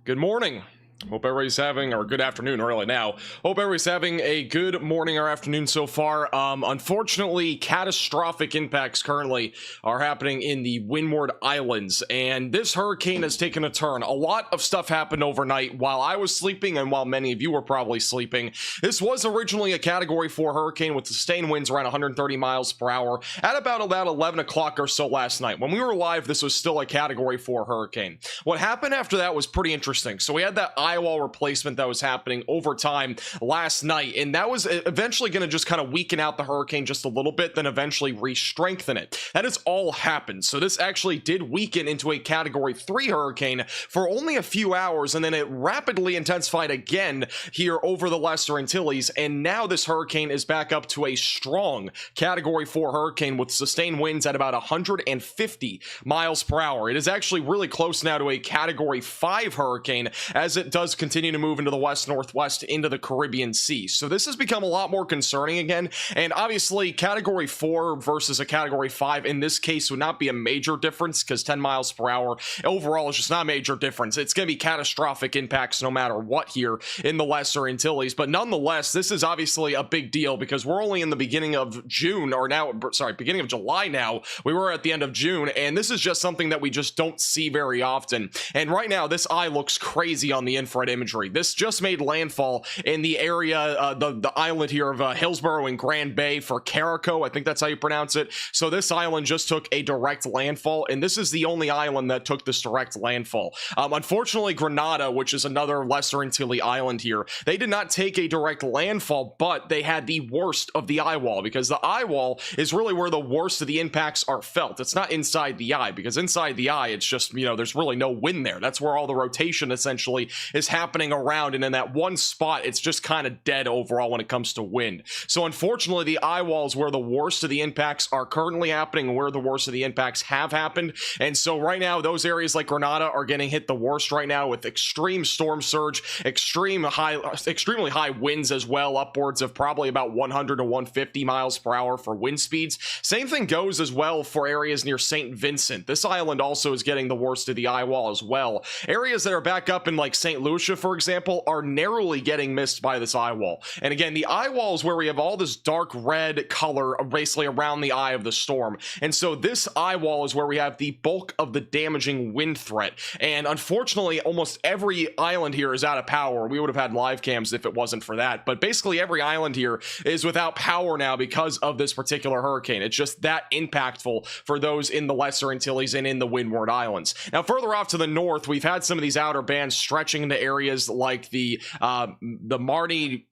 Good morning. Hope everybody's having, or good afternoon really now. Hope everybody's having a good morning or afternoon so far. Unfortunately, catastrophic impacts currently are happening in the Windward Islands, and this hurricane has taken a turn. A lot of stuff happened overnight while I was sleeping and while many of you were probably sleeping. This was originally a Category 4 hurricane with sustained winds around 130 miles per hour at about 11 o'clock or so last night. When we were live, this was still a Category 4 hurricane. What happened after that was pretty interesting. So we had that eye wall replacement that was happening over time last night, and that was eventually going to just kind of weaken out the hurricane just a little bit, then eventually re-strengthen it. That has all happened. So this actually did weaken into a Category 3 hurricane for only a few hours, and then it rapidly intensified again here over the Lesser Antilles, and now this hurricane is back up to a strong Category 4 hurricane with sustained winds at about 150 miles per hour. It is actually really close now to a Category 5 hurricane as it does continue to move into the west-northwest into the Caribbean Sea. So this has become a lot more concerning again, and obviously Category 4 versus a Category 5 in this case would not be a major difference because 10 miles per hour overall is just not a major difference. It's going to be catastrophic impacts no matter what here in the Lesser Antilles, but nonetheless, this is obviously a big deal because we're only in the beginning of June, or now, sorry, beginning of July now. We were at the end of June, and this is just something that we just don't see very often. And right now, this eye looks crazy on the infrared imagery. This just made landfall in the area, the island here of Hillsborough and Grand Bay for Carico. I think that's how you pronounce it. So this island just took a direct landfall, and this is the only island that took this direct landfall. Unfortunately, Grenada, which is another Lesser Antilles island here, they did not take a direct landfall, but they had the worst of the eye wall, because the eye wall is really where the worst of the impacts are felt. It's not inside the eye, because inside the eye, it's just, there's really no wind there. That's where all the rotation essentially is happening around, and in that one spot, it's just kind of dead overall when it comes to wind. So unfortunately, the eye wall is where the worst of the impacts are currently happening, and where the worst of the impacts have happened. And so right now, those areas like Grenada are getting hit the worst right now with extreme storm surge, extremely high winds as well, upwards of probably about 100 to 150 miles per hour for wind speeds. Same thing goes as well for areas near St. Vincent. This island also is getting the worst of the eye wall as well. Areas that are back up in like St. Lucia, for example, are narrowly getting missed by this eye wall. And again, the eye wall is where we have all this dark red color basically around the eye of the storm. And so this eye wall is where we have the bulk of the damaging wind threat. And unfortunately, almost every island here is out of power. We would have had live cams if it wasn't for that. But basically every island here is without power now because of this particular hurricane. It's just that impactful for those in the Lesser Antilles and in the Windward Islands. Now, further off to the north, we've had some of these outer bands stretching into areas like the Marty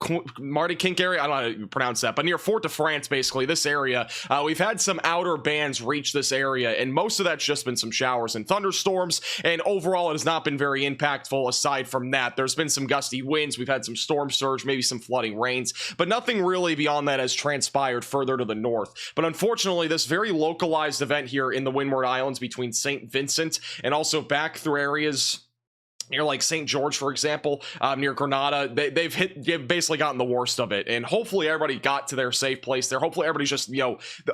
Kink area. I don't know how to pronounce that, but near Fort de France, basically this area, we've had some outer bands reach this area, and most of that's just been some showers and thunderstorms, and overall it has not been very impactful. Aside from that, there's been some gusty winds, we've had some storm surge, maybe some flooding rains, but nothing really beyond that has transpired further to the north. But unfortunately, this very localized event here in the Windward Islands between St. Vincent and also back through areas near like St. George, for example, near Grenada, they've basically gotten the worst of it, and hopefully everybody got to their safe place there. Hopefully everybody's just,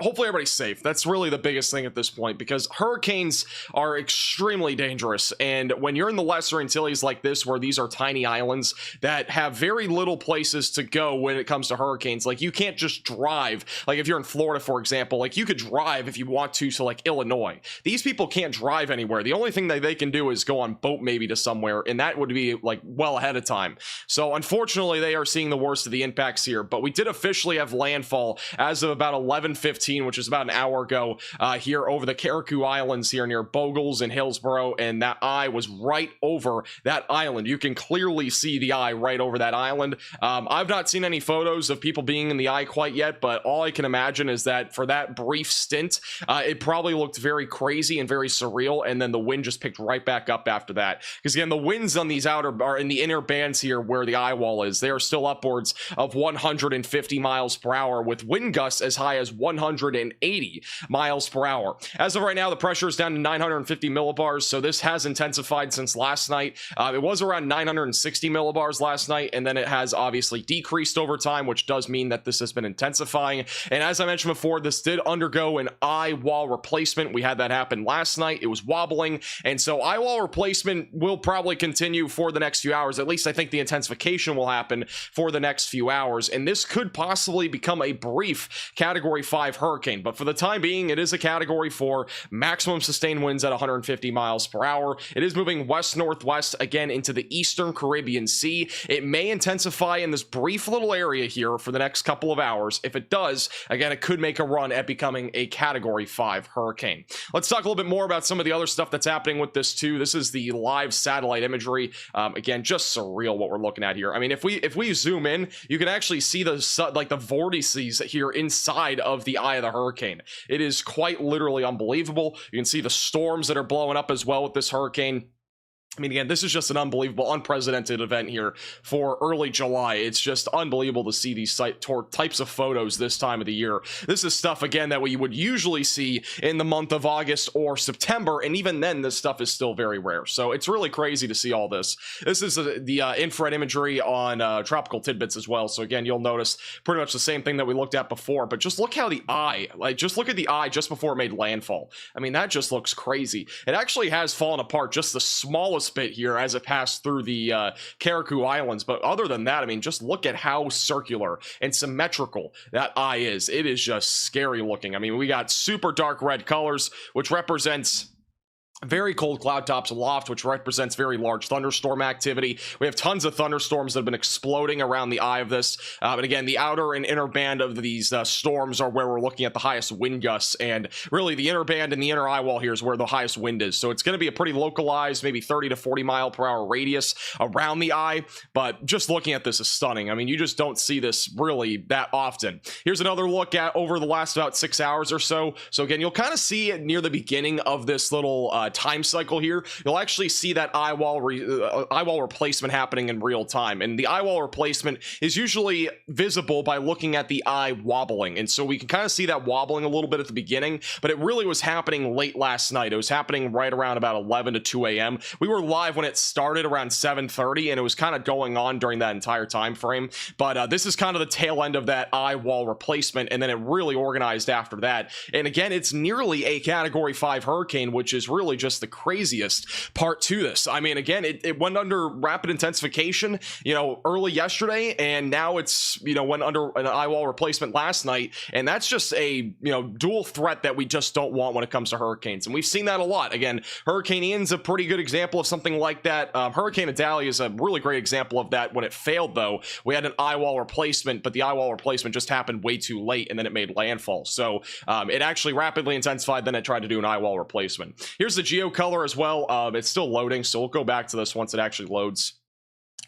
hopefully everybody's safe. That's really the biggest thing at this point, because hurricanes are extremely dangerous, and when you're in the Lesser Antilles like this, where these are tiny islands that have very little places to go when it comes to hurricanes, like you can't just drive, like if you're in Florida, for example, like you could drive if you want to like Illinois. These people can't drive anywhere. The only thing that they can do is go on boat maybe to somewhere, and that would be like well ahead of time. So unfortunately, they are seeing the worst of the impacts here, but we did officially have landfall as of about 11:15, which is about an hour ago, here over the Carico Islands here near Bogles and Hillsborough, and that eye was right over that island. You can clearly see the eye right over that island. I've not seen any photos of people being in the eye quite yet, but all I can imagine is that for that brief stint, it probably looked very crazy and very surreal, and then the wind just picked right back up after that. Because again, the winds on these outer, or in the inner bands here where the eye wall is, they are still upwards of 150 miles per hour, with wind gusts as high as 180 miles per hour. As of right now, the pressure is down to 950 millibars, so this has intensified since last night. It was around 960 millibars last night, and then it has obviously decreased over time, which does mean that this has been intensifying. And as I mentioned before, this did undergo an eye wall replacement. We had that happen last night. It was wobbling, and so eye wall replacement will probably probably continue for the next few hours. At least I think the intensification will happen for the next few hours, and this could possibly become a brief Category 5 hurricane. But for the time being, it is a Category 4, maximum sustained winds at 150 miles per hour. It is moving west-northwest again into the eastern Caribbean Sea. It may intensify in this brief little area here for the next couple of hours. If it does, again, it could make a run at becoming a Category 5 hurricane. Let's talk a little bit more about some of the other stuff that's happening with this too. This is the live satellite imagery. Again, just surreal what we're looking at here. I mean, if we zoom in, you can actually see the vortices here inside of the eye of the hurricane. It is quite literally unbelievable. You can see the storms that are blowing up as well with this hurricane. I mean, again, this is just an unbelievable, unprecedented event here for early July. It's just unbelievable to see these types of photos this time of the year. This is stuff, again, that we would usually see in the month of August or September, and even then, this stuff is still very rare. So it's really crazy to see all this. This is the infrared imagery on tropical tidbits as well. So again, you'll notice pretty much the same thing that we looked at before, but just look how the eye, just look at the eye just before it made landfall. I mean, that just looks crazy. It actually has fallen apart just the smallest bit here as it passed through the Carriacou Islands, but other than that, I mean, just look at how circular and symmetrical that eye is. It is just scary looking. I mean, we got super dark red colors, which represents very cold cloud tops aloft, which represents very large thunderstorm activity. We have tons of thunderstorms that have been exploding around the eye of this. And again, the outer and inner band of these storms are where we're looking at the highest wind gusts. And really, the inner band and the inner eye wall here is where the highest wind is. So it's going to be a pretty localized, maybe 30 to 40 mile per hour radius around the eye. But just looking at this is stunning. I mean, you just don't see this really that often. Here's another look at over the last about 6 hours or so. So again, you'll kind of see it near the beginning of this little time cycle here. You'll actually see that eye wall replacement happening in real time, and the eye wall replacement is usually visible by looking at the eye wobbling, and so we can kind of see that wobbling a little bit at the beginning, but it really was happening late last night. It was happening right around about 11 to 2 a.m. We were live when it started around 7:30, and it was kind of going on during that entire time frame, but this is kind of the tail end of that eye wall replacement, and then it really organized after that. And again, it's nearly a Category 5 hurricane, which is really just the craziest part to this. I mean, again, it went under rapid intensification, early yesterday, and now it's, went under an eye wall replacement last night, and that's just a, dual threat that we just don't want when it comes to hurricanes, and we've seen that a lot. Again, Hurricane Ian's a pretty good example of something like that. Hurricane Idalia is a really great example of that. When it failed, though, we had an eye wall replacement, but the eye wall replacement just happened way too late, and then it made landfall. So it actually rapidly intensified, then it tried to do an eye wall replacement. Here's the geocolor as well. It's still loading, so we'll go back to this once it actually loads.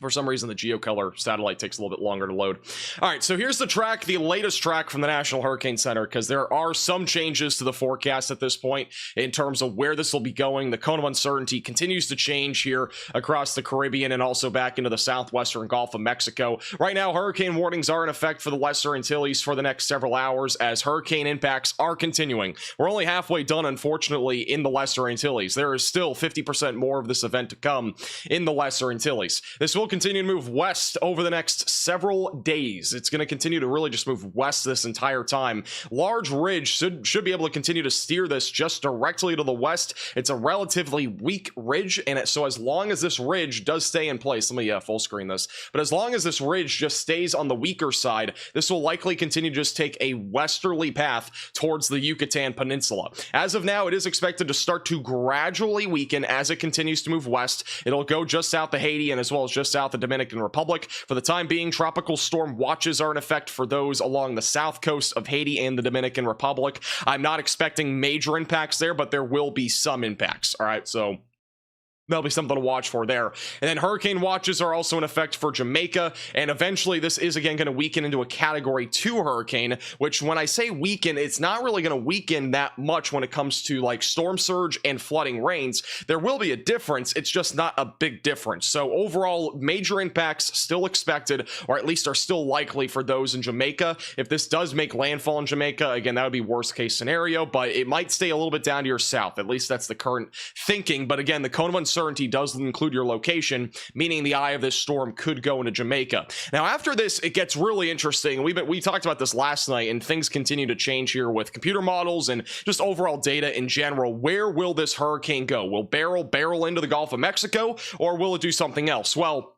For some reason, the geocolor satellite takes a little bit longer to load. All right, so here's the track, the latest track from the National Hurricane Center, because there are some changes to the forecast at this point in terms of where this will be going. The cone of uncertainty continues to change here across the Caribbean and also back into the southwestern Gulf of Mexico. Right now, hurricane warnings are in effect for the Lesser Antilles for the next several hours as hurricane impacts are continuing. We're only halfway done, unfortunately, in the Lesser Antilles. There is still 50% more of this event to come in the Lesser Antilles. This will continue to move west over the next several days. It's going to continue to really just move west this entire time. Large Ridge should be able to continue to steer this just directly to the west. It's a relatively weak ridge, and so as long as this ridge does stay in place, let me full screen this, but as long as this ridge just stays on the weaker side, this will likely continue to just take a westerly path towards the Yucatan Peninsula. As of now, it is expected to start to gradually weaken as it continues to move west. It'll go just south of Haiti and as well as just south of the Dominican Republic. For the time being, tropical storm watches are in effect for those along the south coast of Haiti and the Dominican Republic. I'm not expecting major impacts there, but there will be some impacts. All right, so that'll be something to watch for there. And then hurricane watches are also in effect for Jamaica, and eventually this is again going to weaken into a Category 2 hurricane, which when I say weaken, it's not really going to weaken that much when it comes to like storm surge and flooding rains. There will be a difference, it's just not a big difference. So overall, major impacts still expected, or at least are still likely for those in Jamaica. If this does make landfall in Jamaica, again, that would be worst case scenario, but it might stay a little bit down to your south. At least that's the current thinking. But again, the cone of uncertainty uncertainty does include your location, meaning the eye of this storm could go into Jamaica. Now, after this, it gets really interesting. We talked about this last night, and things continue to change here with computer models and just overall data in general. Where will this hurricane go? Will Beryl barrel into the Gulf of Mexico, or will it do something else? Well,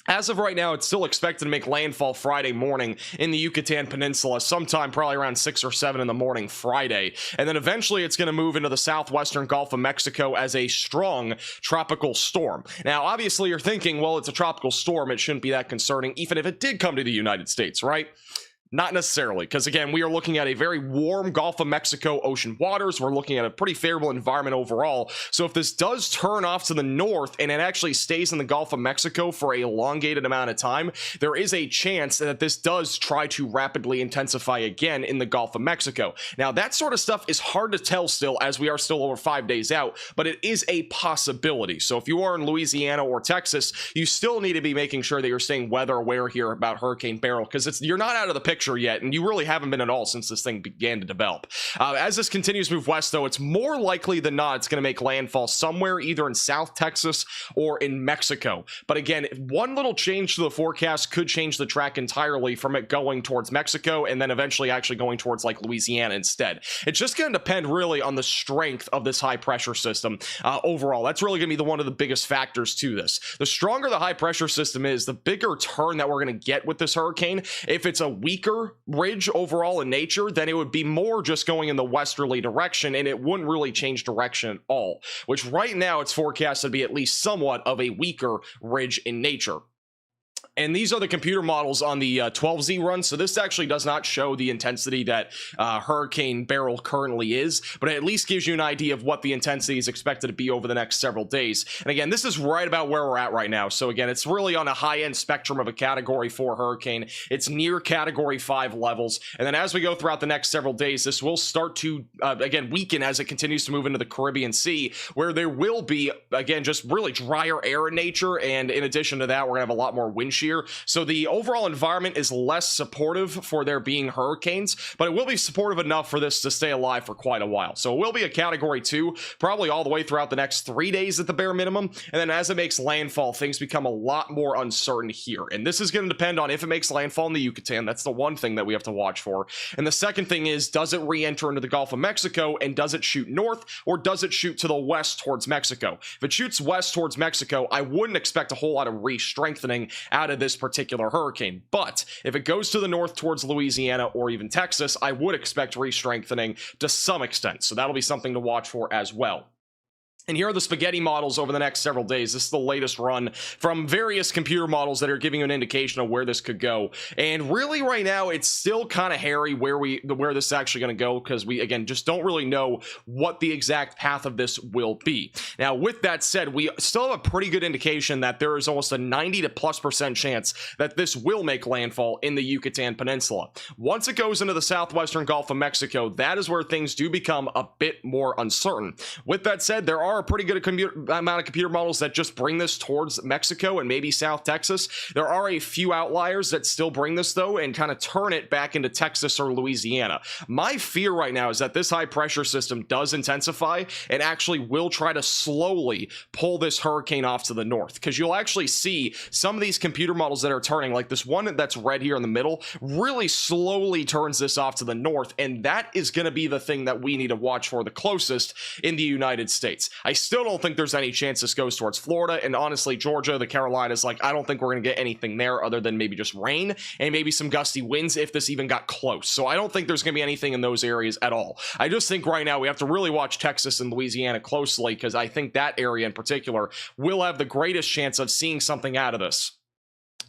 as of right now, it's still expected to make landfall Friday morning in the Yucatan Peninsula, sometime probably around 6 or 7 in the morning Friday. And then eventually it's going to move into the southwestern Gulf of Mexico as a strong tropical storm. Now, obviously, you're thinking, well, it's a tropical storm. It shouldn't be that concerning, even if it did come to the United States, right? Not necessarily, because again, we are looking at a very warm Gulf of Mexico ocean waters. We're looking at a pretty favorable environment overall. So if this does turn off to the north and it actually stays in the Gulf of Mexico for an elongated amount of time, there is a chance that this does try to rapidly intensify again in the Gulf of Mexico. Now, that sort of stuff is hard to tell still, as we are still over 5 days out, but it is a possibility. So if you are in Louisiana or Texas, you still need to be making sure that you're staying weather aware here about Hurricane Beryl, because you're not out of the picture yet, and you really haven't been at all since this thing began to develop. As this continues to move west, though, it's more likely than not it's going to make landfall somewhere either in South Texas or in Mexico. But again, one little change to the forecast could change the track entirely from it going towards Mexico and then eventually actually going towards like Louisiana instead. It's just going to depend really on the strength of this high pressure system overall. That's really going to be one of the biggest factors to this. The stronger the high pressure system is, the bigger turn that we're going to get with this hurricane. If it's a weaker ridge overall in nature, then it would be more just going in the westerly direction, and it wouldn't really change direction at all, which right now it's forecast to be at least somewhat of a weaker ridge in nature. And these are the computer models on the 12Z run, so this actually does not show the intensity that Hurricane Beryl currently is, but it at least gives you an idea of what the intensity is expected to be over the next several days. And again, this is right about where we're at right now, so again, it's really on a high-end spectrum of a Category 4 hurricane. It's near Category 5 levels, and then as we go throughout the next several days, this will start to, again, weaken as it continues to move into the Caribbean Sea, where there will be, again, just really drier air in nature, and in addition to that, we're going to have a lot more wind shear. So the overall environment is less supportive for there being hurricanes, but it will be supportive enough for this to stay alive for quite a while. So it will be a Category 2, probably all the way throughout the next 3 days at the bare minimum. And then as it makes landfall, things become a lot more uncertain here. And this is going to depend on if it makes landfall in the Yucatan. That's the one thing that we have to watch for. And the second thing is, does it re-enter into the Gulf of Mexico, and does it shoot north, or does it shoot to the west towards Mexico? If it shoots west towards Mexico, I wouldn't expect a whole lot of re-strengthening out of this particular hurricane. But if it goes to the north towards Louisiana or even Texas, I would expect re-strengthening to some extent. So that'll be something to watch for as well. And here are the spaghetti models over the next several days. This is the latest run from various computer models that are giving you an indication of where this could go. And really right now, it's still kind of hairy where this is actually going to go, because we, again, just don't really know what the exact path of this will be. Now, with that said, we still have a pretty good indication that there is almost a 90+% chance that this will make landfall in the Yucatan Peninsula. Once it goes into the southwestern Gulf of Mexico, that is where things do become a bit more uncertain. With that said, there are a pretty good amount of computer models that just bring this towards Mexico and maybe South Texas. There are a few outliers that still bring this, though, and kind of turn it back into Texas or Louisiana. My fear right now is that this high pressure system does intensify and actually will try to slowly pull this hurricane off to the north, because you'll actually see some of these computer models that are turning, like this one that's red here in the middle, really slowly turns this off to the north, and that is going to be the thing that we need to watch for the closest in the United States. I still don't think there's any chance this goes towards Florida, and honestly, Georgia, the Carolinas, like, I don't think we're going to get anything there other than maybe just rain and maybe some gusty winds if this even got close. So I don't think there's going to be anything in those areas at all. I just think right now we have to really watch Texas and Louisiana closely, because I think that area in particular will have the greatest chance of seeing something out of this.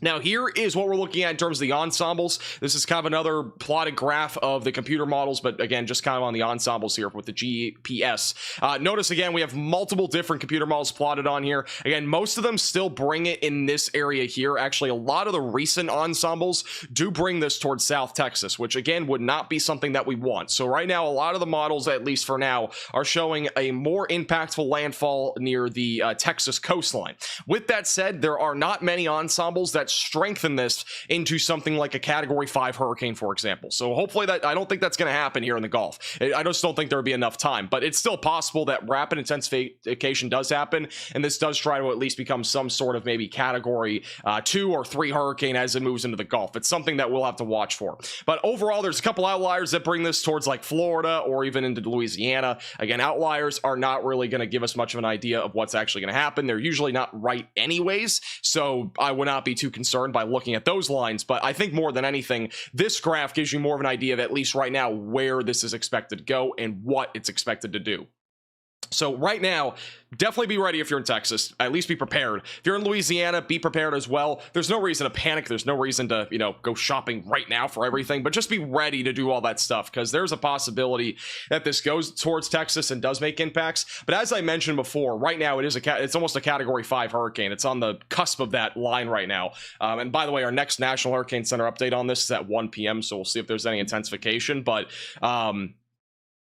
Now, here is what we're looking at in terms of the ensembles. This is kind of another plotted graph of the computer models, but again, just kind of on the ensembles here with the GPS. Notice again, we have multiple different computer models plotted on here. Again, most of them still bring it in this area here. Actually, a lot of the recent ensembles do bring this towards South Texas, which again would not be something that we want. So right now, a lot of the models, at least for now, are showing a more impactful landfall near the Texas coastline. With that said, there are not many ensembles that strengthen this into something like a category 5 hurricane, for example. So hopefully that, I don't think that's going to happen here in the Gulf. I just don't think there would be enough time, but it's still possible that rapid intensification does happen, and this does try to at least become some sort of maybe category 2 or 3 hurricane as it moves into the Gulf. It's something that we'll have to watch for. But overall, there's a couple outliers that bring this towards like Florida or even into Louisiana. Again, outliers are not really going to give us much of an idea of what's actually going to happen. They're usually not right anyways, so I would not be too concerned by looking at those lines. But I think more than anything, this graph gives you more of an idea of, at least right now, where this is expected to go and what it's expected to do. So right now, definitely be ready if you're in Texas. At least be prepared. If you're in Louisiana, be prepared as well. There's no reason to panic. There's no reason to, you know, go shopping right now for everything, but just be ready to do all that stuff, because there's a possibility that this goes towards Texas and does make impacts. But as I mentioned before, right now it's almost a category 5 hurricane. It's on the cusp of that line right now. And by the way, our next National Hurricane Center update on this is at 1 p.m. So we'll see if there's any intensification. But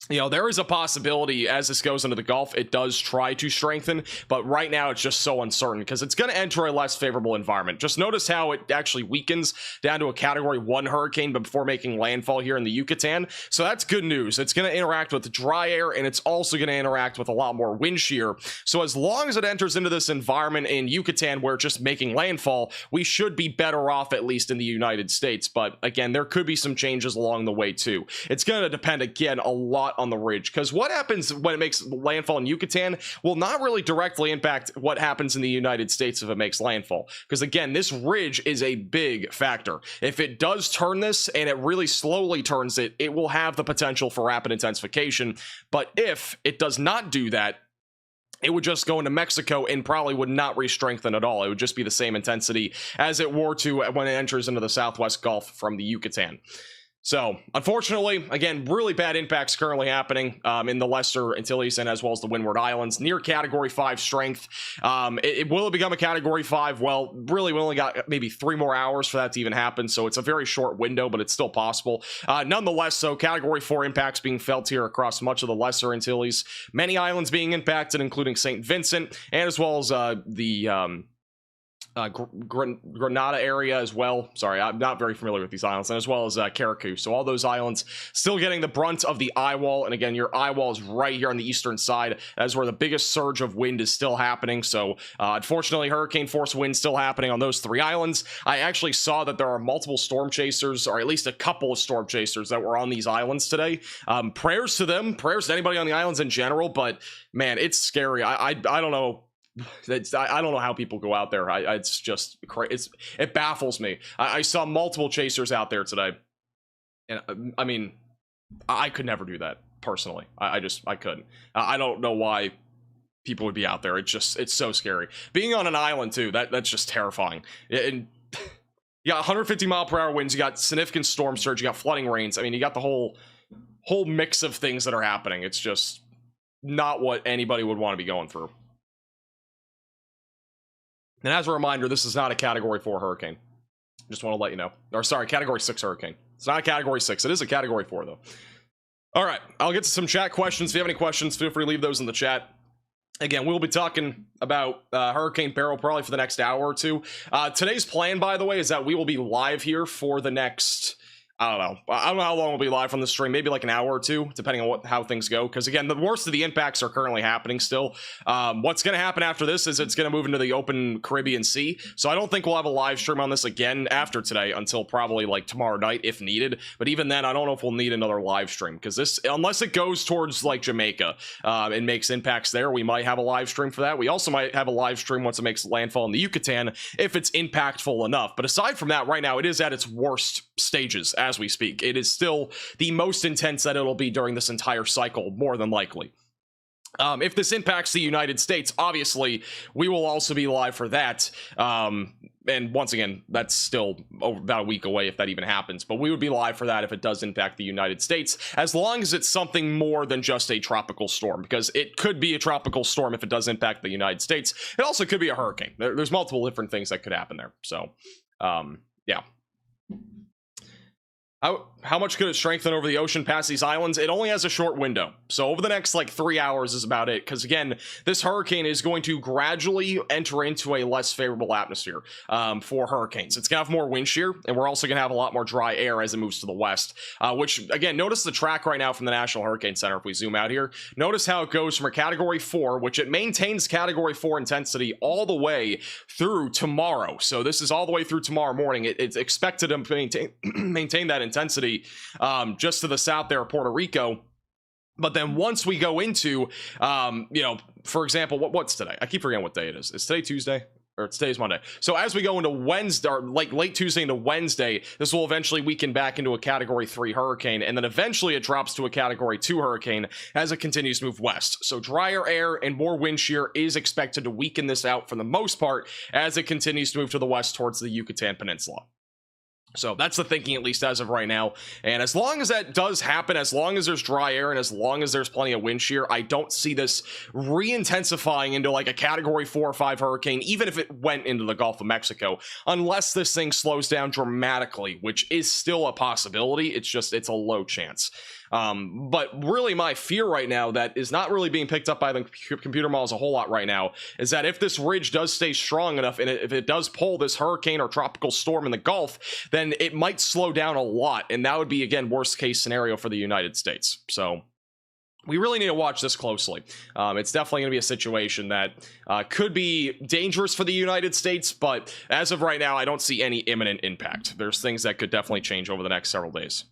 you know, there is a possibility as this goes into the Gulf, it does try to strengthen, but right now it's just so uncertain because it's going to enter a less favorable environment. Just notice how it actually weakens down to a category 1 hurricane before making landfall here in the Yucatan. So that's good news. It's going to interact with dry air, and it's also going to interact with a lot more wind shear. So as long as it enters into this environment in Yucatan where it's just making landfall, we should be better off, at least in the United States. But again, there could be some changes along the way too. It's going to depend again a lot on the ridge, because what happens when it makes landfall in Yucatan will not really directly impact what happens in the United States if it makes landfall, because again, this ridge is a big factor. If it does turn this and it really slowly turns it, it will have the potential for rapid intensification. But if it does not do that, it would just go into Mexico and probably would not re-strengthen at all. It would just be the same intensity as it were to when it enters into the Southwest Gulf from the Yucatan. So, unfortunately, again, really bad impacts currently happening in the Lesser Antilles and as well as the Windward Islands, near Category 5 strength. Will it become a Category 5? Well, really, we only got maybe 3 more hours for that to even happen, so it's a very short window, but it's still possible. Nonetheless, so Category 4 impacts being felt here across much of the Lesser Antilles. Many islands being impacted, including St. Vincent, and as well as the Grenada area as well. Sorry, I'm not very familiar with these islands, and as well as Carriacou. So all those islands still getting the brunt of the eye wall. And again, your eye wall is right here on the eastern side. That is where the biggest surge of wind is still happening. So unfortunately, hurricane force wind still happening on those 3 islands. I actually saw that there are multiple storm chasers, or at least a couple of storm chasers that were on these islands today. Prayers to them, prayers to anybody on the islands in general. But man, it's scary. I don't know. I don't know how people go out there. It's just it baffles me. I saw multiple chasers out there today, and I mean, I could never do that personally. I couldn't. I don't know why people would be out there. It's so scary. Being on an island too, that's just terrifying. And you got 150 mile per hour winds, you got significant storm surge, you got flooding rains. I mean, you got the whole mix of things that are happening. It's just not what anybody would want to be going through. And as a reminder, this is not a Category 4 hurricane. Just want to let you know. Or sorry, Category 6 hurricane. It's not a Category 6. It is a Category 4, though. All right, I'll get to some chat questions. If you have any questions, feel free to leave those in the chat. Again, we'll be talking about Hurricane Beryl probably for the next hour or two. Today's plan, by the way, is that we will be live here for the next... I don't know how long we'll be live on the stream. Maybe like an hour or two, depending on how things go. Because again, the worst of the impacts are currently happening still. What's going to happen after this is it's going to move into the open Caribbean Sea. So I don't think we'll have a live stream on this again after today until probably like tomorrow night if needed. But even then, I don't know if we'll need another live stream, because this, unless it goes towards like Jamaica and makes impacts there, we might have a live stream for that. We also might have a live stream once it makes landfall in the Yucatan if it's impactful enough. But aside from that, right now it is at its worst stages as we speak. It is still the most intense that it'll be during this entire cycle, more than likely. If this impacts the United States, obviously we will also be live for that. And once again, that's still about a week away if that even happens, but we would be live for that if it does impact the United States, as long as it's something more than just a tropical storm, because it could be a tropical storm if it does impact the United States. It also could be a hurricane. There's multiple different things that could happen there. So yeah. How much could it strengthen over the ocean past these islands? It only has a short window. So over the next like 3 hours is about it. Because again, this hurricane is going to gradually enter into a less favorable atmosphere for hurricanes. It's going to have more wind shear, and we're also going to have a lot more dry air as it moves to the west. Which, again, notice the track right now from the National Hurricane Center. If we zoom out here, notice how it goes from a Category 4, which it maintains Category 4 intensity all the way through tomorrow. So this is all the way through tomorrow morning. It's expected to maintain that intensity just to the south there of Puerto Rico. But then once we go into, you know, for example, what's today? I keep forgetting what day it is. Is today Tuesday? Or today's Monday. So as we go into Wednesday, or like late Tuesday into Wednesday, this will eventually weaken back into a Category 3 hurricane, and then eventually it drops to a Category 2 hurricane as it continues to move west. So drier air and more wind shear is expected to weaken this out for the most part as it continues to move to the west towards the Yucatan Peninsula. So that's the thinking, at least as of right now. And as long as that does happen, as long as there's dry air and as long as there's plenty of wind shear, I don't see this re-intensifying into like a Category 4 or 5 hurricane, even if it went into the Gulf of Mexico, unless this thing slows down dramatically, which is still a possibility. It's a low chance. But really my fear right now that is not really being picked up by the computer models a whole lot right now is that if this ridge does stay strong enough and if it does pull this hurricane or tropical storm in the Gulf, then it might slow down a lot, and that would be, again, worst case scenario for the United States. So we really need to watch this closely. It's definitely going to be a situation that could be dangerous for the United States, but as of right now, I don't see any imminent impact. There's things that could definitely change over the next several days.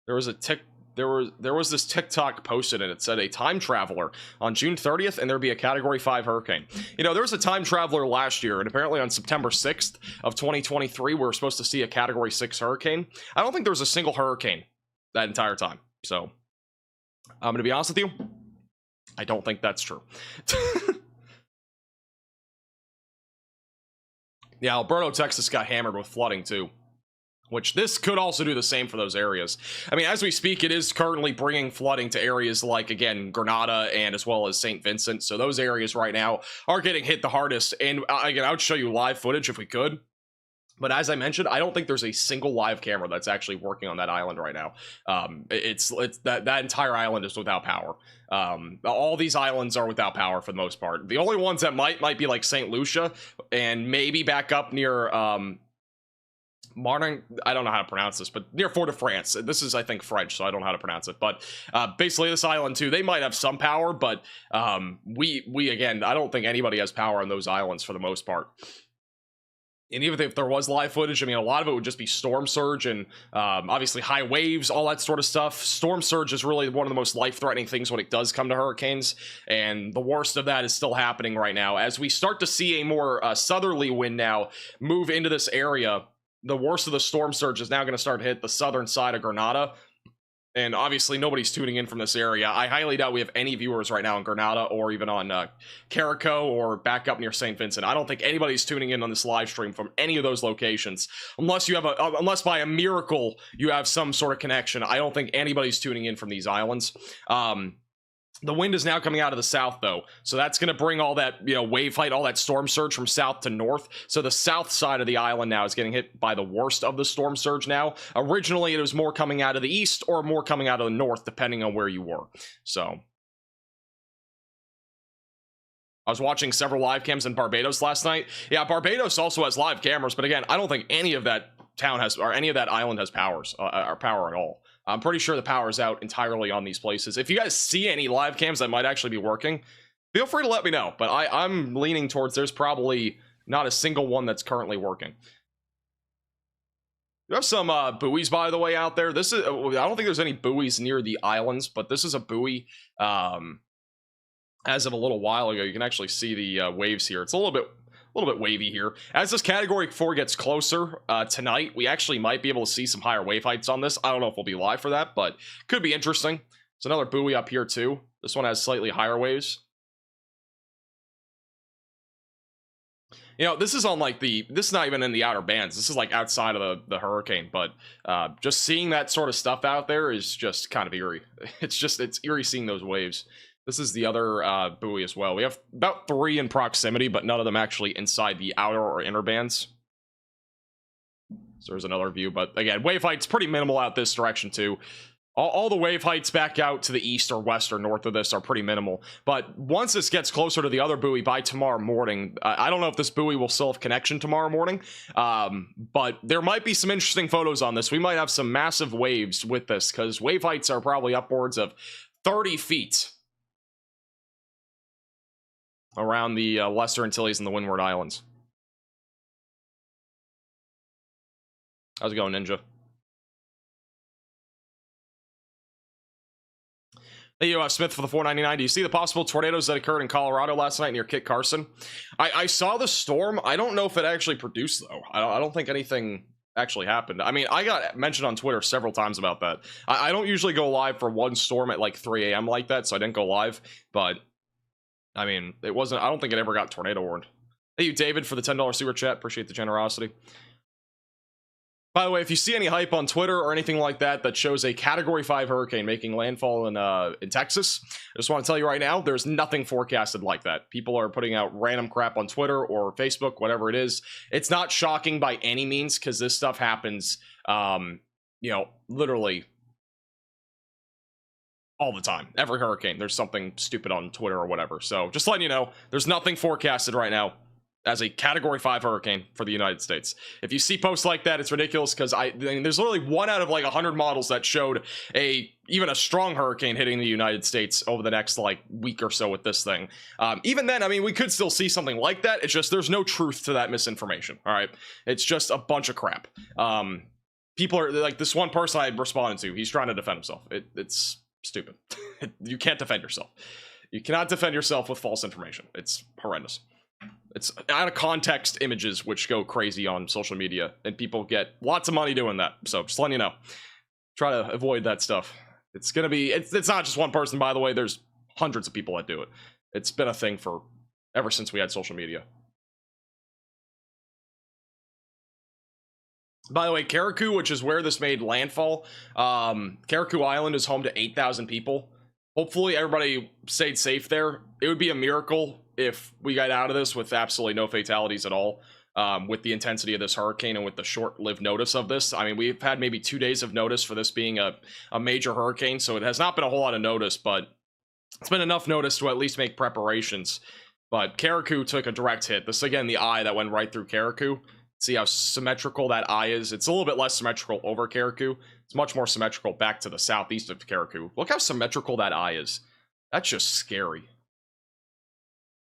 There was this TikTok posted, and it said a time traveler on June 30th, and there'd be a Category 5 hurricane. You know, there was a time traveler last year, and apparently on September 6th of 2023, we were supposed to see a Category 6 hurricane. I don't think there was a single hurricane that entire time. So, I'm going to be honest with you, I don't think that's true. Yeah, Alberto, Texas got hammered with flooding, too. Which this could also do the same for those areas. I mean, as we speak, it is currently bringing flooding to areas like, again, Grenada and as well as St. Vincent. So those areas right now are getting hit the hardest. And again, I would show you live footage if we could. But as I mentioned, I don't think there's a single live camera that's actually working on that island right now. It's that entire island is without power. All these islands are without power for the most part. The only ones that might be like St. Lucia and maybe back up near Martin, I don't know how to pronounce this, but near Fort-de-France. This is, I think, French, so I don't know how to pronounce it. But basically, this island too, they might have some power, but we again, I don't think anybody has power on those islands for the most part. And even if there was live footage, I mean, a lot of it would just be storm surge and obviously high waves, all that sort of stuff. Storm surge is really one of the most life-threatening things when it does come to hurricanes, and the worst of that is still happening right now. As we start to see a more southerly wind now move into this area, the worst of the storm surge is now going to start to hit the southern side of Grenada. And obviously, nobody's tuning in from this area. I highly doubt we have any viewers right now in Grenada or even on Carico or back up near St. Vincent. I don't think anybody's tuning in on this live stream from any of those locations. Unless you have unless by a miracle you have some sort of connection. I don't think anybody's tuning in from these islands. The wind is now coming out of the south, though, so that's going to bring all that, wave height, all that storm surge from south to north. So the south side of the island now is getting hit by the worst of the storm surge now. Originally, it was more coming out of the east or more coming out of the north, depending on where you were. So I was watching several live cams in Barbados last night. Yeah, Barbados also has live cameras, but again, I don't think any of that town has, or any of that island has powers, or power at all. I'm pretty sure the power is out entirely on these places. If you guys see any live cams that might actually be working, feel free to let me know. But I'm leaning towards there's probably not a single one that's currently working. You have some buoys, by the way, out there. This is, I don't think there's any buoys near the islands, but this is a buoy. As of a little while ago, you can actually see the waves here. It's a little bit wavy here. As this Category 4 gets closer tonight, we actually might be able to see some higher wave heights on this. I don't know if we'll be live for that, but could be interesting. There's another buoy up here too. This one has slightly higher waves. This is on like this is not even in the outer bands. This is like outside of the hurricane, but just seeing that sort of stuff out there is just kind of eerie. It's eerie seeing those waves. This is the other buoy as well. We have about 3 in proximity, but none of them actually inside the outer or inner bands. So there's another view, but again, wave height's pretty minimal out this direction too. All the wave heights back out to the east or west or north of this are pretty minimal. But once this gets closer to the other buoy by tomorrow morning, I don't know if this buoy will still have connection tomorrow morning, but there might be some interesting photos on this. We might have some massive waves with this because wave heights are probably upwards of 30 feet around the Lesser Antilles and the Windward Islands. How's it going, Ninja? Hey, Smith for the $4.99. Do you see the possible tornadoes that occurred in Colorado last night near Kit Carson? I saw the storm. I don't know if it actually produced, though. I don't think anything actually happened. I mean, I got mentioned on Twitter several times about that. I don't usually go live for one storm at like 3 a.m. like that, so I didn't go live. But, I mean, it wasn't... I don't think it ever got tornado warned. Thank you, David, for the $10 super chat. Appreciate the generosity. By the way, if you see any hype on Twitter or anything like that that shows a Category 5 hurricane making landfall in Texas, I just want to tell you right now, there's nothing forecasted like that. People are putting out random crap on Twitter or Facebook, whatever it is. It's not shocking by any means because this stuff happens, you know, literally all the time. Every hurricane, there's something stupid on Twitter or whatever. So just letting you know, there's nothing forecasted right now as a Category 5 hurricane for the United States. If you see posts like that, it's ridiculous because I mean, there's literally 1 out of like 100 models that showed even a strong hurricane hitting the United States over the next like week or so with this thing. Even then, I mean, we could still see something like that. It's just there's no truth to that misinformation. All right, it's just a bunch of crap. People are like, this one person I responded to, he's trying to defend himself. It's stupid. You can't defend yourself. You cannot defend yourself with false information. It's horrendous. It's out of context images which go crazy on social media, and people get lots of money doing that. So just letting you know, try to avoid that stuff. It's gonna be, it's not just one person, by the way. There's hundreds of people that do it. It's been a thing for ever since we had social media. By the way, Carriacou, which is where this made landfall, Carriacou Island is home to 8,000 people. Hopefully everybody stayed safe there. It would be a miracle if we got out of this with absolutely no fatalities at all, with the intensity of this hurricane and with the short-lived notice of this. I mean, we've had maybe 2 days of notice for this being a major hurricane, so it has not been a whole lot of notice, but it's been enough notice to at least make preparations. But Carriacou took a direct hit. This, again, the eye that went right through Carriacou. See how symmetrical that eye is? It's a little bit less symmetrical over Carriacou. It's much more symmetrical back to the southeast of Carriacou. Look how symmetrical that eye is. That's just scary.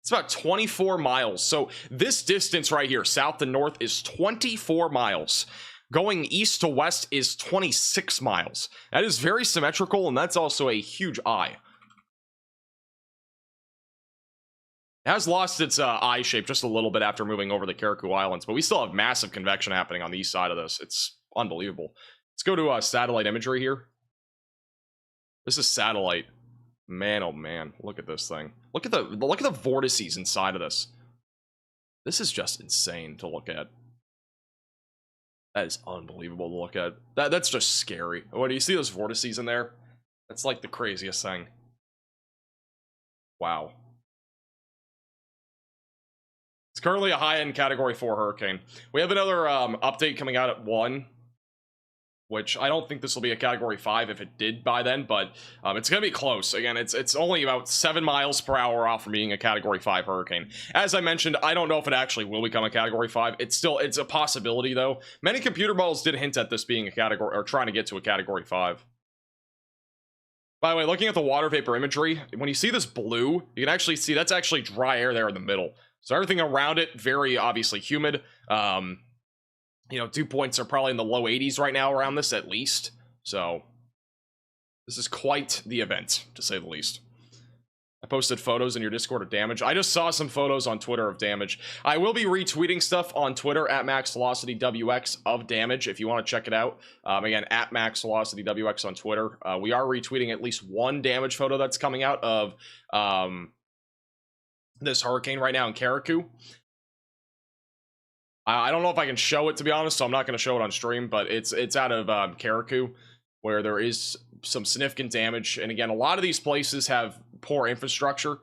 It's about 24 miles. So this distance right here, south to north, is 24 miles. Going east to west is 26 miles. That is very symmetrical, and that's also a huge eye. It has lost its eye shape just a little bit after moving over the Carriacou Islands, but we still have massive convection happening on the east side of this. It's unbelievable. Let's go to satellite imagery here. This is satellite. Man, oh man, look at this thing. Look at the vortices inside of this. This is just insane to look at. That is unbelievable to look at. That's just scary. Oh, do you see those vortices in there? That's like the craziest thing. Wow. It's currently a high-end Category 4 hurricane. We have another update coming out at 1, which I don't think this will be a Category 5 if it did by then, but it's going to be close. Again, it's only about 7 miles per hour off from being a Category 5 hurricane. As I mentioned, I don't know if it actually will become a Category 5. It's a possibility, though. Many computer models did hint at this being a Category, or trying to get to a Category 5. By the way, looking at the water vapor imagery, when you see this blue, you can actually see that's actually dry air there in the middle. So everything around it, very obviously humid. You know, dew points are probably in the low 80s right now around this at least. So this is quite the event, to say the least. I posted photos in your Discord of damage. I just saw some photos on Twitter of damage. I will be retweeting stuff on Twitter at MaxVelocityWX of damage if you want to check it out. Again, at MaxVelocityWX on Twitter. We are retweeting at least one damage photo that's coming out of this hurricane right now in Carriacou. I don't know if I can show it, to be honest, so I'm not going to show it on stream, but it's out of Carriacou, where there is some significant damage. And again, a lot of these places have poor infrastructure,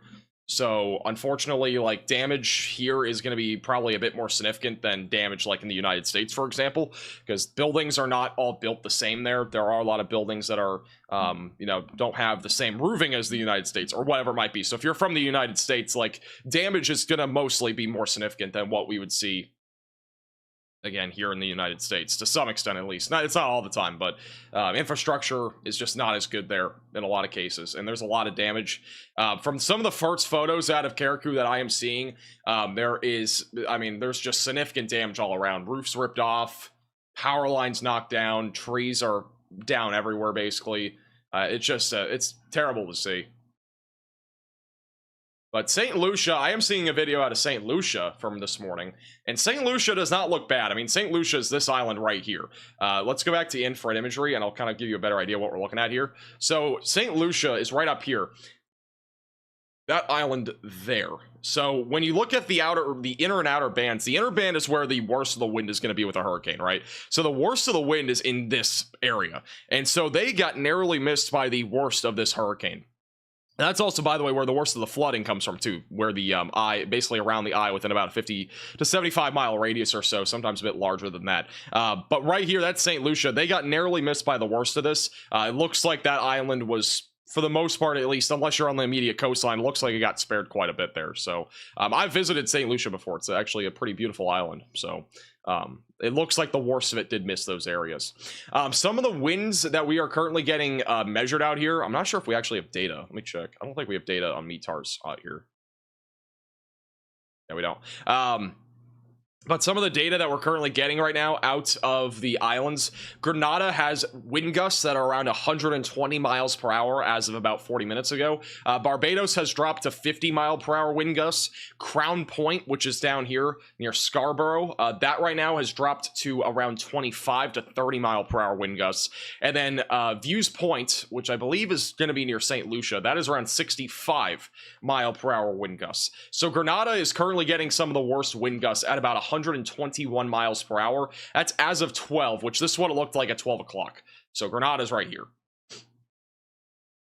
So unfortunately, like, damage here is going to be probably a bit more significant than damage like in the United States, for example, because buildings are not all built the same there. There are a lot of buildings that are, you know, don't have the same roofing as the United States or whatever it might be. So if you're from the United States, like, damage is going to mostly be more significant than what we would see again here in the United States, to some extent at least. It's not all the time, but infrastructure is just not as good there in a lot of cases, and there's a lot of damage. From some of the first photos out of Karaku that I am seeing, there's just significant damage all around. Roofs ripped off, power lines knocked down, trees are down everywhere basically. It's terrible to see. But St. Lucia, I am seeing a video out of St. Lucia from this morning, and St. Lucia does not look bad. I mean, St. Lucia is this island right here. Let's go back to infrared imagery, and I'll kind of give you a better idea of what we're looking at here. So St. Lucia is right up here. That island there. So when you look at the inner and outer bands, the inner band is where the worst of the wind is going to be with a hurricane, right? So the worst of the wind is in this area. And so they got narrowly missed by the worst of this hurricane. That's also, by the way, where the worst of the flooding comes from, too, where the eye, basically around the eye within about a 50 to 75 mile radius or so, sometimes a bit larger than that. But right here, that's St. Lucia. They got narrowly missed by the worst of this. It looks like that island was, for the most part at least, unless you're on the immediate coastline, looks like it got spared quite a bit there. So I've visited St. Lucia before. It's actually a pretty beautiful island. So it looks like the worst of it did miss those areas. Some of the winds that we are currently getting measured out here, I'm not sure if we actually have data. Let me check. I don't think we have data on METARs out here. Yeah, we don't. But some of the data that we're currently getting right now out of the islands, Grenada has wind gusts that are around 120 miles per hour as of about 40 minutes ago. Barbados has dropped to 50 mile per hour wind gusts. Crown Point, which is down here near Scarborough, that right now has dropped to around 25 to 30 mile per hour wind gusts. And then Views Point, which I believe is going to be near St. Lucia, that is around 65 mile per hour wind gusts. So Grenada is currently getting some of the worst wind gusts at about 121 miles per hour. That's as of 12, which this is what it looked like at 12 o'clock. So Grenada's right here.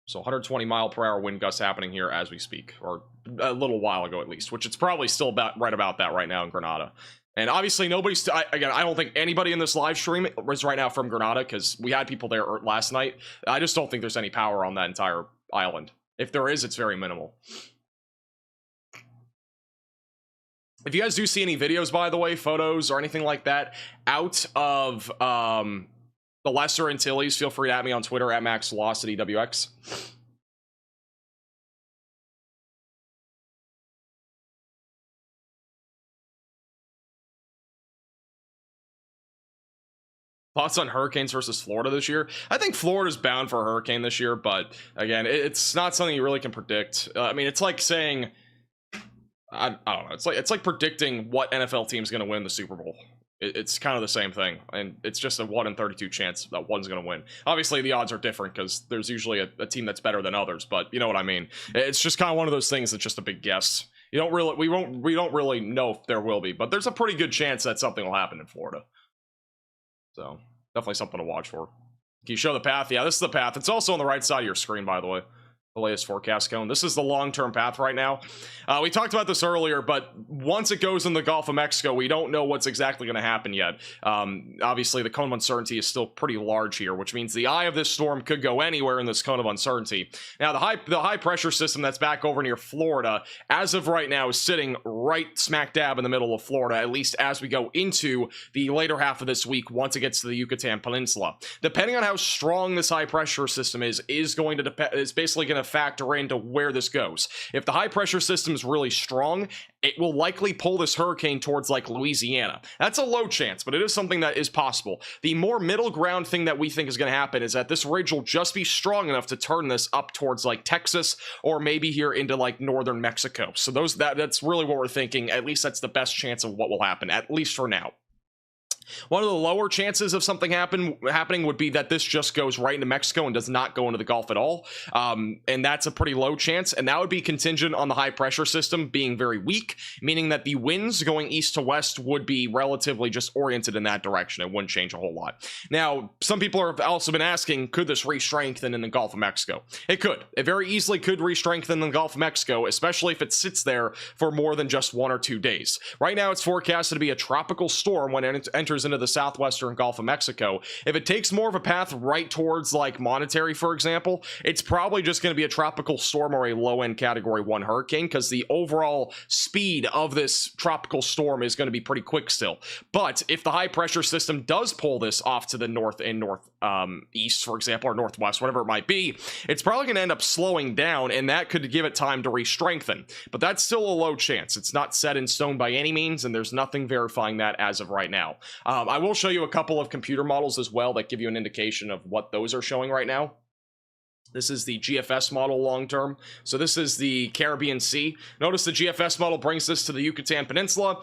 So 120 mile per hour wind gusts happening here as we speak, or a little while ago at least, which it's probably still right about that right now in Grenada. And obviously nobody's, again, I don't think anybody in this live stream is right now from Grenada, because we had people there last night. I just don't think there's any power on that entire island. If there is, it's very minimal. If you guys do see any videos, by the way, photos or anything like that, out of the Lesser Antilles, feel free to at me on Twitter at MaxVelocityWX. Thoughts on hurricanes versus Florida this year? I think Florida's bound for a hurricane this year, but again, it's not something you really can predict. I mean, it's like saying, I don't know. It's like predicting what NFL team's going to win the Super Bowl. It's kind of the same thing, and it's just a 1 in 32 chance that one's going to win. Obviously, the odds are different because there's usually a team that's better than others, but you know what I mean. It's just kind of one of those things that's just a big guess. We don't really know if there will be, but there's a pretty good chance that something will happen in Florida. So definitely something to watch for. Can you show the path? Yeah, this is the path. It's also on the right side of your screen, by the way. The latest forecast cone. This is the long-term path right now. We talked about this earlier, but once it goes in the Gulf of Mexico, we don't know what's exactly going to happen yet. Obviously, the cone of uncertainty is still pretty large here, which means the eye of this storm could go anywhere in this cone of uncertainty. Now, the high pressure system that's back over near Florida, as of right now, is sitting right smack dab in the middle of Florida, at least as we go into the later half of this week once it gets to the Yucatan Peninsula. Depending on how strong this high pressure system is going to is basically going to factor into where this goes. If the high pressure system is really strong, it will likely pull this hurricane towards like Louisiana. That's a low chance, but it is something that is possible. The more middle ground thing that we think is going to happen is that this ridge will just be strong enough to turn this up towards like Texas or maybe here into like northern Mexico. So that's really what we're thinking. At least that's the best chance of what will happen, at least for now. One of the lower chances of something happening would be that this just goes right into Mexico and does not go into the Gulf at all. And that's a pretty low chance. And that would be contingent on the high pressure system being very weak, meaning that the winds going east to west would be relatively just oriented in that direction. It wouldn't change a whole lot. Now, some people have also been asking, could this re-strengthen in the Gulf of Mexico? It could. It very easily could re-strengthen in the Gulf of Mexico, especially if it sits there for more than just 1 or 2 days. Right now, it's forecasted to be a tropical storm when it enters into the southwestern Gulf of Mexico. If it takes more of a path right towards like Monterey, for example, it's probably just going to be a tropical storm or a low-end category 1 hurricane, because the overall speed of this tropical storm is going to be pretty quick still. But if the high pressure system does pull this off to the north and northeast, for example, or northwest, whatever it might be, it's probably going to end up slowing down, and that could give it time to re-strengthen. But that's still a low chance. It's not set in stone by any means, and there's nothing verifying that as of right now. I will show you a couple of computer models as well that give you an indication of what those are showing right now. This is the GFS model long term. So this is the Caribbean Sea. Notice the GFS model brings this to the Yucatan Peninsula.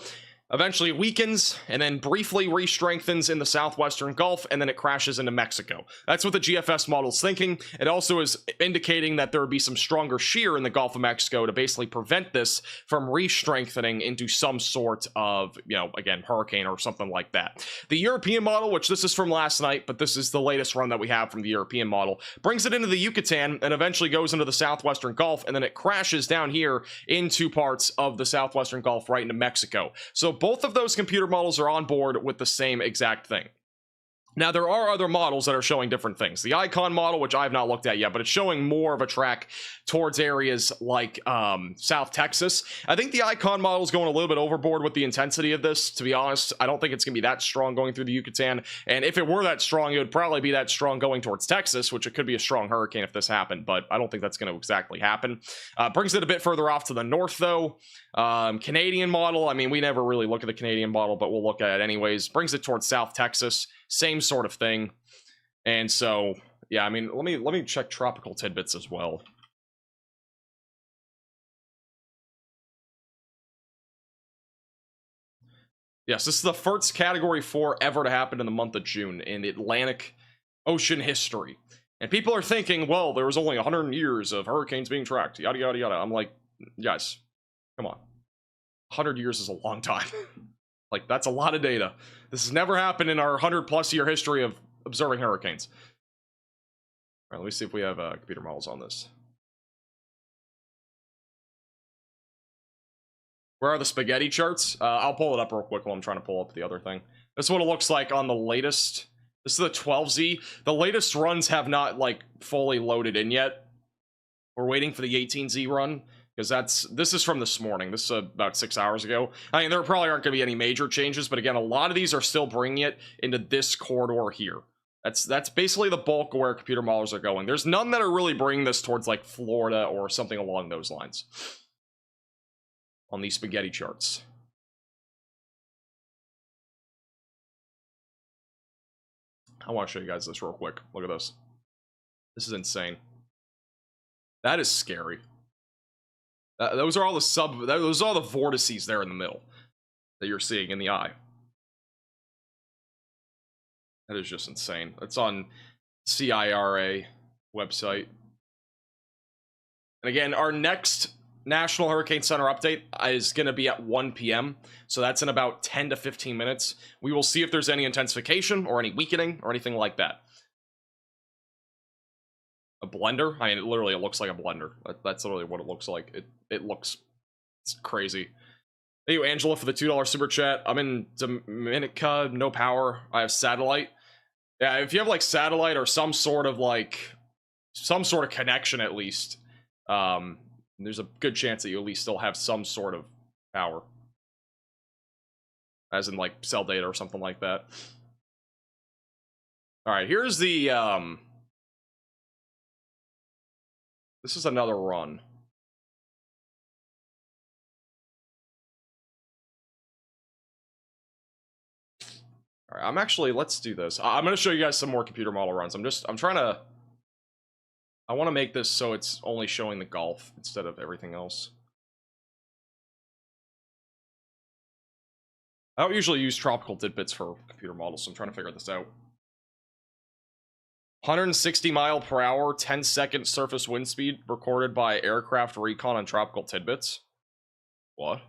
Eventually weakens, and then briefly re-strengthens in the southwestern Gulf, and then it crashes into Mexico. That's what the GFS model is thinking. It also is indicating that there would be some stronger shear in the Gulf of Mexico to basically prevent this from re-strengthening into some sort of, again, hurricane or something like that. The European model, which this is from last night, but this is the latest run that we have from the European model, brings it into the Yucatan and eventually goes into the southwestern Gulf, and then it crashes down here into parts of the southwestern Gulf right into Mexico. So both of those computer models are on board with the same exact thing. Now, there are other models that are showing different things. The Icon model, which I have not looked at yet, but it's showing more of a track towards areas like South Texas. I think the Icon model is going a little bit overboard with the intensity of this, to be honest. I don't think it's going to be that strong going through the Yucatan, and if it were that strong, it would probably be that strong going towards Texas, which it could be a strong hurricane if this happened, but I don't think that's going to exactly happen. Brings it a bit further off to the north, though. Canadian model, I mean, we never really look at the Canadian model, but we'll look at it anyways. Brings it towards South Texas. Same sort of thing. And so, yeah, I mean, let me check tropical tidbits as well. Yes, this is the first category 4 ever to happen in the month of June in Atlantic Ocean history. And people are thinking, well, there was only 100 years of hurricanes being tracked, yada, yada, yada. I'm like, guys, come on. 100 years is a long time. Like, that's a lot of data. This has never happened in our 100+ year history of observing hurricanes. All right, let me see if we have computer models on this. Where are the spaghetti charts? I'll pull it up real quick while I'm trying to pull up the other thing. This is what it looks like on the latest. This is the 12Z. The latest runs have not, like, fully loaded in yet. We're waiting for the 18Z run, because this is from this morning. This is about 6 hours ago. I mean, there probably aren't going to be any major changes, but again, a lot of these are still bringing it into this corridor here. That's basically the bulk of where computer models are going. There's none that are really bringing this towards like Florida or something along those lines on these spaghetti charts. I want to show you guys this real quick. Look at this. This is insane. That is scary. Those are all the vortices there in the middle that you're seeing in the eye. That is just insane. It's on CIRA website. And again, our next National Hurricane Center update is going to be at 1 p.m. So that's in about 10 to 15 minutes. We will see if there's any intensification or any weakening or anything like that. A blender? I mean, it looks like a blender. That's literally what it looks like. It's crazy. Thank you, Angela, for the $2 super chat. I'm in Dominica, no power. I have satellite. Yeah, if you have like satellite or some sort of connection at least, there's a good chance that you at least still have some sort of power. As in like cell data or something like that. Alright, here's the this is another run. All right, let's do this. I'm going to show you guys some more computer model runs. I want to make this so it's only showing the Gulf instead of everything else. I don't usually use tropical tidbits for computer models, so I'm trying to figure this out. 160 mile per hour, 10-second surface wind speed recorded by aircraft recon on tropical tidbits. What?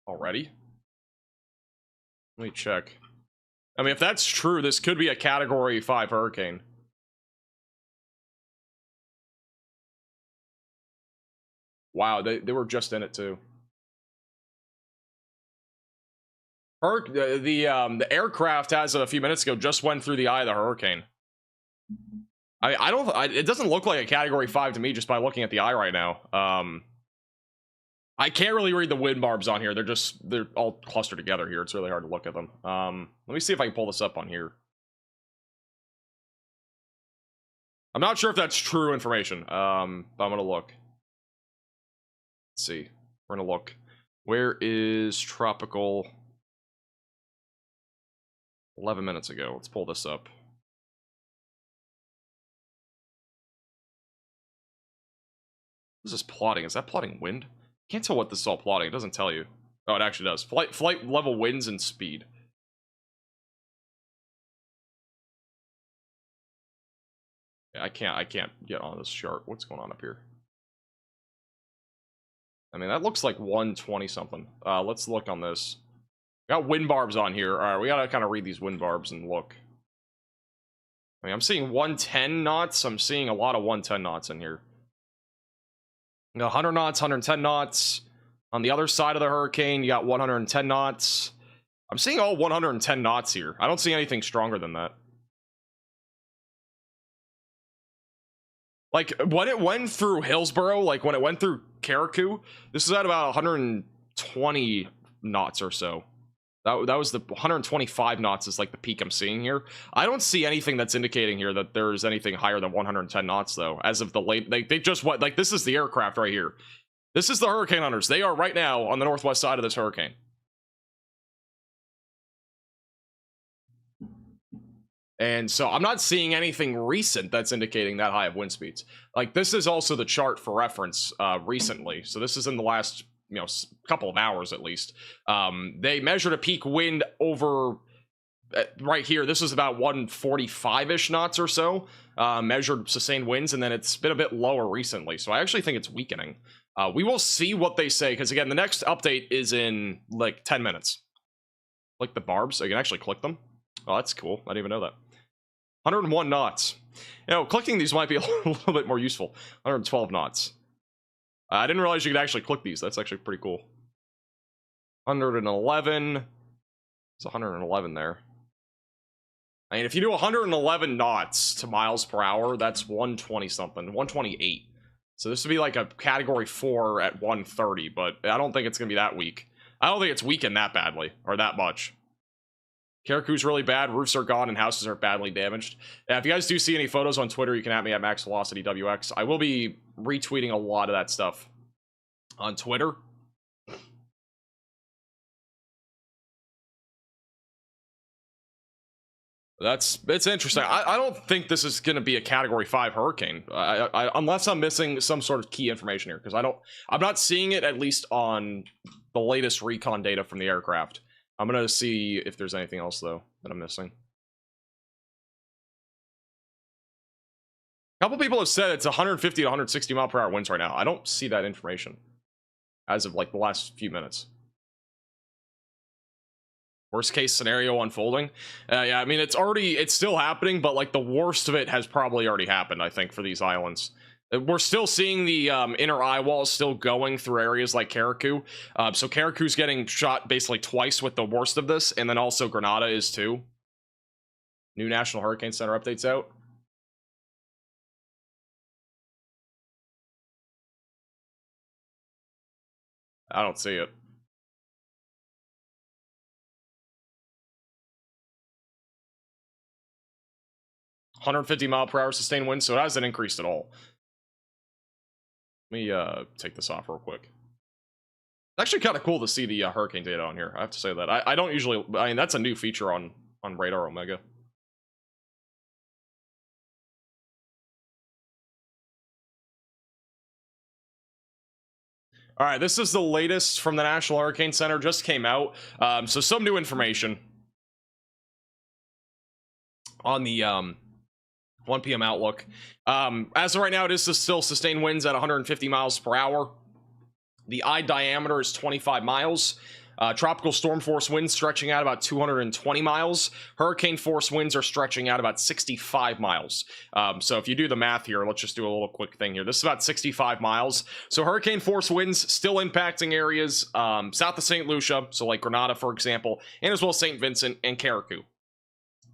Already? Let me check. I mean, if that's true, this could be a Category 5 hurricane. Wow, they were just in it too. The aircraft, as of a few minutes ago, just went through the eye of the hurricane. It doesn't look like a Category 5 to me just by looking at the eye right now. I can't really read the wind barbs on here. They're all clustered together here. It's really hard to look at them. Let me see if I can pull this up on here. I'm not sure if that's true information, but I'm gonna look. Let's see. We're gonna look. Where is tropical? 11 minutes ago. Let's pull this up. This is plotting. Is that plotting wind? Can't tell what this is all plotting. It doesn't tell you. Oh, it actually does. Flight level winds and speed. Yeah, I can't get on this chart. What's going on up here? I mean, that looks like 120 something. Let's look on this. Got wind barbs on here. All right, we gotta kind of read these wind barbs and look. I mean, I'm seeing 110 knots. I'm seeing a lot of 110 knots in here. You got 100 knots, 110 knots. On the other side of the hurricane, you got 110 knots. I'm seeing all 110 knots here. I don't see anything stronger than that. Like, when it went through Hillsborough, like when it went through Carriacou, this is at about 120 knots or so. That was the 125 knots is like the peak I'm seeing here. I don't see anything that's indicating here that there's anything higher than 110 knots though. As of the late, they just what, like, this is the aircraft right here. This is the hurricane hunters. They are right now on the northwest side of this hurricane. And so I'm not seeing anything recent that's indicating that high of wind speeds. Like, this is also the chart for reference recently. So this is in the last, you know, couple of hours at least. They measured a peak wind over right here. This is about 145-ish knots or so, measured sustained winds, and then it's been a bit lower recently. So I actually think it's weakening. We will see what they say, because again, the next update is in like 10 minutes. Click the barbs. So you can actually click them. Oh, that's cool. I didn't even know that. 101 knots. You know, clicking these might be a little bit more useful. 112 knots. I didn't realize you could actually click these. That's actually pretty cool. 111. It's 111 there. I mean, if you do 111 knots to miles per hour, that's 120 something, 128. So this would be like a Category 4 at 130, but I don't think it's going to be that weak. I don't think it's weakened that badly, or that much. Carriacou's really bad. Roofs are gone and houses are badly damaged. If you guys do see any photos on Twitter, you can at me at MaxVelocityWX. I will be retweeting a lot of that stuff on Twitter. It's interesting. I don't think this is going to be a Category 5 hurricane, unless I'm missing some sort of key information here, because I'm not seeing it, at least on the latest recon data from the aircraft. I'm gonna see if there's anything else though that I'm missing. A couple people have said it's 150 to 160 mile per hour winds right now. I don't see that information as of like the last few minutes. Worst case scenario unfolding. Yeah, I mean, it's still happening, but like the worst of it has probably already happened, I think, for these islands. We're still seeing the inner eye walls still going through areas like Carriacou. So Carriacou's getting shot basically twice with the worst of this, and then also Grenada is too. New National Hurricane Center updates out. I don't see it. $150 mile per hour sustained wind, so it hasn't increased at all. Let me take this off real quick. It's actually kind of cool to see the hurricane data on here. I have to say that. I don't usually... I mean, that's a new feature on Radar Omega. All right, this is the latest from the National Hurricane Center, just came out. So some new information on the 1 p.m. outlook. As of right now, it is still sustained winds at 150 miles per hour. The eye diameter is 25 miles. Tropical storm force winds stretching out about 220 miles. Hurricane force winds are stretching out about 65 miles. So if you do the math here, let's just do a little quick thing here. This is about 65 miles. So hurricane force winds still impacting areas south of St. Lucia, so like Grenada, for example, and as well as St. Vincent and Carriacou.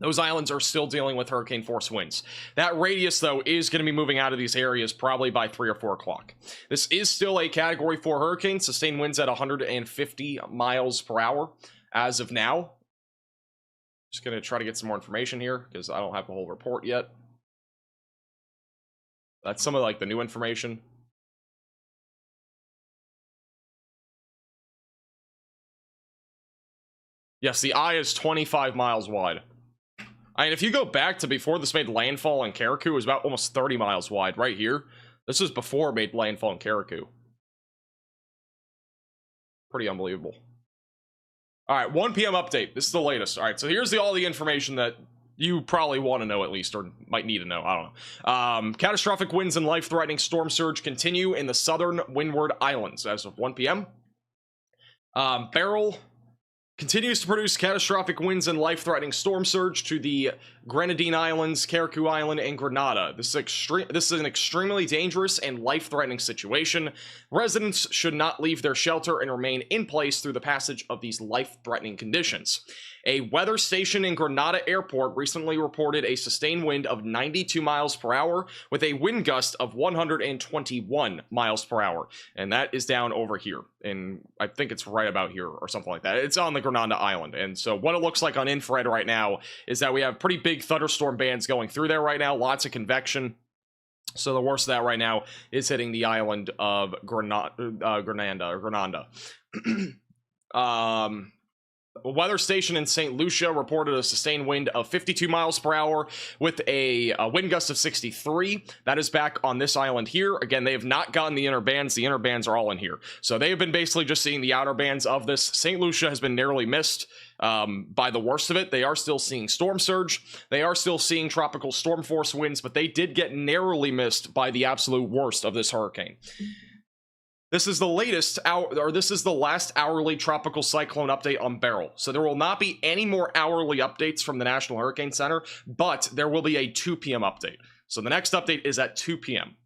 Those islands are still dealing with hurricane force winds. That radius, though, is going to be moving out of these areas probably by 3 or 4 o'clock. This is still a Category 4 hurricane, sustained winds at 150 miles per hour as of now. Just going to try to get some more information here because I don't have the whole report yet. That's some of like the new information. Yes, the eye is 25 miles wide. I mean, if you go back to before this made landfall in Carriacou, it was about almost 30 miles wide right here. This was before it made landfall in Carriacou. Pretty unbelievable. All right, 1 p.m. update. This is the latest. All right, so here's all the information that you probably want to know at least, or might need to know. I don't know. Catastrophic winds and life-threatening storm surge continue in the southern Windward Islands as of 1 p.m. Beryl continues to produce catastrophic winds and life-threatening storm surge to the Grenadine Islands, Carriacou Island, and Grenada. This is an extremely dangerous and life-threatening situation. Residents should not leave their shelter and remain in place through the passage of these life-threatening conditions. A weather station in Grenada Airport recently reported a sustained wind of 92 miles per hour with a wind gust of 121 miles per hour. And that is down over here. And I think it's right about here or something like that. It's on the Grenada Island. And so what it looks like on infrared right now is that we have pretty big thunderstorm bands going through there right now. Lots of convection. So the worst of that right now is hitting the island of Grenada. A weather station in St. Lucia reported a sustained wind of 52 miles per hour with a wind gust of 63. That is back on this island here. Again, they have not gotten the inner bands. The inner bands are all in here. So they have been basically just seeing the outer bands of this. St. Lucia has been narrowly missed by the worst of it. They are still seeing storm surge. They are still seeing tropical storm force winds, but they did get narrowly missed by the absolute worst of this hurricane. This is the latest this is the last hourly tropical cyclone update on Beryl. So there will not be any more hourly updates from the National Hurricane Center, but there will be a 2 p.m. update. So the next update is at 2 p.m.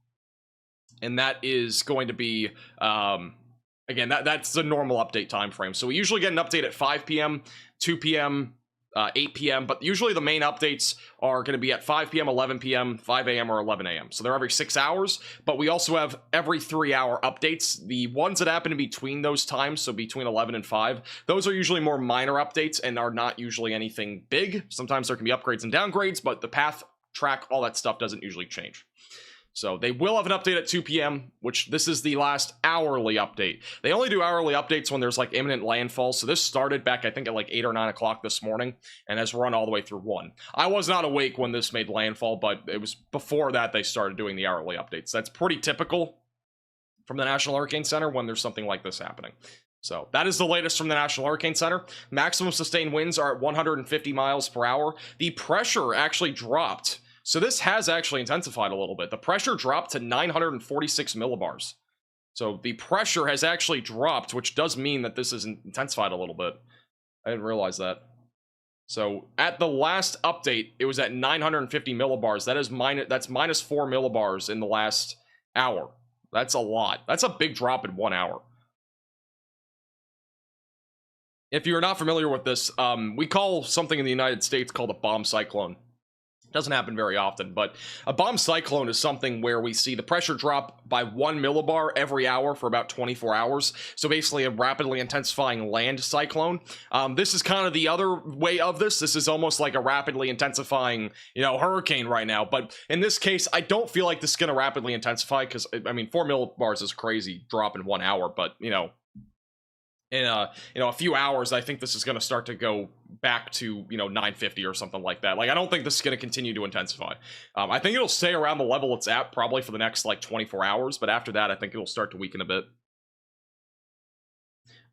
And that is going to be, again, that's the normal update time frame. So we usually get an update at 5 p.m., 2 p.m., 8 p.m., but usually the main updates are going to be at 5 p.m., 11 p.m., 5 a.m., or 11 a.m. So they're every 6 hours, but we also have every 3-hour updates. The ones that happen in between those times, so between 11 and 5, those are usually more minor updates and are not usually anything big. Sometimes there can be upgrades and downgrades, but the path, track, all that stuff doesn't usually change. So they will have an update at 2 p.m., which this is the last hourly update. They only do hourly updates when there's like imminent landfall. So this started back, I think, at like 8 or 9 o'clock this morning and has run all the way through 1. I was not awake when this made landfall, but it was before that they started doing the hourly updates. That's pretty typical from the National Hurricane Center when there's something like this happening. So that is the latest from the National Hurricane Center. Maximum sustained winds are at 150 miles per hour. The pressure actually dropped. So this has actually intensified a little bit. The pressure dropped to 946 millibars. So the pressure has actually dropped, which does mean that this has intensified a little bit. I didn't realize that. So at the last update, it was at 950 millibars. That's minus 4 millibars in the last hour. That's a lot. That's a big drop in 1 hour. If you're not familiar with this, we call something in the United States called a bomb cyclone. Doesn't happen very often, but a bomb cyclone is something where we see the pressure drop by 1 millibar every hour for about 24 hours. So basically a rapidly intensifying land cyclone. This is kind of the other way of this. This is almost like a rapidly intensifying, hurricane right now. But in this case, I don't feel like this is going to rapidly intensify because, 4 millibars is a crazy drop in 1 hour, but, in a few hours, I think this is going to start to go back to 950 or something like that. Like, I don't think this is going to continue to intensify. I think it'll stay around the level it's at probably for the next 24 hours, but after that I think it'll start to weaken a bit.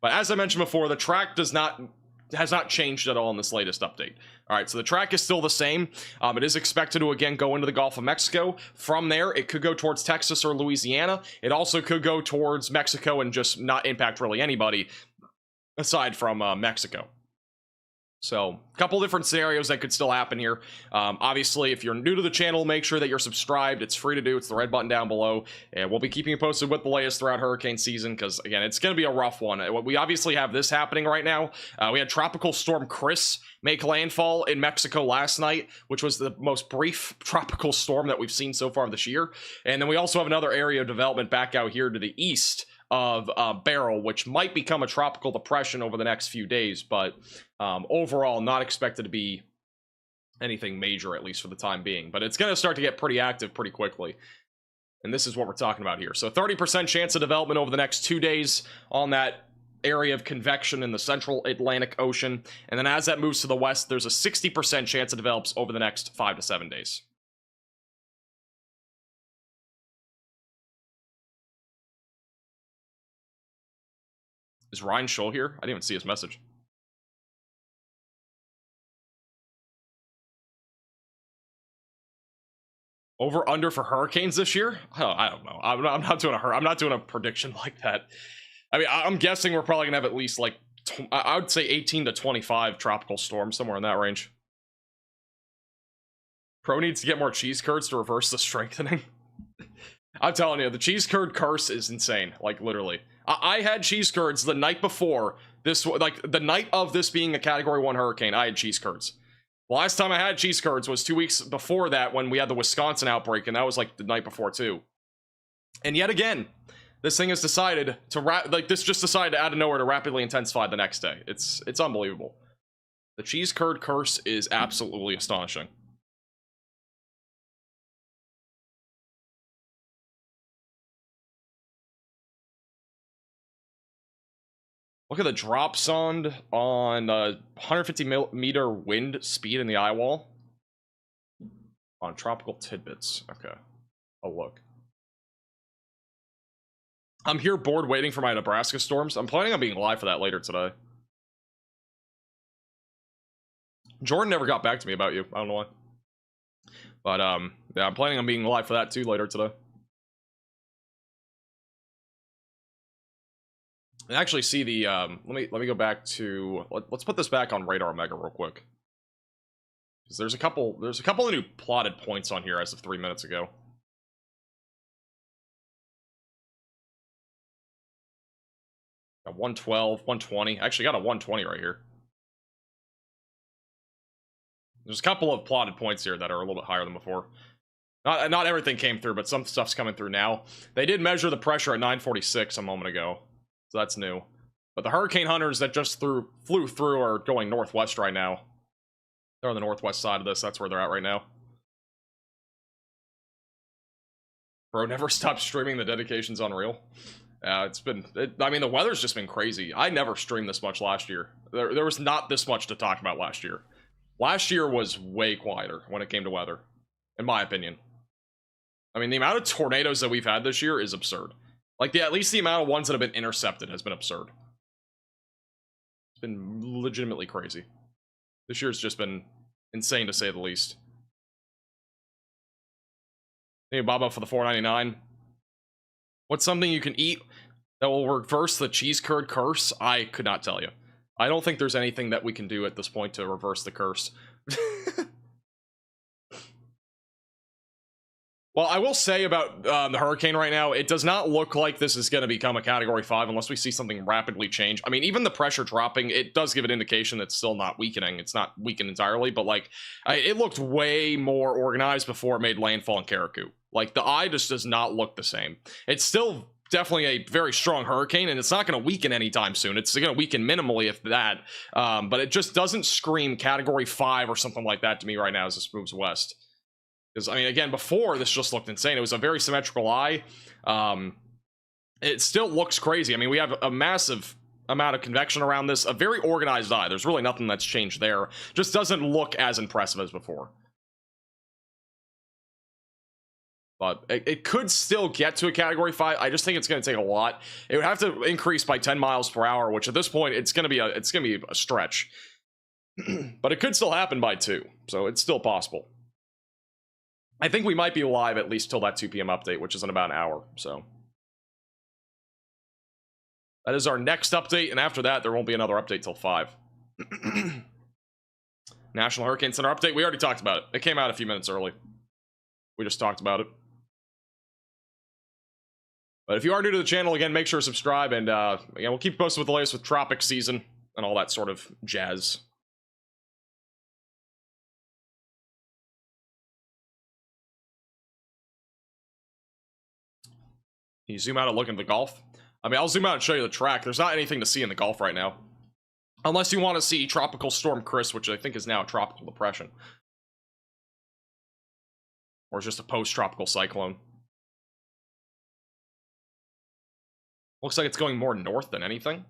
But as I mentioned before, the track has not changed at all in this latest update. All right, so the track is still the same. It is expected to again go into the Gulf of Mexico. From there, it could go towards Texas or Louisiana. It also could go towards Mexico and just not impact really anybody aside from Mexico. So, a couple different scenarios that could still happen here. Obviously, if you're new to the channel, make sure that you're subscribed. It's free to do. It's the red button down below. And we'll be keeping you posted with the latest throughout hurricane season, because, again, it's going to be a rough one. We obviously have this happening right now. We had Tropical Storm Chris make landfall in Mexico last night, which was the most brief tropical storm that we've seen so far this year. And then we also have another area of development back out here to the east of Beryl, which might become a tropical depression over the next few days, but overall not expected to be anything major, at least for the time being. But it's going to start to get pretty active pretty quickly, and this is what we're talking about here. So 30% chance of development over the next 2 days on that area of convection in the central Atlantic Ocean, and then as that moves to the west, there's a 60% chance it develops over the next 5 to 7 days. Is Ryan Scholl here? I didn't even see his message. Over under for hurricanes this year? Oh, I don't know. I'm not doing a prediction like that. I mean, I'm guessing we're probably gonna have at least like I would say 18 to 25 tropical storms, somewhere in that range. Pro needs to get more cheese curds to reverse the strengthening. I'm telling you, the cheese curd curse is insane. Like, literally. I had cheese curds the night before this, like, the night of this being a Category 1 hurricane, I had cheese curds. The last time I had cheese curds was 2 weeks before that when we had the Wisconsin outbreak, and that was, like, the night before, too. And yet again, this thing has decided to, this just decided out of nowhere to rapidly intensify the next day. It's unbelievable. The cheese curd curse is absolutely astonishing. Look at the drop zone on 150-meter wind speed in the eye wall. On tropical tidbits. Okay. Oh, look. I'm here bored waiting for my Nebraska storms. I'm planning on being live for that later today. Jordan never got back to me about you. I don't know why. But, yeah, I'm planning on being live for that too later today. And actually see the let me go back to let's put this back on radar mega real quick, because there's a couple of new plotted points on here as of 3 minutes ago. Got 112, 120. Actually got a 120 right here. There's a couple of plotted points here that are a little bit higher than before. Not everything came through, but some stuff's coming through now. They did measure the pressure at 946 a moment ago. So that's new. But the hurricane hunters that just flew through are going northwest right now. They're on the northwest side of this. That's where they're at right now. Bro, never stopped streaming. The dedication's unreal. I mean, the weather's just been crazy. I never streamed this much last year. There was not this much to talk about last year. Last year was way quieter when it came to weather, in my opinion. I mean, the amount of tornadoes that we've had this year is absurd. Like, at least the amount of ones that have been intercepted has been absurd. It's been legitimately crazy. This year's just been insane, to say the least. Hey, Baba for the $4.99. What's something you can eat that will reverse the cheese curd curse? I could not tell you. I don't think there's anything that we can do at this point to reverse the curse. Well, I will say about the hurricane right now, it does not look like this is going to become a Category 5 unless we see something rapidly change. I mean, even the pressure dropping, it does give an indication that it's still not weakening. It's not weakened entirely, but, like, it looked way more organized before it made landfall in Carriacou. Like, the eye just does not look the same. It's still definitely a very strong hurricane, and it's not going to weaken anytime soon. It's going to weaken minimally, if that. But it just doesn't scream Category 5 or something like that to me right now as this moves west. Because, I mean, again, before, this just looked insane. It was a very symmetrical eye. It still looks crazy. I mean, we have a massive amount of convection around this. A very organized eye. There's really nothing that's changed there. Just doesn't look as impressive as before. but it could still get to a category 5. I just think it's going to take a lot. It would have to increase by 10 miles per hour, which at this point it's going to be a stretch. But it could still happen by 2, so it's still possible. I think we might be live at least till that 2 p.m. update, which is in about an hour. So that is our next update, and after that there won't be another update till 5. National Hurricane Center update. We already talked about it. It came out a few minutes early. We just talked about it. But if you are new to the channel, again, make sure to subscribe, and we'll keep posted with the latest with tropic season and all that sort of jazz. Can you zoom out and look into the Gulf? I mean, I'll zoom out and show you the track. There's not anything to see in the Gulf right now. Unless you want to see Tropical Storm Chris, which I think is now a tropical depression. Or it's just a post-tropical cyclone. Looks like it's going more north than anything.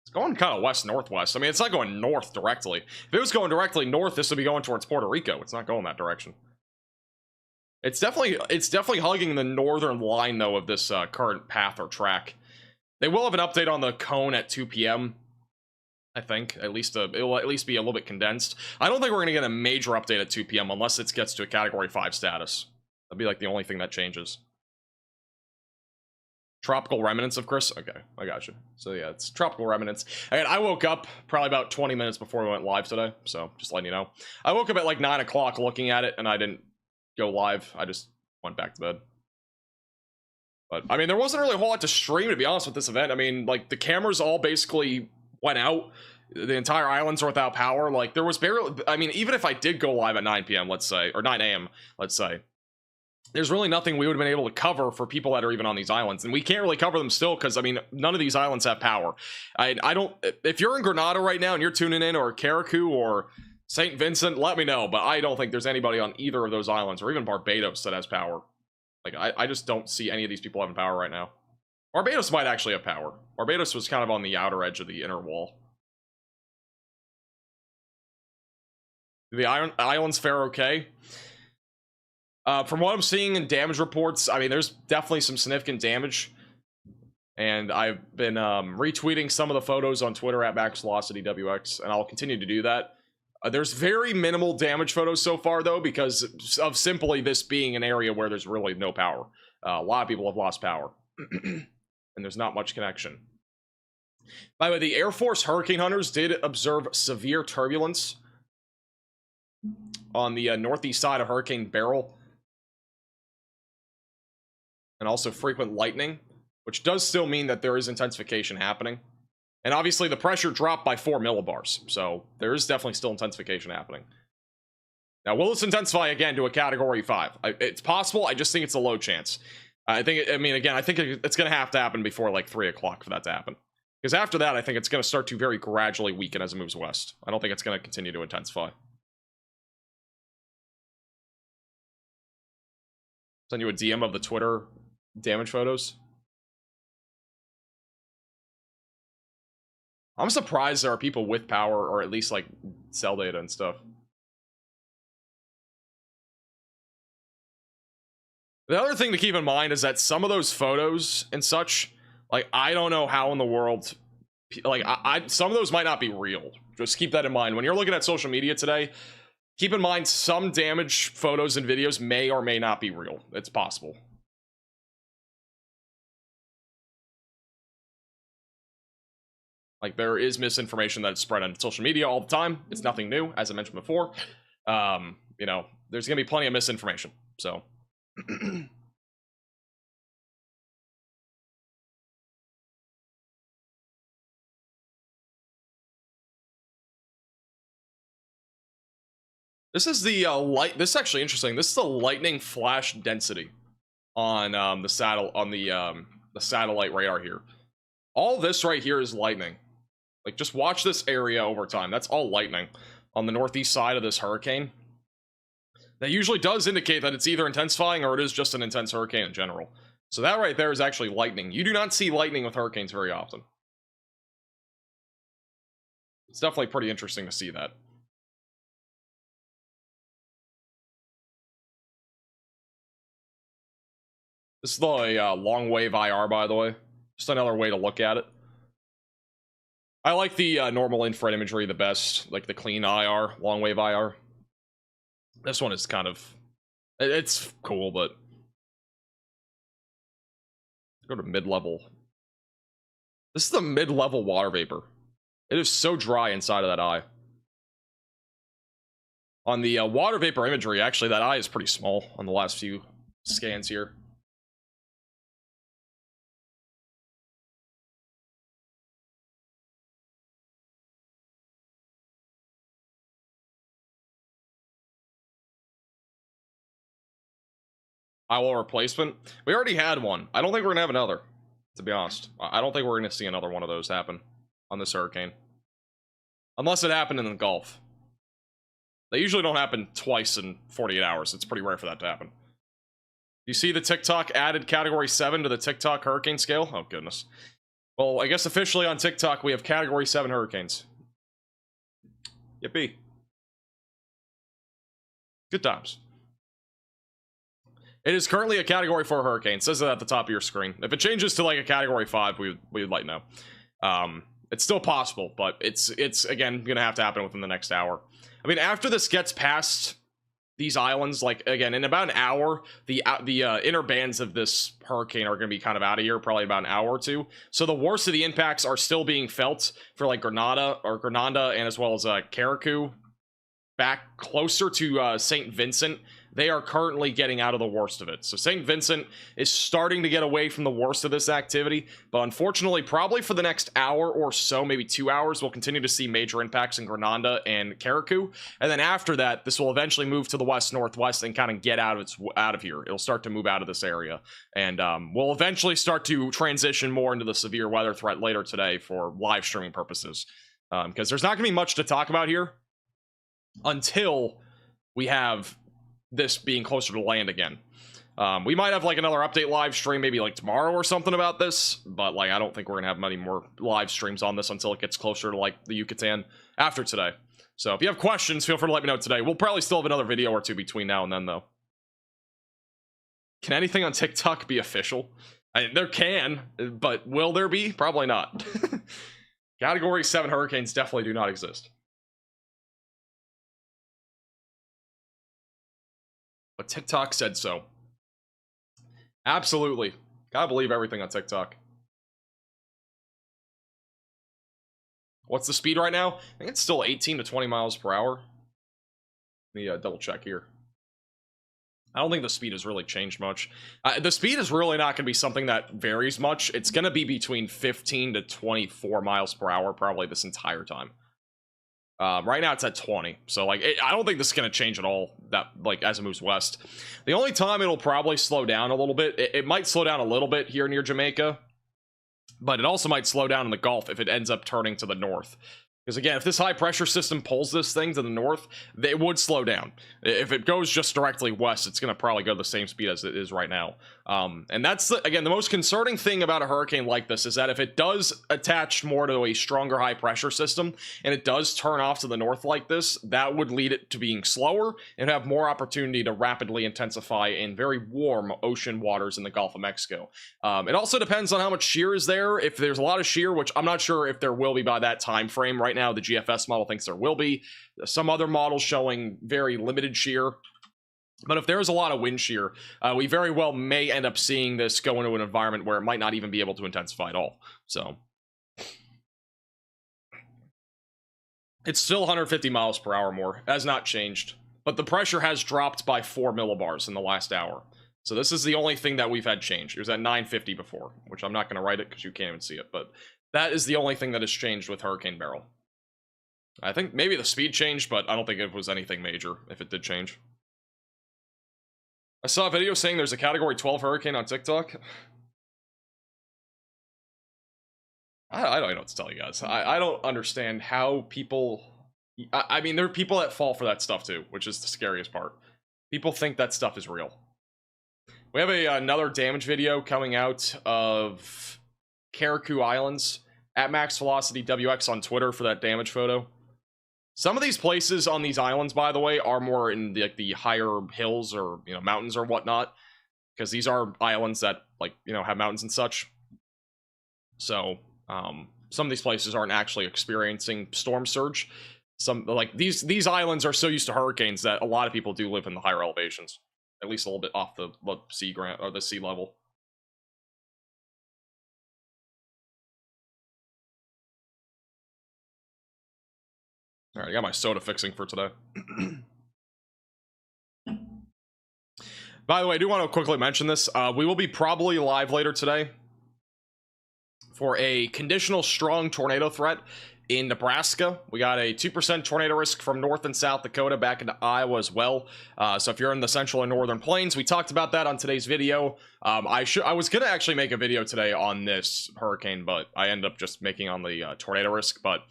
It's going kind of west-northwest. I mean, it's not going north directly. If it was going directly north, this would be going towards Puerto Rico. It's not going that direction. It's definitely hugging the northern line, though, of this current path or track. They will have an update on the cone at 2 p.m. I think. At least it will at least be a little bit condensed. I don't think we're going to get a major update at 2 p.m. unless it gets to a Category 5 status. That'd be like the only thing that changes. Tropical remnants of Chris? Okay, I got you. So yeah, it's tropical remnants. And I woke up probably about 20 minutes before we went live today, so just letting you know. I woke up at like 9 o'clock looking at it, and I didn't go live. I just went back to bed. But, I mean, there wasn't really a whole lot to stream, to be honest, with this event. I mean, like, the cameras all basically went out. The entire islands are without power. Like, there was barely... I mean, even if I did go live at 9 p.m., let's say, or 9 a.m., let's say, there's really nothing we would have been able to cover for people that are even on these islands. And we can't really cover them still because, I mean, none of these islands have power. I don't... If you're in Grenada right now and you're tuning in, or Carriacou, or St. Vincent, let me know. But I don't think there's anybody on either of those islands, or even Barbados, that has power. Like, I just don't see any of these people having power right now. Barbados might actually have power. Barbados was kind of on the outer edge of the inner wall. Do the islands fare okay? From what I'm seeing in damage reports, I mean, there's definitely some significant damage. And I've been retweeting some of the photos on Twitter at MaxVelocityWX, and I'll continue to do that. There's very minimal damage photos so far, though, because of simply this being an area where there's really no power. A lot of people have lost power, and there's not much connection. By the way, the Air Force Hurricane Hunters did observe severe turbulence on the northeast side of Hurricane Beryl, and also frequent lightning, which does still mean that there is intensification happening. And obviously the pressure dropped by 4 millibars, so there is definitely still intensification happening. Now, will this intensify again to a Category 5? It's possible. I just think it's a low chance. I think it's going to have to happen before like 3 o'clock for that to happen. Because after that, I think it's going to start to very gradually weaken as it moves west. I don't think it's going to continue to intensify. Send you a DM of the Twitter damage photos. I'm surprised there are people with power, or at least like cell data and stuff. The other thing to keep in mind is that some of those photos and such, like, I don't know how in the world, like, some of those might not be real. Just keep that in mind. When you're looking at social media today, keep in mind some damage photos and videos may or may not be real. It's possible. Like, there is misinformation that's spread on social media all the time. It's nothing new, as I mentioned before. You know, there's gonna be plenty of misinformation, so. This is the this is actually interesting. This is the lightning flash density on the satellite radar here. All this right here is lightning. Like, just watch this area over time. That's all lightning on the northeast side of this hurricane. That usually does indicate that it's either intensifying or it is just an intense hurricane in general. So that right there is actually lightning. You do not see lightning with hurricanes very often. It's definitely pretty interesting to see that. This is the long wave IR, by the way. Just another way to look at it. I like the normal infrared imagery the best, like the clean IR, long wave IR. This one is kind of, it's cool, but go to mid-level. This is the mid-level water vapor. It is so dry inside of that eye. On the water vapor imagery, actually, that eye is pretty small on the last few scans here. Eyewall replacement. We already had one. I don't think we're gonna have another, to be honest. I don't think we're gonna see another one of those happen on this hurricane. Unless it happened in the Gulf. They usually don't happen twice in 48 hours. It's pretty rare for that to happen. You see the TikTok added category 7 to the TikTok hurricane scale? Oh, goodness. Well, I guess officially on TikTok, we have category 7 hurricanes. Yippee. Good times. It is currently a category 4 hurricane. It says it at the top of your screen. If it changes to like a category 5, we would like to know. It's still possible, but it's again gonna have to happen within the next hour. I mean, after this gets past these islands, like again in about an hour, the inner bands of this hurricane are gonna be kind of out of here, probably about an hour or two. So the worst of the impacts are still being felt for like Grenada, and as well as Carriacou, back closer to St. Vincent. They are currently getting out of the worst of it. So St. Vincent is starting to get away from the worst of this activity, but unfortunately, probably for the next hour or so, maybe 2 hours, we'll continue to see major impacts in Grenada and Carriacou. And then after that, this will eventually move to the west-northwest and kind of get out of here. It'll start to move out of this area. And we'll eventually start to transition more into the severe weather threat later today for live streaming purposes. Because there's not going to be much to talk about here until we have this being closer to land again. We might have like another update live stream maybe like tomorrow or something about this, but like I don't think we're gonna have many more live streams on this until it gets closer to like the Yucatan after today. So if you have questions, feel free to let me know today. We'll probably still have another video or two between now and then though. Can anything on TikTok be official? There can, but will there be? Probably not. Category 7 hurricanes definitely do not exist. But TikTok said so. Absolutely. Gotta believe everything on TikTok. What's the speed right now? I think it's still 18 to 20 miles per hour. Let me double check here. I don't think the speed has really changed much. The speed is really not going to be something that varies much. It's going to be between 15 to 24 miles per hour probably this entire time. Right now it's at 20, so like I don't think this is going to change at all that like as it moves west. The only time it'll probably slow down a little bit, it might slow down a little bit here near Jamaica, but it also might slow down in the Gulf if it ends up turning to the north. Because again, if this high pressure system pulls this thing to the north, it would slow down. If it goes just directly west, it's going to probably go the same speed as it is right now. And that's, again, the most concerning thing about a hurricane like this is that if it does attach more to a stronger high pressure system, and it does turn off to the north like this, that would lead it to being slower and have more opportunity to rapidly intensify in very warm ocean waters in the Gulf of Mexico. It also depends on how much shear is there. If there's a lot of shear, which I'm not sure if there will be by that time frame right now, the GFS model thinks there will be. Some other models showing very limited shear. But if there's a lot of wind shear, we very well may end up seeing this go into an environment where it might not even be able to intensify at all. So it's still 150 miles per hour more, has not changed. But the pressure has dropped by 4 millibars in the last hour. So this is the only thing that we've had change. It was at 950 before, which I'm not going to write it because you can't even see it. But that is the only thing that has changed with Hurricane Beryl. I think maybe the speed changed, but I don't think it was anything major if it did change. I saw a video saying there's a Category 12 hurricane on TikTok. I don't know what to tell you guys. I don't understand how people... I mean, there are people that fall for that stuff too, which is the scariest part. People think that stuff is real. We have another damage video coming out of Carriacou Islands at Max Velocity WX on Twitter for that damage photo. Some of these places on these islands, by the way, are more in the higher hills or mountains or whatnot. because these are islands that, like, you know, have mountains and such. So some of these places aren't actually experiencing storm surge. Some, like, these islands are so used to hurricanes that a lot of people do live in the higher elevations, at least a little bit off the sea level. All right, I got my soda fixing for today. By the way, I do want to quickly mention this. We will be probably live later today for a conditional strong tornado threat in Nebraska. We got a 2% tornado risk from North and South Dakota back into Iowa as well. So if you're in the central and northern plains, we talked about that on today's video. I was gonna actually make a video today on this hurricane, but I ended up just making on the tornado risk. But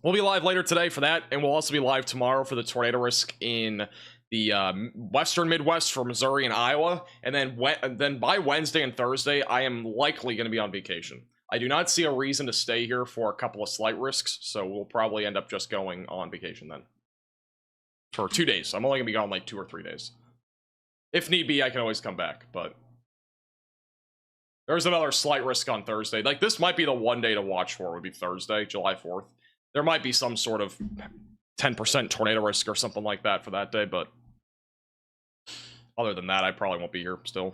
we'll be live later today for that, and we'll also be live tomorrow for the tornado risk in the western Midwest for Missouri and Iowa. And then by Wednesday and Thursday, I am likely going to be on vacation. I do not see a reason to stay here for a couple of slight risks, so we'll probably end up just going on vacation then. For 2 days. I'm only going to be gone like 2 or 3 days. If need be, I can always come back, but there's another slight risk on Thursday. Like, this might be the one day to watch for, would be Thursday, July 4th. There might be some sort of 10% tornado risk or something like that for that day, but other than that, I probably won't be here still.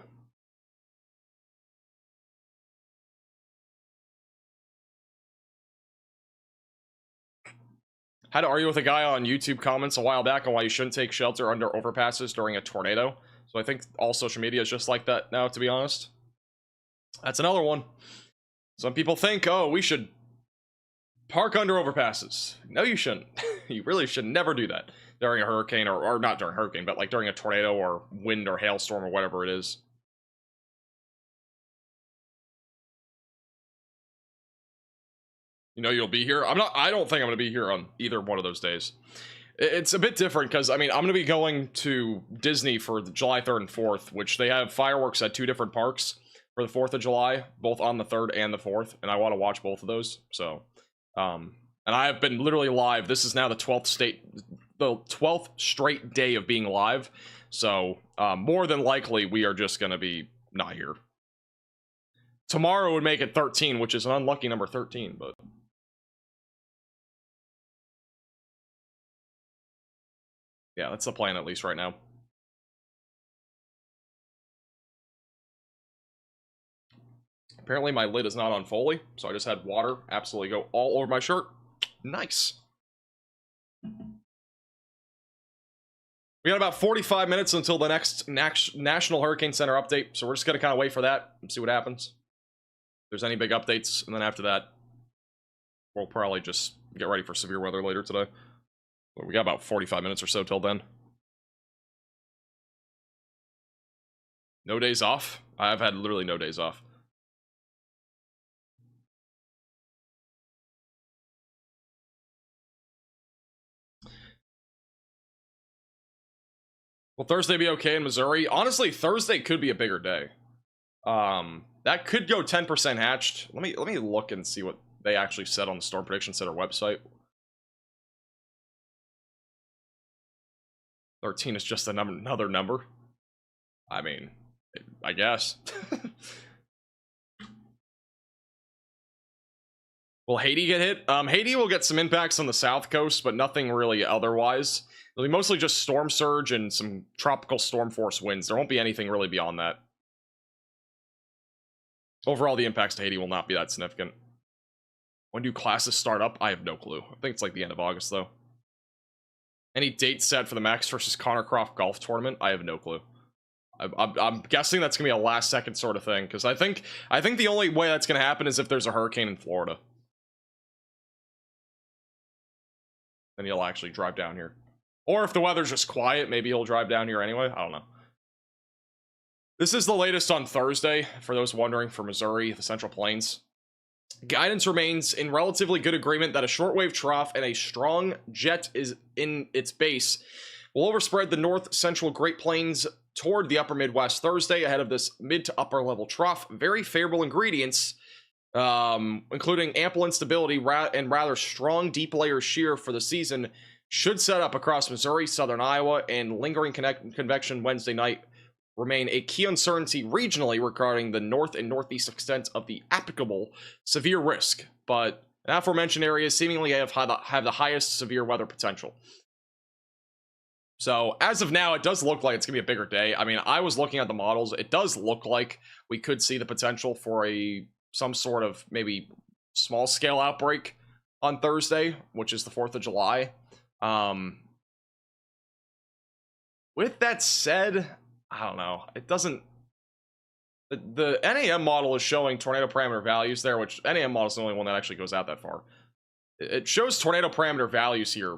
Had to argue with a guy on YouTube comments a while back on why you shouldn't take shelter under overpasses during a tornado. So I think all social media is just like that now, to be honest. That's another one. Some people think, oh, we should park under overpasses. No, you shouldn't. You really should never do that during a hurricane, or not during a hurricane, but like during a tornado or wind or hailstorm or whatever it is. You know you'll be here. I don't think I'm going to be here on either one of those days. It's a bit different because, I mean, I'm going to be going to Disney for the July 3rd and 4th, which they have fireworks at 2 different parks for the 4th of July, both on the 3rd and the 4th, and I want to watch both of those. So, and I have been literally live. This is now the 12th straight day of being live. So, more than likely, we are just going to be not here. Tomorrow would make it 13, which is an unlucky number 13, but yeah, that's the plan at least right now. Apparently my lid is not on Foley, so I just had water absolutely go all over my shirt. Nice. We got about 45 minutes until the next National Hurricane Center update, so we're just going to kind of wait for that and see what happens. If there's any big updates, and then after that, we'll probably just get ready for severe weather later today. But we got about 45 minutes or so till then. No days off? I've had literally no days off. Will Thursday be okay in Missouri? Honestly, Thursday could be a bigger day. That could go 10% hatched. Let me look and see what they actually said on the Storm Prediction Center website. 13 is just another number. I mean, I guess. Will Haiti get hit? Haiti will get some impacts on the south coast, but nothing really otherwise. It'll be mostly just storm surge and some tropical storm force winds. There won't be anything really beyond that. Overall, the impacts to Haiti will not be that significant. When do classes start up? I have no clue. I think it's like the end of August, though. Any date set for the Max versus Connor Croft golf tournament? I have no clue. I'm guessing that's gonna be a last second sort of thing, because I think the only way that's gonna happen is if there's a hurricane in Florida. Then he'll actually drive down here. Or if the weather's just quiet, maybe he'll drive down here anyway. I don't know. This is the latest on Thursday, for those wondering, for Missouri, the Central Plains. Guidance remains in relatively good agreement that a shortwave trough and a strong jet is in its base will overspread the north central Great Plains toward the upper Midwest Thursday ahead of this mid to upper level trough. Very favorable ingredients, including ample instability and rather strong deep layer shear for the season, should set up across Missouri, southern Iowa, and lingering convection Wednesday night remain a key uncertainty regionally regarding the north and northeast extent of the applicable severe risk, but the aforementioned areas seemingly have the highest severe weather potential. So as of now, it does look like it's gonna be a bigger day. I mean, I was looking at the models. It does look like we could see the potential for some sort of maybe small scale outbreak on Thursday, which is the 4th of July. With that said, I don't know. It doesn't. The NAM model is showing tornado parameter values there, which NAM model is the only one that actually goes out that far. It shows tornado parameter values here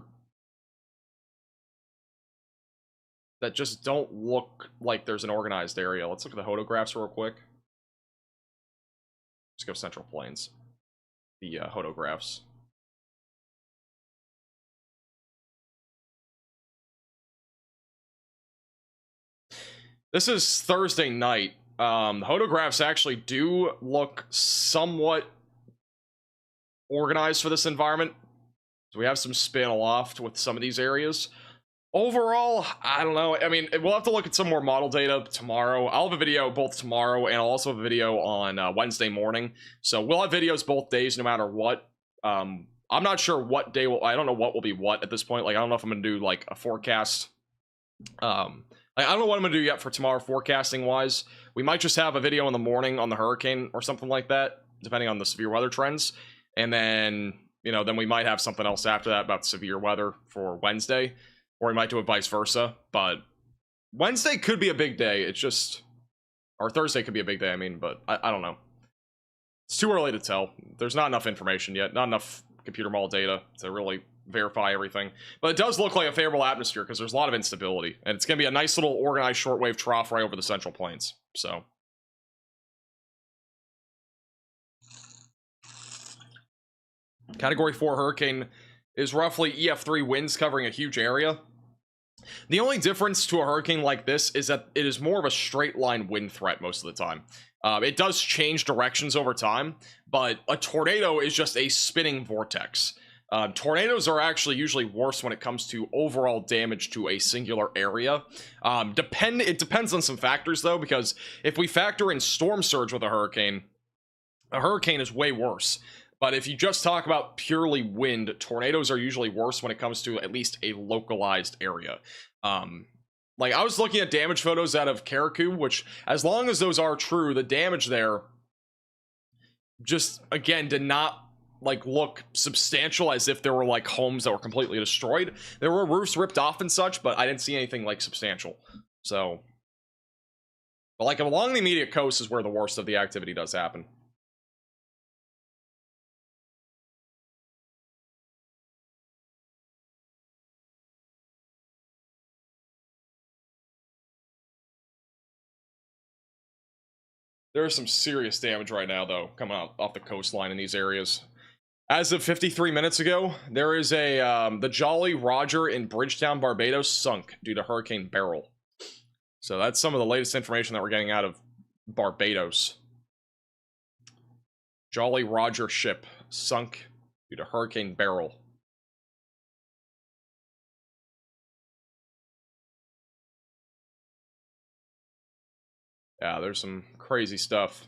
that just don't look like there's an organized area. Let's look at the hodographs real quick. Let's go Central Plains. The hodographs. This is Thursday night. The hodographs actually do look somewhat organized for this environment. So we have some spin aloft with some of these areas. Overall, I don't know. I mean, we'll have to look at some more model data tomorrow. I'll have a video both tomorrow and I'll also have a video on Wednesday morning. So we'll have videos both days no matter what. I'm not sure what day I don't know what will be what at this point. Like, I don't know if I'm going to do like a forecast. I don't know what I'm going to do yet for tomorrow forecasting wise. We might just have a video in the morning on the hurricane or something like that, depending on the severe weather trends. And then, you know, then we might have something else after that about severe weather for Wednesday. Or we might do it vice versa, but Wednesday could be a big day. It's just, or Thursday could be a big day, I mean, but I don't know. It's too early to tell. There's not enough information yet, not enough computer model data to really verify everything. But it does look like a favorable atmosphere because there's a lot of instability. And it's going to be a nice little organized shortwave trough right over the Central Plains. So. Category 4 hurricane is roughly EF3 winds covering a huge area. The only difference to a hurricane like this is that it is more of a straight line wind threat most of the time. It does change directions over time, but a tornado is just a spinning vortex. Tornadoes are actually usually worse when it comes to overall damage to a singular area. It depends on some factors though, because if we factor in storm surge with a hurricane is way worse. But if you just talk about purely wind, tornadoes are usually worse when it comes to at least a localized area. Like, I was looking at damage photos out of Karakou, which, as long as those are true, the damage there just, again, did not, like, look substantial as if there were, like, homes that were completely destroyed. There were roofs ripped off and such, but I didn't see anything, like, substantial. So, but, like, along the immediate coast is where the worst of the activity does happen. There is some serious damage right now, though, coming out off the coastline in these areas. As of 53 minutes ago, there is the Jolly Roger in Bridgetown, Barbados, sunk due to Hurricane Beryl. So that's some of the latest information that we're getting out of Barbados. Jolly Roger ship sunk due to Hurricane Beryl. Yeah, there's some crazy stuff.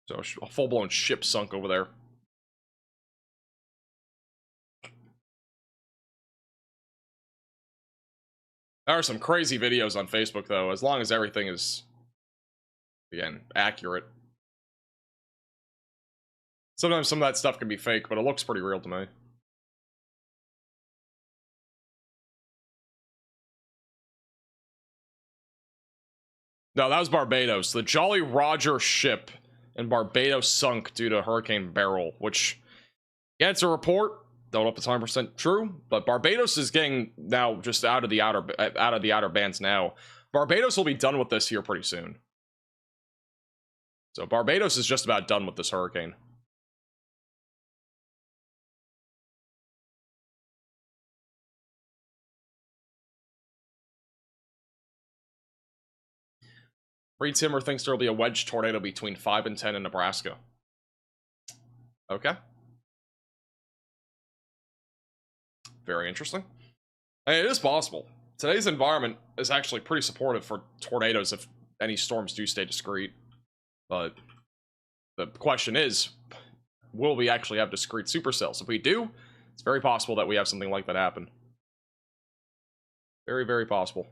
So a full-blown ship sunk over there. There are some crazy videos on Facebook, though, as long as everything is, again, accurate. Sometimes some of that stuff can be fake, but it looks pretty real to me. No, that was Barbados. The Jolly Roger ship in Barbados sunk due to Hurricane Beryl, which, yeah, it's a report. Don't know if it's 100% true, but Barbados is getting now just out of the outer bands now. Barbados will be done with this here pretty soon. So Barbados is just about done with this hurricane. Free Timmer thinks there'll be a wedge tornado between 5 and 10 in Nebraska. Okay. Very interesting. I mean, it is possible. Today's environment is actually pretty supportive for tornadoes if any storms do stay discrete. But the question is, will we actually have discrete supercells? If we do, it's very possible that we have something like that happen. Very, very possible.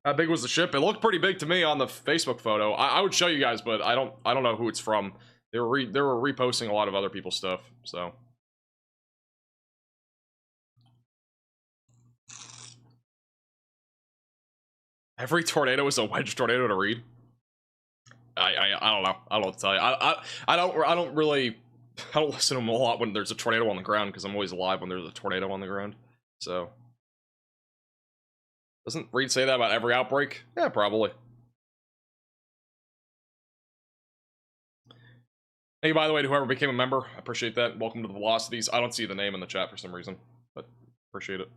How big was the ship? It looked pretty big to me on the Facebook photo. I would show you guys, but I don't know who it's from. They were reposting a lot of other people's stuff, so. Every tornado is a wedge tornado to read. I don't know. I don't know what to tell you. I don't really, I don't listen to them a lot when there's a tornado on the ground because I'm always alive when there's a tornado on the ground. So. Doesn't Reed say that about every outbreak? Yeah, probably. Hey, by the way, to whoever became a member, I appreciate that. Welcome to the Velocities. I don't see the name in the chat for some reason, but appreciate it.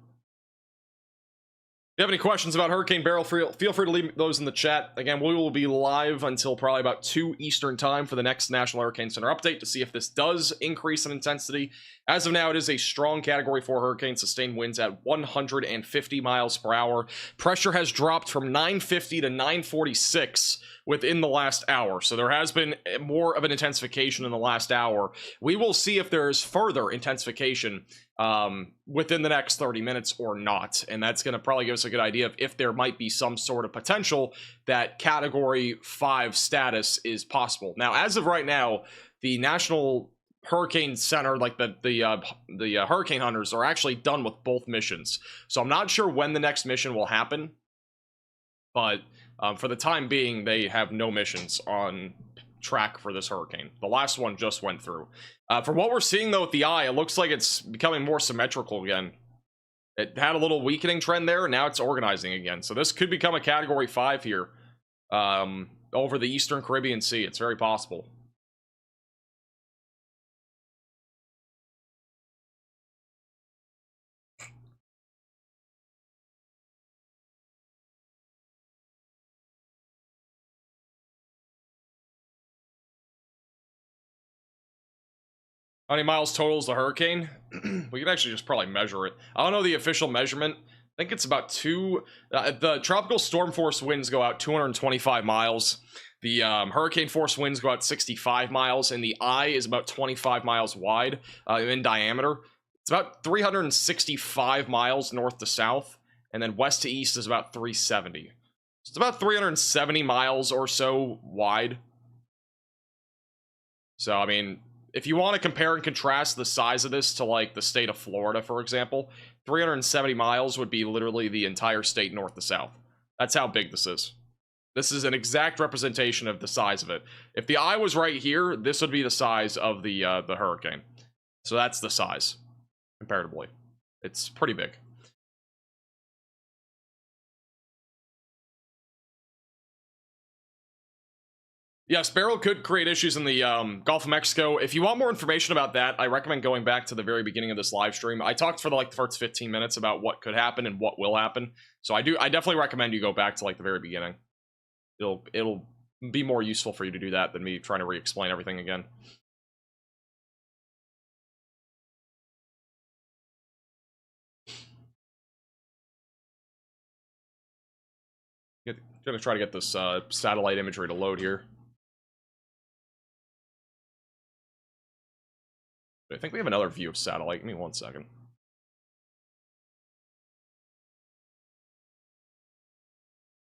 If you have any questions about Hurricane Beryl, feel free to leave those in the chat. Again, we will be live until probably about 2 Eastern time for the next National Hurricane Center update to see if this does increase in intensity. As of now, it is a strong Category 4 hurricane, sustained winds at 150 miles per hour. Pressure has dropped from 950 to 946 within the last hour, so there has been more of an intensification in the last hour. We will see if there is further intensification within the next 30 minutes or not, and that's going to probably give us a good idea of if there might be some sort of potential that Category 5 status is possible. Now, as of right now, the National Hurricane Center, like the hurricane hunters, are actually done with both missions, so I'm not sure when the next mission will happen, but for the time being, they have no missions on track for this hurricane. The last one just went through. From what we're seeing, though, with the eye, it looks like it's becoming more symmetrical again. It had a little weakening trend there, and now it's organizing again. So this could become a Category 5 here over the Eastern Caribbean Sea. It's very possible. How many miles total is the hurricane? We can actually just probably measure it. I don't know the official measurement. I think it's about the tropical storm force winds go out 225 miles. The hurricane force winds go out 65 miles, and the eye is about 25 miles wide in diameter. It's about 365 miles north to south, and then west to east is about 370. So it's about 370 miles or so wide. So, I mean, if you want to compare and contrast the size of this to, like, the state of Florida, for example, 370 miles would be literally the entire state north to south. That's how big this is. This is an exact representation of the size of it. If the eye was right here, this would be the size of the hurricane. So that's the size, comparatively. It's pretty big. Yes, Beryl could create issues in the Gulf of Mexico. If you want more information about that, I recommend going back to the very beginning of this live stream. I talked for the first 15 minutes about what could happen and what will happen. So I definitely recommend you go back to the very beginning. It'll be more useful for you to do that than me trying to re-explain everything again. Gonna try to get this satellite imagery to load here. I think we have another view of satellite. Give me 1 second.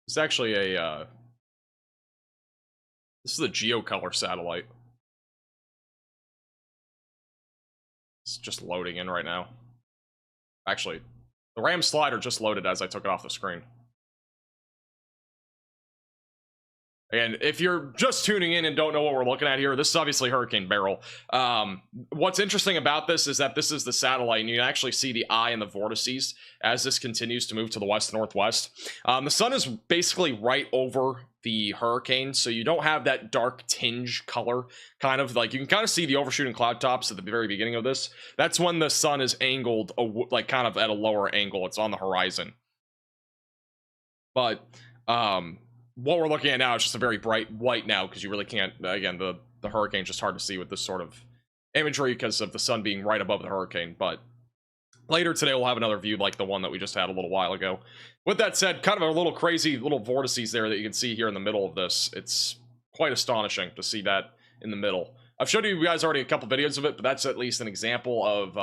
It's actually a this is a geocolor satellite. It's just loading in right now. Actually, the RAM slider just loaded as I took it off the screen. And if you're just tuning in and don't know what we're looking at here, this is obviously Hurricane Beryl. What's interesting about this is that this is the satellite, and you can actually see the eye and the vortices as this continues to move to the west-northwest. The sun is basically right over the hurricane, so you don't have that dark tinge color, kind of like you can kind of see the overshooting cloud tops at the very beginning of this. That's when the sun is angled, like kind of at a lower angle. It's on the horizon. But what we're looking at now is just a very bright white now, because you really can't, again, the hurricane's just hard to see with this sort of imagery because of the sun being right above the hurricane. But Later today, we'll have another view like the one that we just had a little while ago. With that said, kind of a little crazy little vortices there that you can see here in the middle of this. It's quite astonishing to see that in the middle. I've showed you guys already a couple videos of it, but that's at least an example of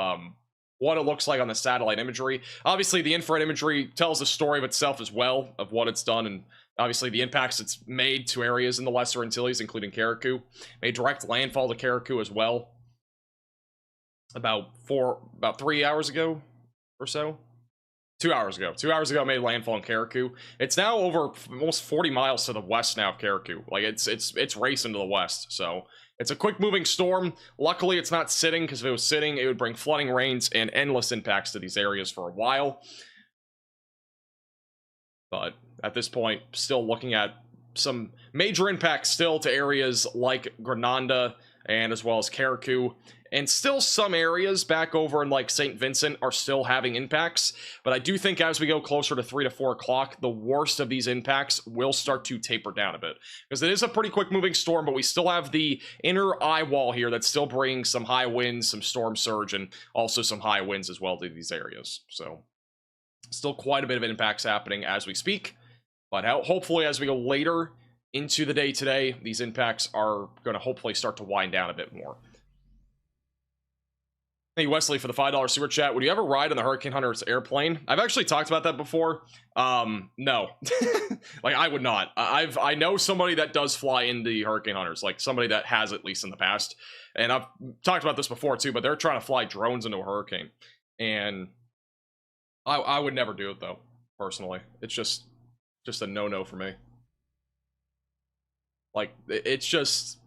what it looks like on the satellite imagery. Obviously, the infrared imagery tells a story of itself as well, of what it's done, and obviously the impacts it's made to areas in the Lesser Antilles, including Carriacou. Made direct landfall to Carriacou as well. About 3 hours ago or so. 2 hours ago. 2 hours ago, I made landfall in Carriacou. It's now over almost 40 miles to the west now of Carriacou. Like, it's racing to the west, so it's a quick-moving storm. Luckily, it's not sitting, because if it was sitting, it would bring flooding rains and endless impacts to these areas for a while. But at this point, still looking at some major impacts still to areas like Grenada and as well as Carriacou. And still some areas back over in like St. Vincent are still having impacts. But I do think as we go closer to 3 to 4 o'clock, the worst of these impacts will start to taper down a bit. Because it is a pretty quick moving storm, but we still have the inner eye wall here that's still bringing some high winds, some storm surge, and also some high winds as well to these areas. So still quite a bit of impacts happening as we speak. But hopefully as we go later into the day today, these impacts are going to hopefully start to wind down a bit more. Thank you, Wesley, for the $5 super chat. Would you ever ride on the Hurricane Hunter's airplane? I've actually talked about that before. No. Like, I would not. I know somebody that does fly in the Hurricane Hunters, like somebody that has at least in the past. And I've talked about this before too, but they're trying to fly drones into a hurricane. And I would never do it though, personally. It's just a no-no for me. Like, it's just...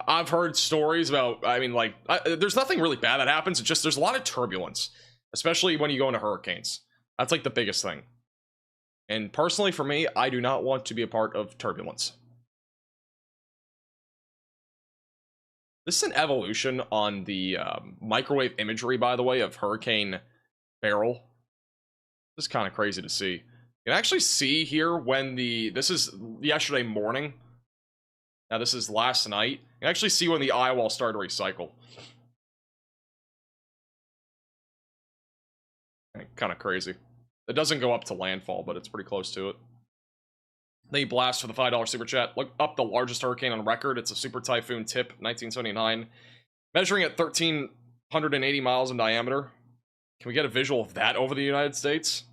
I've heard stories about, I mean, like, there's nothing really bad that happens. It's just there's a lot of turbulence, especially when you go into hurricanes. That's like the biggest thing. And personally, for me, I do not want to be a part of turbulence. This is an evolution on the microwave imagery, by the way, of Hurricane Beryl. This is kind of crazy to see. You can actually see here when this is yesterday morning. Now this is last night. You can actually see when the eye wall started to recycle. Kind of crazy. It doesn't go up to landfall, but it's pretty close to it. Thank you, Blast, for the $5 super chat. Look up the largest hurricane on record. It's a super typhoon tip, 1979. Measuring at 1,380 miles in diameter. Can we get a visual of that over the United States?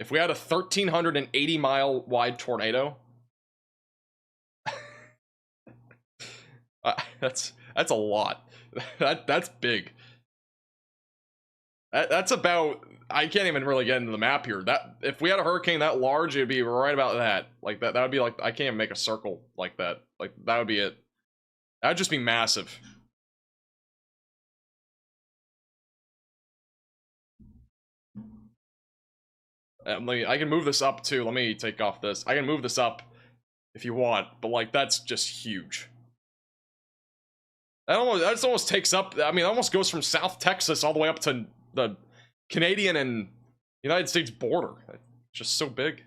If we had a 1,380 mile wide tornado... that's a lot. That's big. That's about... I can't even really get into the map here. That if we had a hurricane that large, it'd be right about that. Like that would be like, I can't even make a circle like that. Like that would be it. That would just be massive. I can move this up too. Let me take off this. I can move this up if you want, but like that's just huge. That almost takes up, I mean, it almost goes from South Texas all the way up to the Canadian and United States border. It's just so big.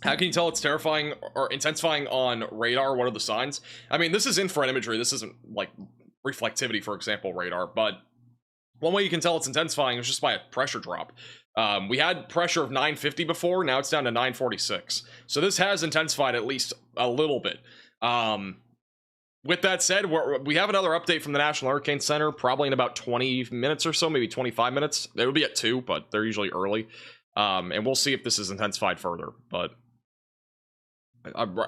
How can you tell it's terrifying or intensifying on radar? What are the signs? I mean, this is infrared imagery. This isn't like reflectivity, for example, radar. But one way you can tell it's intensifying is just by a pressure drop. We had pressure of 950 before. Now it's down to 946. So this has intensified at least a little bit. With that said, we have another update from the National Hurricane Center, probably in about 20 minutes or so, maybe 25 minutes. They would be at 2, but they're usually early. And we'll see if this is intensified further. But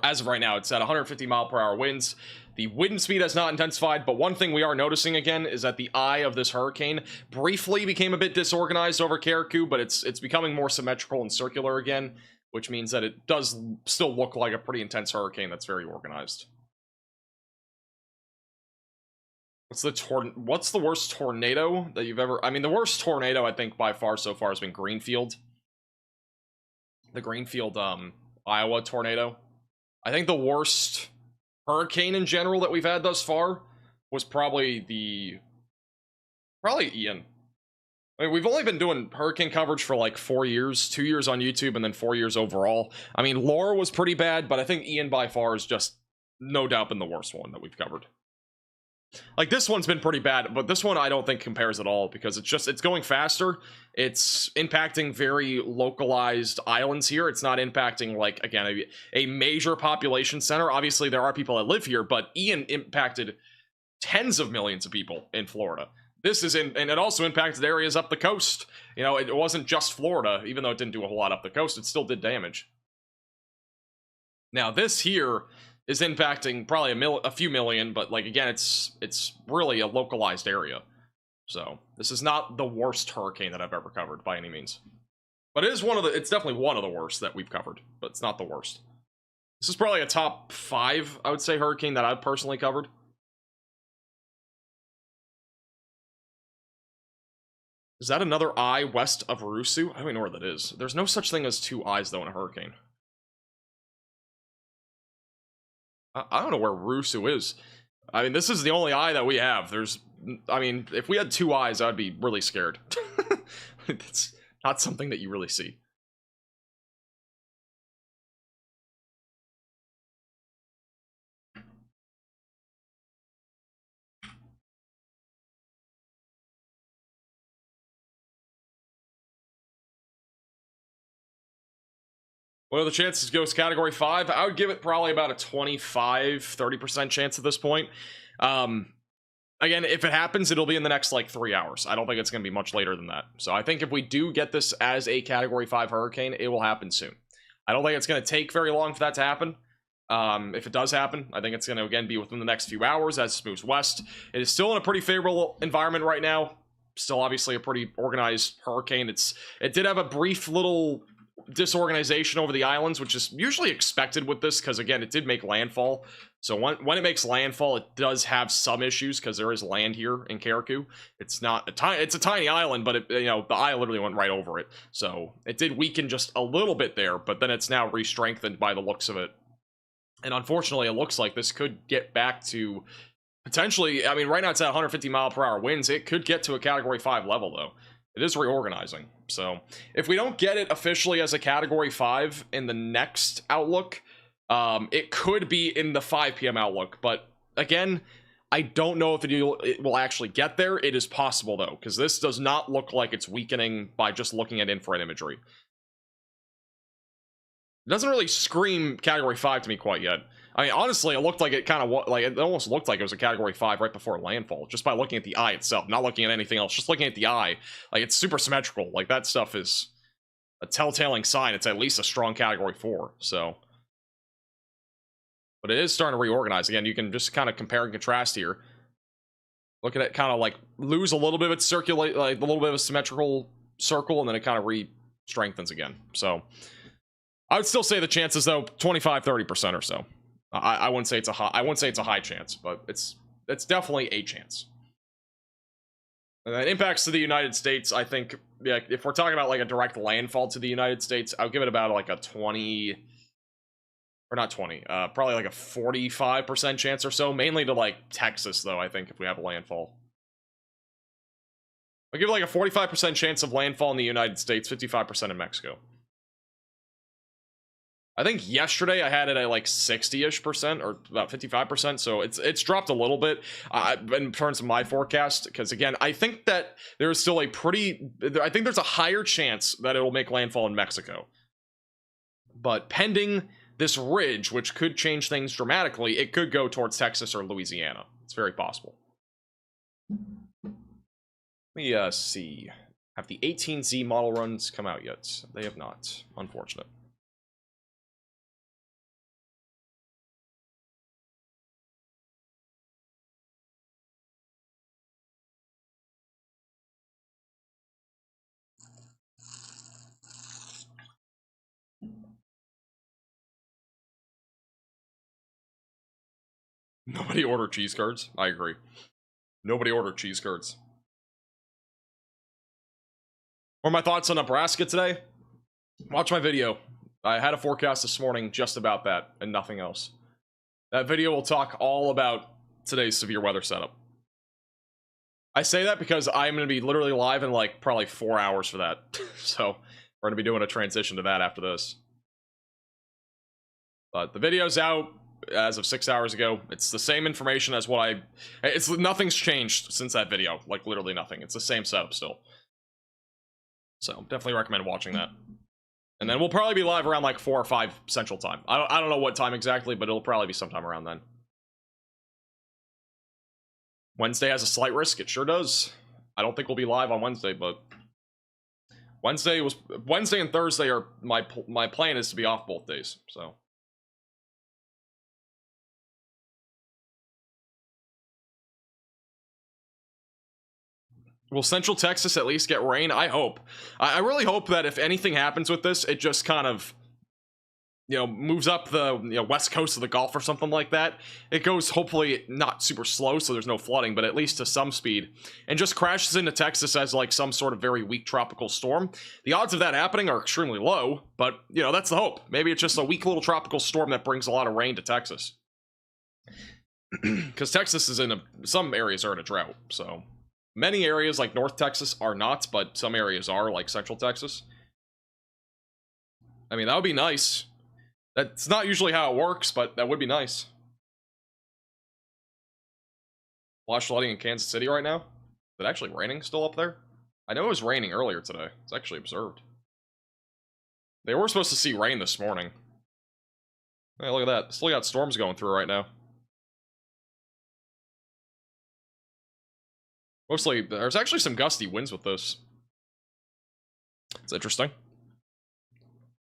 as of right now, it's at 150 mile per hour winds. The wind speed has not intensified, but one thing we are noticing again is that the eye of this hurricane briefly became a bit disorganized over Carriacou, but it's becoming more symmetrical and circular again, which means that it does still look like a pretty intense hurricane that's very organized. What's the worst tornado that you've ever... I mean, the worst tornado, I think, by far so far has been Greenfield. The Greenfield, Iowa tornado. I think the worst hurricane in general that we've had thus far was probably Ian. I mean, we've only been doing hurricane coverage for like 4 years, 2 years on YouTube, and then 4 years overall. I mean, Laura was pretty bad, but I think Ian by far is just no doubt been the worst one that we've covered. Like, this one's been pretty bad, but this one I don't think compares at all, because it's going faster. It's impacting very localized islands here. It's not impacting, like, again, a major population center. Obviously there are people that live here, but Ian impacted tens of millions of people in Florida. This is and it also impacted areas up the coast. You know, it wasn't just Florida. Even though it didn't do a whole lot up the coast, it still did damage. Now this here is impacting probably a few million, but, like, again, it's really a localized area. So this is not the worst hurricane that I've ever covered by any means, but it is it's definitely one of the worst that we've covered, but it's not the worst. This is probably a top 5, I would say, hurricane that I've personally covered. Is that another eye west of Rusu? I don't even know where that is. There's no such thing as 2 eyes, though, in a hurricane. I don't know where Rusu is. I mean, this is the only eye that we have. I mean, if we had 2 eyes, I'd be really scared. It's not something that you really see. What are the chances it goes category 5? I would give it probably about a 25-30% chance at this point. Again, if it happens, it'll be in the next, like, 3 hours. I don't think it's going to be much later than that. So I think if we do get this as a category 5 hurricane, it will happen soon. I don't think it's going to take very long for that to happen. If it does happen, I think it's going to, again, be within the next few hours as it moves west. It is still in a pretty favorable environment right now. Still, obviously, a pretty organized hurricane. It did have a brief little disorganization over the islands, which is usually expected with this, because, again, it did make landfall. So when it makes landfall, it does have some issues, because there is land here in Karaku. It's not it's a tiny island, but the eye literally went right over it. So it did weaken just a little bit there, but then it's now re-strengthened by the looks of it. And unfortunately, it looks like this could get back to potentially, I mean, right now it's at 150 mile per hour winds. It could get to a category 5 level, though. It is reorganizing. So if we don't get it officially as a category 5 in the next outlook, it could be in the 5 p.m. outlook. But again, I don't know if it will actually get there. It is possible, though, because this does not look like it's weakening by just looking at infrared imagery. It doesn't really scream category 5 to me quite yet. I mean, honestly, it looked like it it almost looked like it was a category 5 right before landfall, just by looking at the eye itself, not looking at anything else, just looking at the eye. Like, it's super symmetrical. Like, that stuff is a telltale sign. It's at least a strong category 4, so. But it is starting to reorganize. Again, you can just kind of compare and contrast here. Look at it kind of like lose a little bit of its circulate, like a little bit of a symmetrical circle, and then it kind of re-strengthens again. So I would still say the chances, though, 25-30% or so. I wouldn't say it's a high chance, but it's definitely a chance. And then impacts to the United States, I think, yeah, if we're talking about like a direct landfall to the United States, I'll give it about like a 20, or not 20, probably like a 45% chance or so, mainly to like Texas, though, I think, if we have a landfall. I'll give it like a 45% chance of landfall in the United States, 55% in Mexico. I think yesterday I had it at like 60-ish%, or about 55%, so it's dropped a little bit in terms of my forecast, because again, I think that there's still I think there's a higher chance that it will make landfall in Mexico. But pending this ridge, which could change things dramatically, it could go towards Texas or Louisiana. It's very possible. Let me see. Have the 18Z model runs come out yet? They have not. Unfortunate. Nobody ordered cheese curds. I agree. Nobody ordered cheese curds. What are my thoughts on Nebraska today? Watch my video. I had a forecast this morning just about that and nothing else. That video will talk all about today's severe weather setup. I say that because I'm going to be literally live in like probably 4 hours for that. So we're going to be doing a transition to that after this. But the video's out. as of 6 hours ago. It's the same information as what nothing's changed since that video. Like, literally nothing. It's the same setup still. So, definitely recommend watching that. And then we'll probably be live around like 4 or 5 Central Time. I don't know what time exactly, but it'll probably be sometime around then. Wednesday has a slight risk. It sure does. I don't think we'll be live on Wednesday, but Wednesday and Thursday are my plan is to be off both days. So will Central Texas at least get rain? I hope. I really hope that if anything happens with this, it just kind of, you know, moves up the west coast of the Gulf or something like that. It goes hopefully not super slow, so there's no flooding, but at least to some speed, and just crashes into Texas as like some sort of very weak tropical storm. The odds of that happening are extremely low, but you know, that's the hope. Maybe it's just a weak little tropical storm that brings a lot of rain to Texas, because Texas is some areas are in a drought. So many areas like North Texas are not, but some areas are, like Central Texas. I mean, that would be nice. That's not usually how it works, but that would be nice. Flash flooding in Kansas City right now? Is it actually raining still up there? I know it was raining earlier today. It's actually observed. They were supposed to see rain this morning. Hey, look at that. Still got storms going through right now. Mostly, there's actually some gusty winds with this. It's interesting.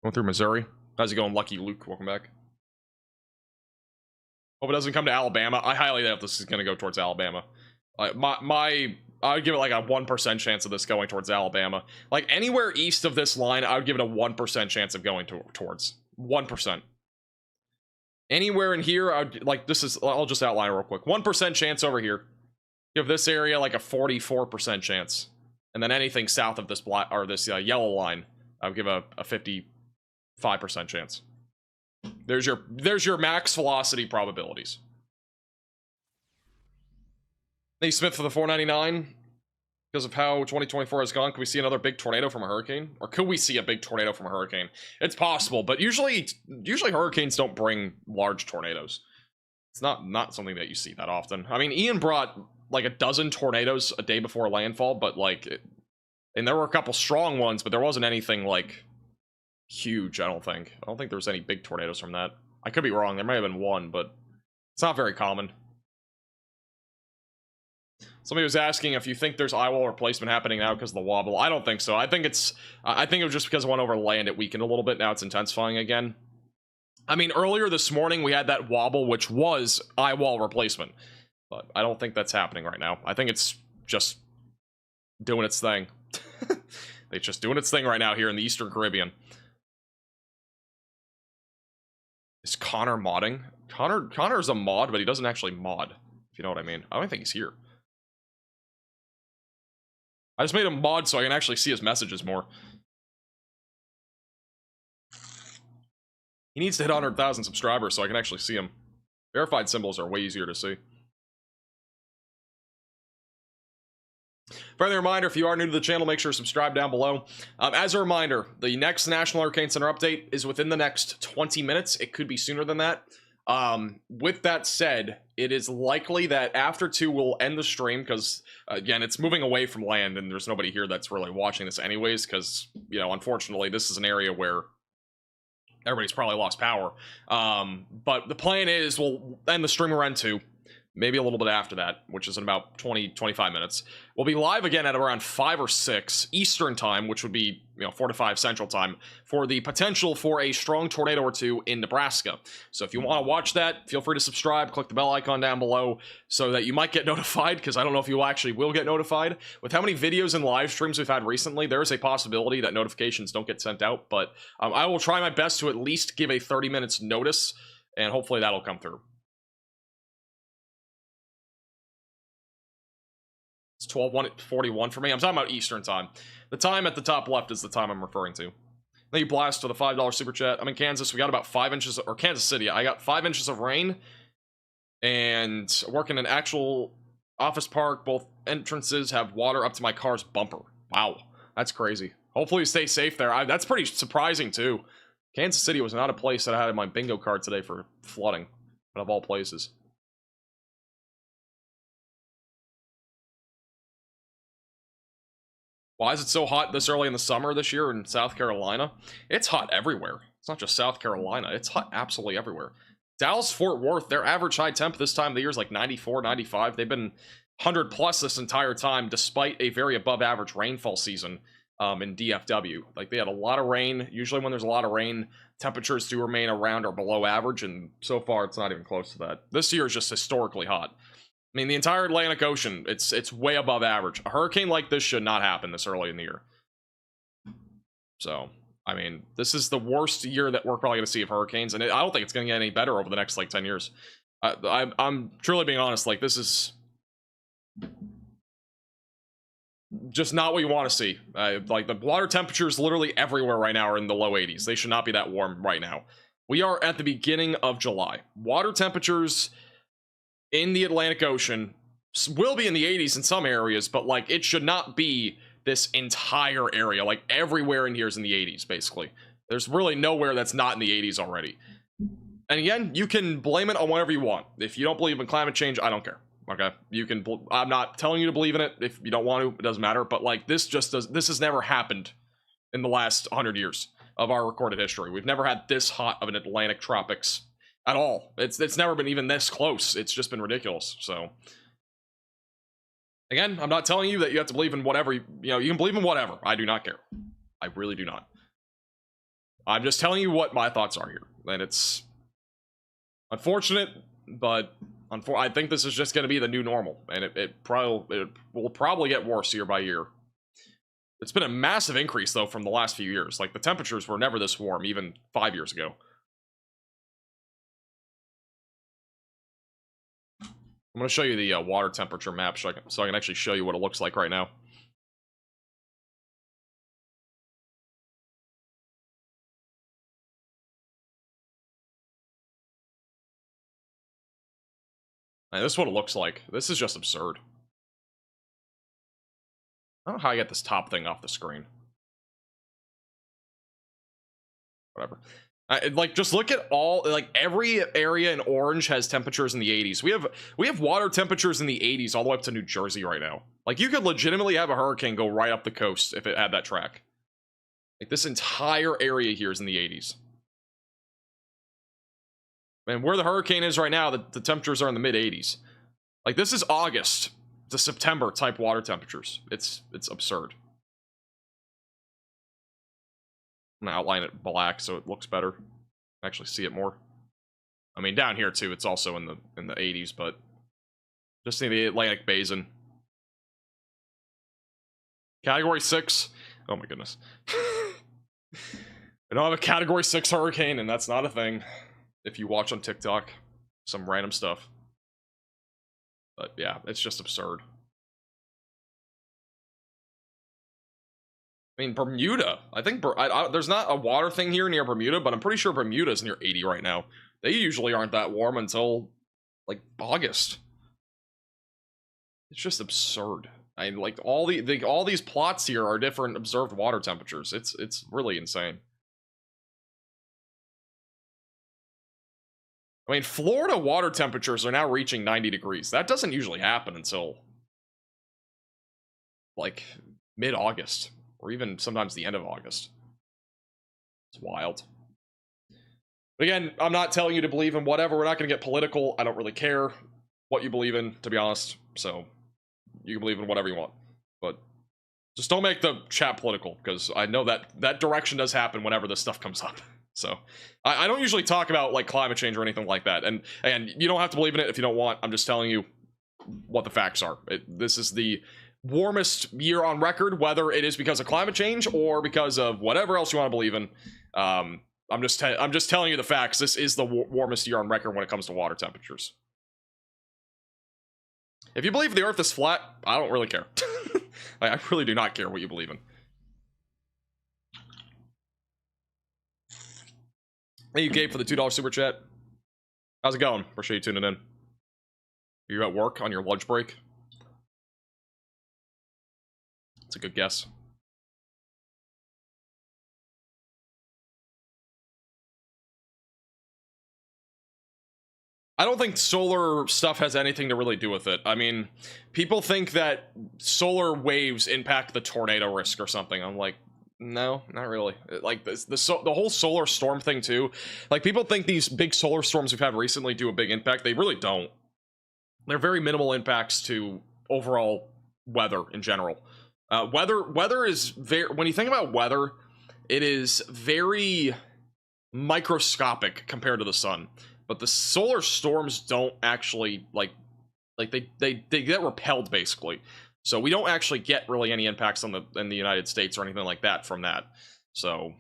Going through Missouri. How's it going, Lucky Luke? Welcome back. Hope it doesn't come to Alabama. I highly doubt this is going to go towards Alabama. I would give it like a 1% chance of this going towards Alabama. Like anywhere east of this line, I would give it a 1% chance of going towards. 1%. Anywhere in here, I'll just outline it real quick. 1% chance over here. Give this area like a 44% chance. And then anything south of this yellow line, I would give a 55% chance. There's your max velocity probabilities. Hey Smith for the $4.99. Because of how 2024 has gone, can we see another big tornado from a hurricane? Or could we see a big tornado from a hurricane? It's possible, but usually hurricanes don't bring large tornadoes. It's not something that you see that often. I mean, Ian brought like a dozen tornadoes a day before landfall, but and there were a couple strong ones, but there wasn't anything like huge. I don't think there was any big tornadoes from that. I could be wrong. There might have been one, but it's not very common. Somebody was asking if you think there's eyewall replacement happening now because of the wobble. I don't think so. I think it was just because it went over land, it weakened a little bit. Now it's intensifying again. I mean, earlier this morning we had that wobble, which was eyewall replacement, but I don't think that's happening right now. I think it's just doing its thing. It's just doing its thing right now here in the Eastern Caribbean. Is Connor modding? Connor's a mod, but he doesn't actually mod, if you know what I mean. I don't think he's here. I just made him mod so I can actually see his messages more. He needs to hit 100,000 subscribers so I can actually see him. Verified symbols are way easier to see. Friendly reminder, if you are new to the channel, make sure to subscribe down below. As a reminder, the next National Hurricane Center update is within the next 20 minutes. It could be sooner than that. With that said, it is likely that after 2 we'll end the stream because, again, it's moving away from land and there's nobody here that's really watching this anyways because, you know, unfortunately, this is an area where everybody's probably lost power. But the plan is we'll end the stream around 2. Maybe a little bit after that, which is in about 20-25 minutes. We'll be live again at around 5 or 6 Eastern time, which would be 4 to 5 Central time, for the potential for a strong tornado or 2 in Nebraska. So if you want to watch that, feel free to subscribe, click the bell icon down below so that you might get notified, because I don't know if you actually will get notified. With how many videos and live streams we've had recently, there is a possibility that notifications don't get sent out, but I will try my best to at least give a 30 minutes notice, and hopefully that'll come through. It's 12:41 for me. I'm talking about Eastern time. The time at the top left is the time I'm referring to. Thank you, Blast, for the $5 super chat. I'm in Kansas. We got about 5 inches, or Kansas City. I got 5 inches of rain, and work in an actual office park. Both entrances have water up to my car's bumper. Wow, that's crazy. Hopefully you stay safe there. That's pretty surprising, too. Kansas City was not a place that I had in my bingo card today for flooding. of all places. Why is it so hot this early in the summer this year in South Carolina? It's hot everywhere. It's not just South Carolina. It's hot absolutely everywhere. Dallas, Fort Worth, their average high temp this time of the year is like 94, 95. They've been 100 plus this entire time, despite a very above average rainfall season in DFW. Like, they had a lot of rain. Usually when there's a lot of rain, temperatures do remain around or below average, and so far it's not even close to that. This year is just historically hot. I mean, the entire Atlantic Ocean, it's way above average. A hurricane like this should not happen this early in the year. So, I mean, this is the worst year that we're probably going to see of hurricanes, and I don't think it's going to get any better over the next, like, 10 years. I'm truly being honest, like, this is just not what you want to see. Like, the water temperatures literally everywhere right now are in the low 80s. They should not be that warm right now. We are at the beginning of July. Water temperatures in the Atlantic Ocean will be in the 80s in some areas, but like, it should not be this entire area. Like, everywhere in here is in the 80s, basically. There's really nowhere that's not in the 80s already. And again, you can blame it on whatever you want. If you don't believe in climate change, I don't care. Okay, you can. I'm not telling you to believe in it. If you don't want to, it doesn't matter. But like, this has never happened in the last 100 years of our recorded history. We've never had this hot of an Atlantic tropics at all. It's never been even this close. It's just been ridiculous. So again, I'm not telling you that you have to believe in whatever, you know, you can believe in whatever. I do not care. I really do not. I'm just telling you what my thoughts are here. And it's unfortunate, but I think this is just going to be the new normal. And it will probably get worse year by year. It's been a massive increase, though, from the last few years. Like, the temperatures were never this warm, even 5 years ago. I'm going to show you the water temperature map so I can actually show you what it looks like right now. And this is what it looks like. This is just absurd. I don't know how I get this top thing off the screen. Whatever. Like, just look at all, like, every area in orange has temperatures in the 80s. We have water temperatures in the 80s all the way up to New Jersey right now. Like, you could legitimately have a hurricane go right up the coast if it had that track. Like, this entire area here is in the 80s. And where the hurricane is right now, the temperatures are in the mid 80s. Like, this is August to September type water temperatures. It's absurd. I'm gonna outline it black so it looks better. Actually see it more. I mean, down here too, it's also in the 80s, but just in the Atlantic Basin. Category 6. Oh my goodness. I don't have a Category 6 hurricane, and that's not a thing. If you watch on TikTok, some random stuff. But yeah, it's just absurd. I mean, Bermuda. I think there's not a water thing here near Bermuda, but I'm pretty sure Bermuda's near 80 right now. They usually aren't that warm until, like, August. It's just absurd. I mean, like, all these plots here are different observed water temperatures. It's really insane. I mean, Florida water temperatures are now reaching 90 degrees. That doesn't usually happen until, like, mid-August. Or even sometimes the end of August. It's wild. But again, I'm not telling you to believe in whatever. We're not going to get political. I don't really care what you believe in, to be honest. So, you can believe in whatever you want. But just don't make the chat political, because I know that direction does happen whenever this stuff comes up. So, I don't usually talk about, like, climate change or anything like that. And you don't have to believe in it if you don't want. I'm just telling you what the facts are. This is the warmest year on record, whether it is because of climate change or because of whatever else you want to believe in. I'm just telling you the facts. This is the warmest year on record when it comes to water temperatures. If you believe the earth is flat, I don't really care. I really do not care what you believe in. Thank you, Gabe, for the $2 super chat. How's it going? Appreciate you tuning in. Are you at work on your lunch break? That's a good guess. I don't think solar stuff has anything to really do with it. I mean, people think that solar waves impact the tornado risk or something. I'm like, no, not really. Like the whole solar storm thing too. Like, people think these big solar storms we've had recently do a big impact. They really don't. They're very minimal impacts to overall weather in general. Weather is very, when you think about weather, it is very microscopic compared to the sun. But the solar storms don't actually they get repelled basically. So we don't actually get really any impacts on in the United States or anything like that from that. So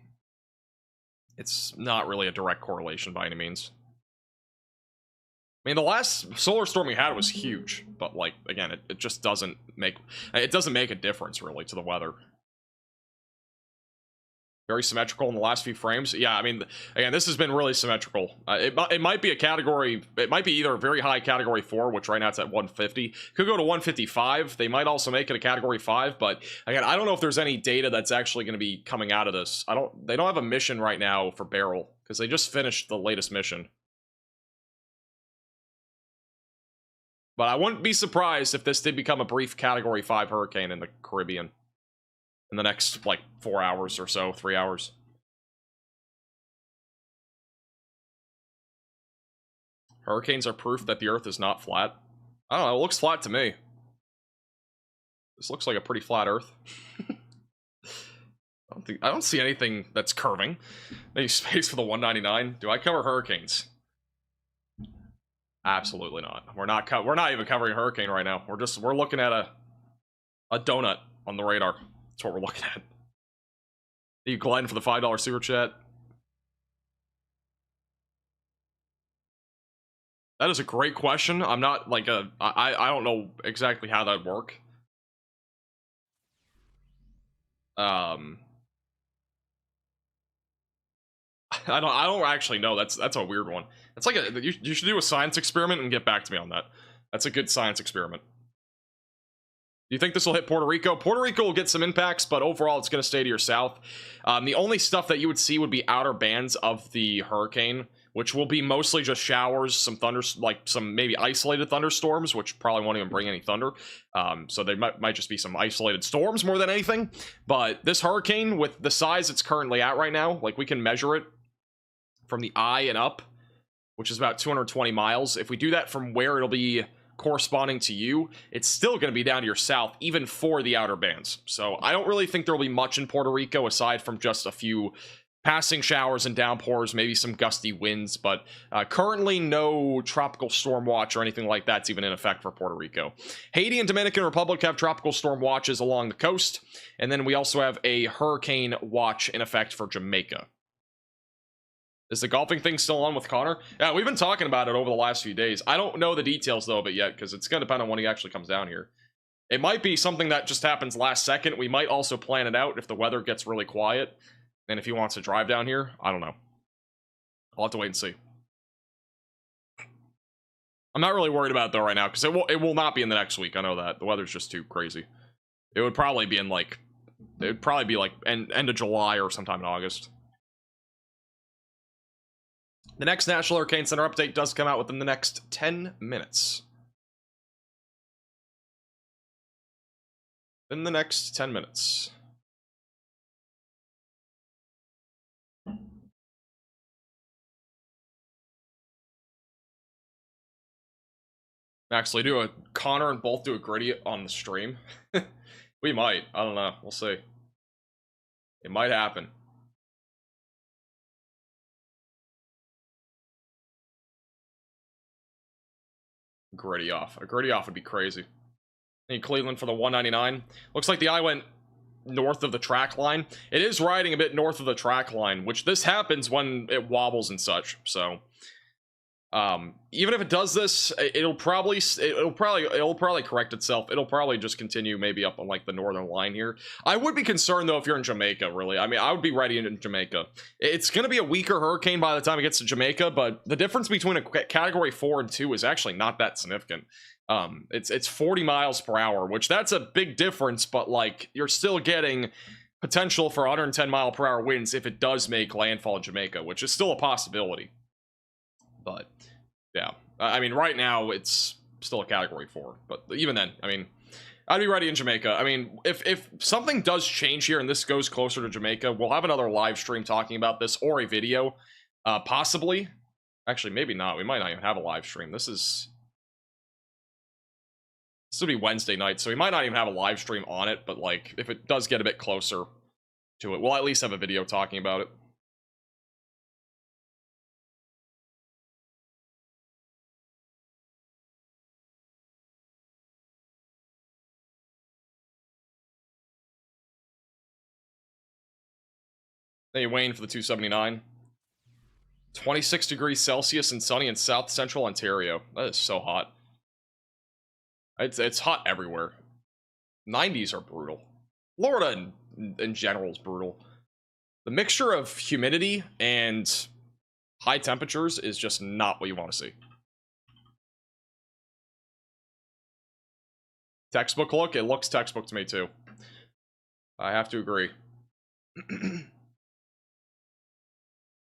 it's not really a direct correlation by any means. I mean, the last solar storm we had was huge, but like, again, it just doesn't make a difference really to the weather. Very symmetrical in the last few frames. Yeah, I mean, again, this has been really symmetrical. It might be a category, it might be either a very high category 4, which right now it's at 150. Could go to 155. They might also make it a category 5, but again, I don't know if there's any data that's actually going to be coming out of this. They don't have a mission right now for Beryl, because they just finished the latest mission. But I wouldn't be surprised if this did become a brief category 5 hurricane in the Caribbean in the next, like, 4 hours or so, 3 hours. Hurricanes are proof that the Earth is not flat. I don't know, it looks flat to me. This looks like a pretty flat Earth. I don't see anything that's curving. Any space for the 199? Do I cover hurricanes? Absolutely not. We're not even covering a hurricane right now. We're looking at a donut on the radar. That's what we're looking at. Thank you, Glenn, for the $5 super chat. That is a great question. I'm not like I don't know exactly how that'd work. I don't actually know. That's a weird one. It's like you should do a science experiment and get back to me on that. That's a good science experiment. Do you think this will hit Puerto Rico? Puerto Rico will get some impacts, but overall it's going to stay to your south. The only stuff that you would see would be outer bands of the hurricane, which will be mostly just showers, some thunder, like some maybe isolated thunderstorms, which probably won't even bring any thunder. So they might just be some isolated storms more than anything. But this hurricane, with the size it's currently at right now, like, we can measure it from the eye and up, which is about 220 miles. If we do that from where it'll be corresponding to you, it's still going to be down to your south, even for the outer bands. So I don't really think there'll be much in Puerto Rico aside from just a few passing showers and downpours, maybe some gusty winds, but currently no tropical storm watch or anything like that's even in effect for Puerto Rico. Haiti and Dominican Republic have tropical storm watches along the coast, and then we also have a hurricane watch in effect for Jamaica. Is the golfing thing still on with Connor? Yeah, we've been talking about it over the last few days. I don't know the details, though, of it yet, because it's going to depend on when he actually comes down here. It might be something that just happens last second. We might also plan it out if the weather gets really quiet, and if he wants to drive down here. I don't know. I'll have to wait and see. I'm not really worried about it, though, right now, because it will not be in the next week. I know that. The weather's just too crazy. It would probably be in, like... It would probably be, like, end of July or sometime in August. The next National Hurricane Center update does come out within the next 10 minutes. In the next 10 minutes. Actually, do a Connor and both do a gritty on the stream. We might. I don't know. We'll see. It might happen. Gritty off. A gritty off would be crazy. In Cleveland for the 199. Looks like the eye went north of the track line. It is riding a bit north of the track line, which this happens when it wobbles and such. So even if it does this, it'll probably correct itself. It'll probably just continue maybe up on, like, the northern line here. I would be concerned, though, if you're in Jamaica, really. I mean, I would be ready in Jamaica. It's going to be a weaker hurricane by the time it gets to Jamaica, but the difference between a category 4 and 2 is actually not that significant. It's 40 miles per hour, which that's a big difference, but, like, you're still getting potential for 110 mile per hour winds if it does make landfall in Jamaica, which is still a possibility. But yeah, I mean, right now it's still a category 4, but even then, I mean, I'd be ready in Jamaica. I mean, if something does change here and this goes closer to Jamaica, we'll have another live stream talking about this, or a video, possibly. Actually, maybe not. We might not even have a live stream. This will be Wednesday night, so we might not even have a live stream on it, but like, if it does get a bit closer to it, we'll at least have a video talking about it. Hey, Wayne for the 279. 26 degrees Celsius and sunny in south central Ontario. That is so hot. It's hot everywhere. 90s are brutal. Florida in general is brutal. The mixture of humidity and high temperatures is just not what you want to see. Textbook look? It looks textbook to me too. I have to agree.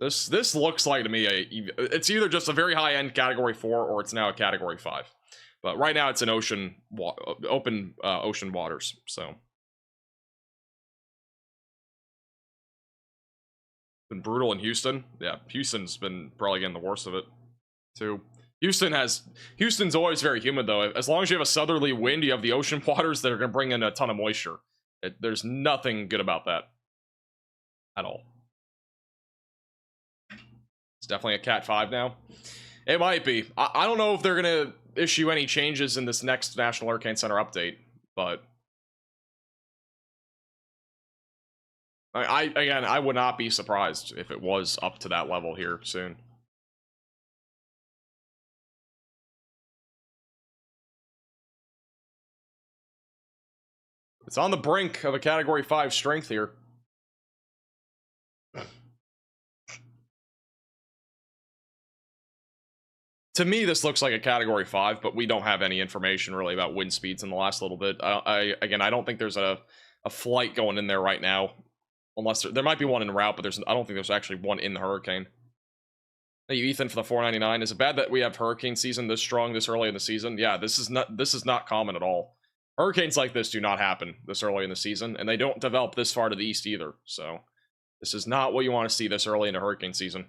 This looks like to me it's either just a very high-end category 4 or it's now a category 5. But right now it's an open ocean waters, so. Been brutal in Houston. Yeah, Houston's been probably getting the worst of it too. Houston's always very humid though. As long as you have a southerly wind, you have the ocean waters that are going to bring in a ton of moisture. There's nothing good about that at all. It's definitely a Cat 5 now. It might be. I don't know if they're going to issue any changes in this next National Hurricane Center update, but again, I would not be surprised if it was up to that level here soon. It's on the brink of a category 5 strength here. To me, this looks like a category 5, but we don't have any information really about wind speeds in the last little bit. Again, I don't think there's a flight going in there right now. Unless there might be one en route, but I don't think there's actually one in the hurricane. Thank you, Ethan, for the 499. Is it bad that we have hurricane season this strong this early in the season? Yeah, this is not common at all. Hurricanes like this do not happen this early in the season, and they don't develop this far to the east either. So this is not what you want to see this early into hurricane season.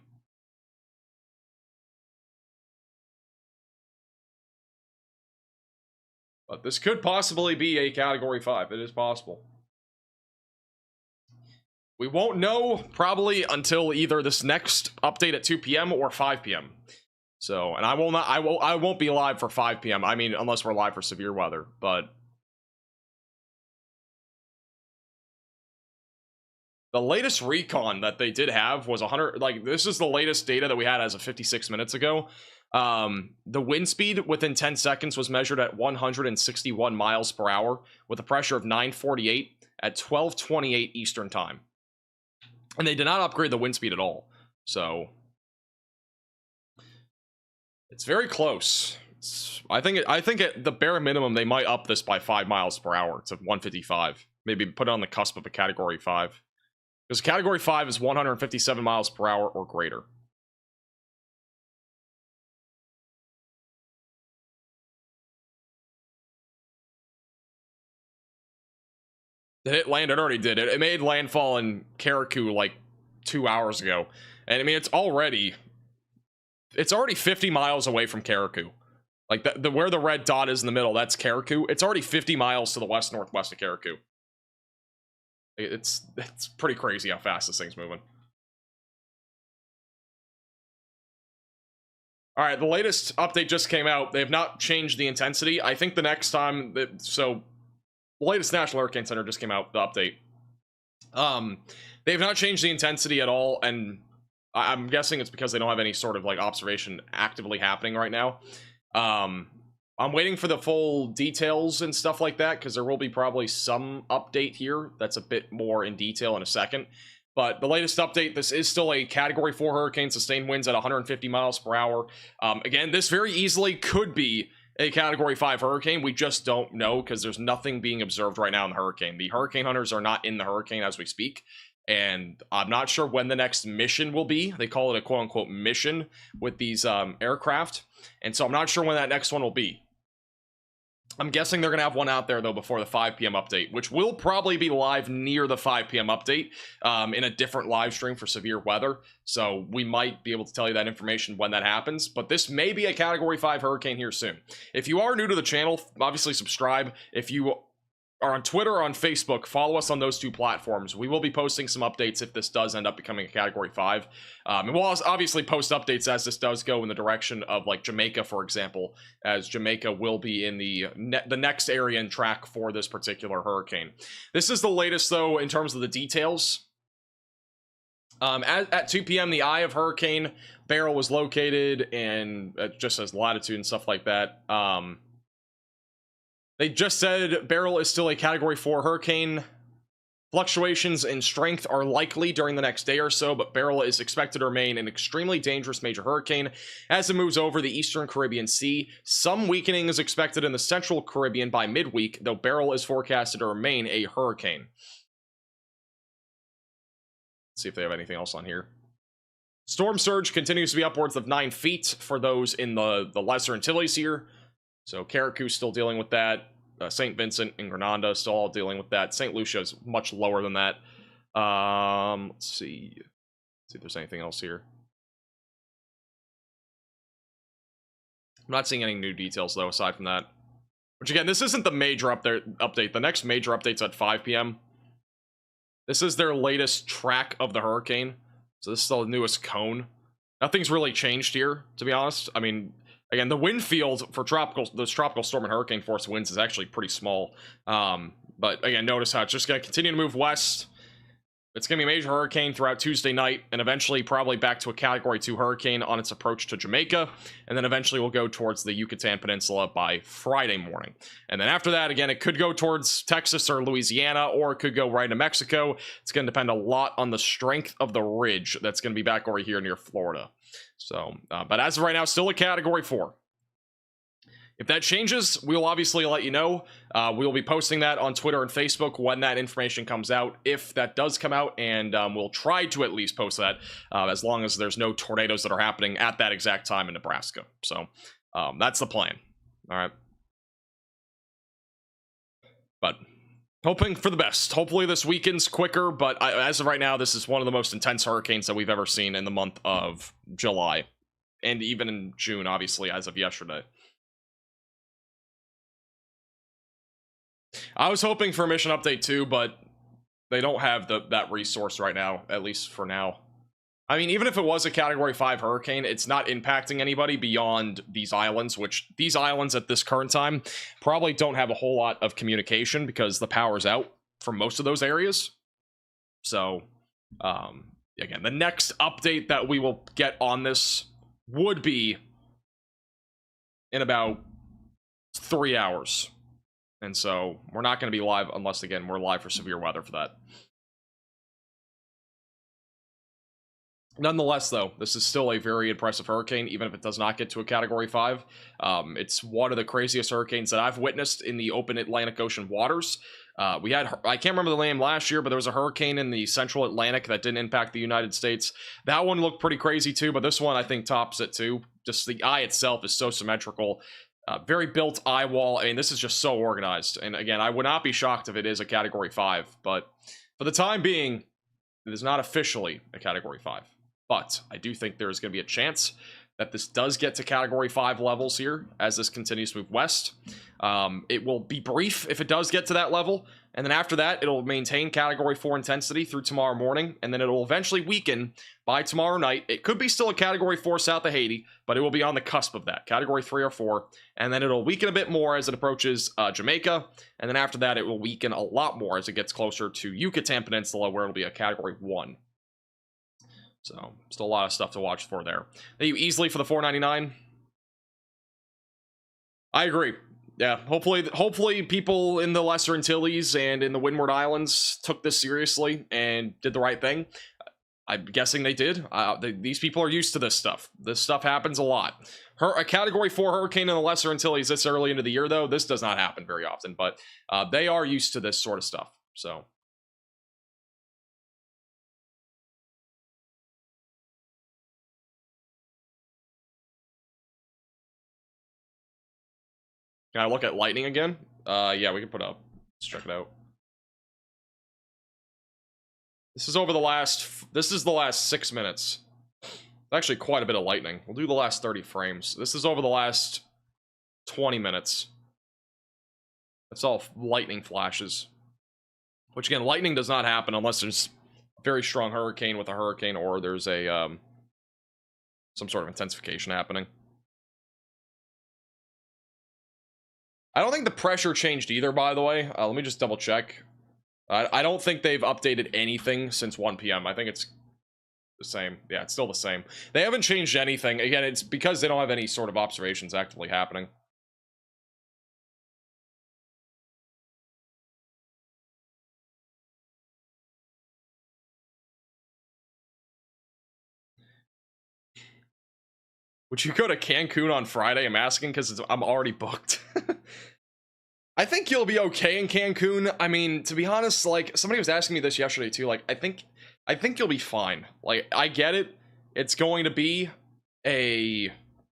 But this could possibly be a category 5. It is possible. We won't know probably until either this next update at 2 p.m. or 5 p.m. So, and I won't be live for 5 p.m. I mean, unless we're live for severe weather, but the latest recon that they did have was 100, like, this is the latest data that we had as of 56 minutes ago. The wind speed within 10 seconds was measured at 161 miles per hour with a pressure of 948 at 12:28 Eastern time. And they did not upgrade the wind speed at all. So it's very close. I think at the bare minimum, they might up this by 5 miles per hour to 155. Maybe put it on the cusp of a category 5. Because category 5 is 157 miles per hour or greater. It landed, already did it. It made landfall in Carriacou like 2 hours ago. And I mean, it's already 50 miles away from Carriacou. Like where the red dot is in the middle, that's Carriacou. It's already 50 miles to the west-northwest of Carriacou. It's pretty crazy how fast this thing's moving. All right, the latest update just came out. They have not changed the intensity. I think the next time the latest National Hurricane Center just came out, the update. They have not changed the intensity at all, and I'm guessing it's because they don't have any sort of like observation actively happening right now. I'm waiting for the full details and stuff like that, because there will be probably some update here that's a bit more in detail in a second. But the latest update, this is still a Category 4 hurricane, sustained winds at 150 miles per hour. Again, this very easily could be a Category 5 hurricane. We just don't know, because there's nothing being observed right now in the hurricane. The hurricane hunters are not in the hurricane as we speak. and I'm not sure when the next mission will be. They call it a quote-unquote mission with these aircraft, and so I'm not sure when that next one will be. I'm guessing they're going to have one out there, though, before the 5 p.m. update, which will probably be live near the 5 p.m. update in a different live stream for severe weather. So we might be able to tell you that information when that happens. But this may be a Category 5 hurricane here soon. If you are new to the channel, obviously subscribe. If you are on Twitter or on Facebook, follow us on those two platforms. We will be posting some updates if this does end up becoming a Category 5. And we'll obviously post updates as this does go in the direction of, like, Jamaica, for example, as Jamaica will be in the next area and track for this particular hurricane. This is the latest, though, in terms of the details. At 2 p.m., the eye of Hurricane Beryl was located, and it just says latitude and stuff like that. They just said Beryl is still a Category 4 hurricane. Fluctuations in strength are likely during the next day or so, but Beryl is expected to remain an extremely dangerous major hurricane as it moves over the eastern Caribbean Sea. Some weakening is expected in the central Caribbean by midweek, though Beryl is forecasted to remain a hurricane. Let's see if they have anything else on here. Storm surge continues to be upwards of 9 feet for those in the Lesser Antilles here. So Carrickou's still dealing with that. St. Vincent and Grenada still all dealing with that. St. Lucia is much lower than that. Let's see. Let's see if there's anything else here. I'm not seeing any new details, though, aside from that. Which, again, this isn't the major update. The next major update's at 5 p.m. This is their latest track of the hurricane. So this is the newest cone. Nothing's really changed here, to be honest. I mean, again, the wind field for those tropical storm and hurricane force winds is actually pretty small. But again, notice how it's just going to continue to move west. It's going to be a major hurricane throughout Tuesday night, and eventually probably back to a Category 2 hurricane on its approach to Jamaica, and then eventually will go towards the Yucatan Peninsula by Friday morning. And then after that, again, it could go towards Texas or Louisiana, or it could go right to Mexico. It's going to depend a lot on the strength of the ridge that's going to be back over here near Florida. So, but as of right now, still a Category 4. If that changes, we'll obviously let you know. We'll be posting that on Twitter and Facebook when that information comes out, if that does come out, and we'll try to at least post that as long as there's no tornadoes that are happening at that exact time in Nebraska. So that's the plan. All right. But hoping for the best. Hopefully this weekend's quicker, but as of right now, this is one of the most intense hurricanes that we've ever seen in the month of July. And even in June, obviously, as of yesterday. I was hoping for a mission update too, but they don't have that resource right now, at least for now. I mean, even if it was a Category 5 hurricane, it's not impacting anybody beyond these islands, which these islands at this current time probably don't have a whole lot of communication because the power's out for most of those areas. So, again, the next update that we will get on this would be in about 3 hours. And so we're not going to be live unless, again, we're live for severe weather for that. Nonetheless, though, this is still a very impressive hurricane, even if it does not get to a Category 5. It's one of the craziest hurricanes that I've witnessed in the open Atlantic Ocean waters. I can't remember the name last year, but there was a hurricane in the central Atlantic that didn't impact the United States. That one looked pretty crazy too, but this one I think tops it too. Just the eye itself is so symmetrical. Very built eye wall. I mean, this is just so organized. And again, I would not be shocked if it is a Category 5, but for the time being, it is not officially a Category 5. But I do think there is going to be a chance that this does get to Category 5 levels here as this continues to move west. It will be brief if it does get to that level, and then after that, it'll maintain Category 4 intensity through tomorrow morning, and then it'll eventually weaken by tomorrow night. It could be still a Category 4 south of Haiti, but it will be on the cusp of that, Category 3 or 4, and then it'll weaken a bit more as it approaches Jamaica, and then after that, it will weaken a lot more as it gets closer to Yucatan Peninsula, where it'll be a Category 1. So, still a lot of stuff to watch for there. Thank you easily for the $4.99. I agree. Yeah, hopefully people in the Lesser Antilles and in the Windward Islands took this seriously and did the right thing. I'm guessing they did. These people are used to this stuff. This stuff happens a lot. A Category 4 hurricane in the Lesser Antilles this early into the year, though, this does not happen very often, but they are used to this sort of stuff. So Can I look at lightning again? Yeah, we can put up. Let's check it out. This is over the last, this is the last 6 minutes. Actually, quite a bit of lightning. We'll do the last 30 frames. This is over the last 20 minutes. That's all lightning flashes. Which, again, lightning does not happen unless there's a very strong hurricane with a hurricane or there's a, some sort of intensification happening. I don't think the pressure changed either, by the way. Let me just double check. I don't think they've updated anything since 1 p.m. I think it's the same. Yeah, it's still the same. They haven't changed anything. Again, it's because they don't have any sort of observations actively happening. Would you go to Cancun on Friday? I'm asking because I'm already booked. I think you'll be okay in Cancun. I mean, to be honest, like, somebody was asking me this yesterday too. Like, I think you'll be fine. Like, I get it. It's going to be a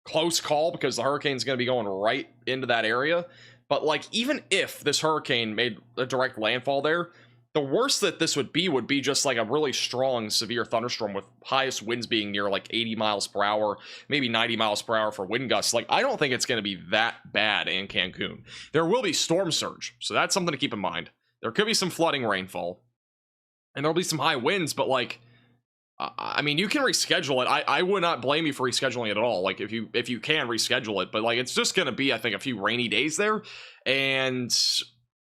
close call because the hurricane's going to be going right into that area. But, like, even if this hurricane made a direct landfall there, the worst that this would be just like a really strong, severe thunderstorm with highest winds being near like 80 miles per hour, maybe 90 miles per hour for wind gusts. Like, I don't think it's going to be that bad in Cancun. There will be storm surge, so that's something to keep in mind. There could be some flooding rainfall, and there'll be some high winds, but like, I mean, you can reschedule it. I would not blame you for rescheduling it at all. Like, if you can reschedule it, but like, it's just going to be, I think, a few rainy days there, and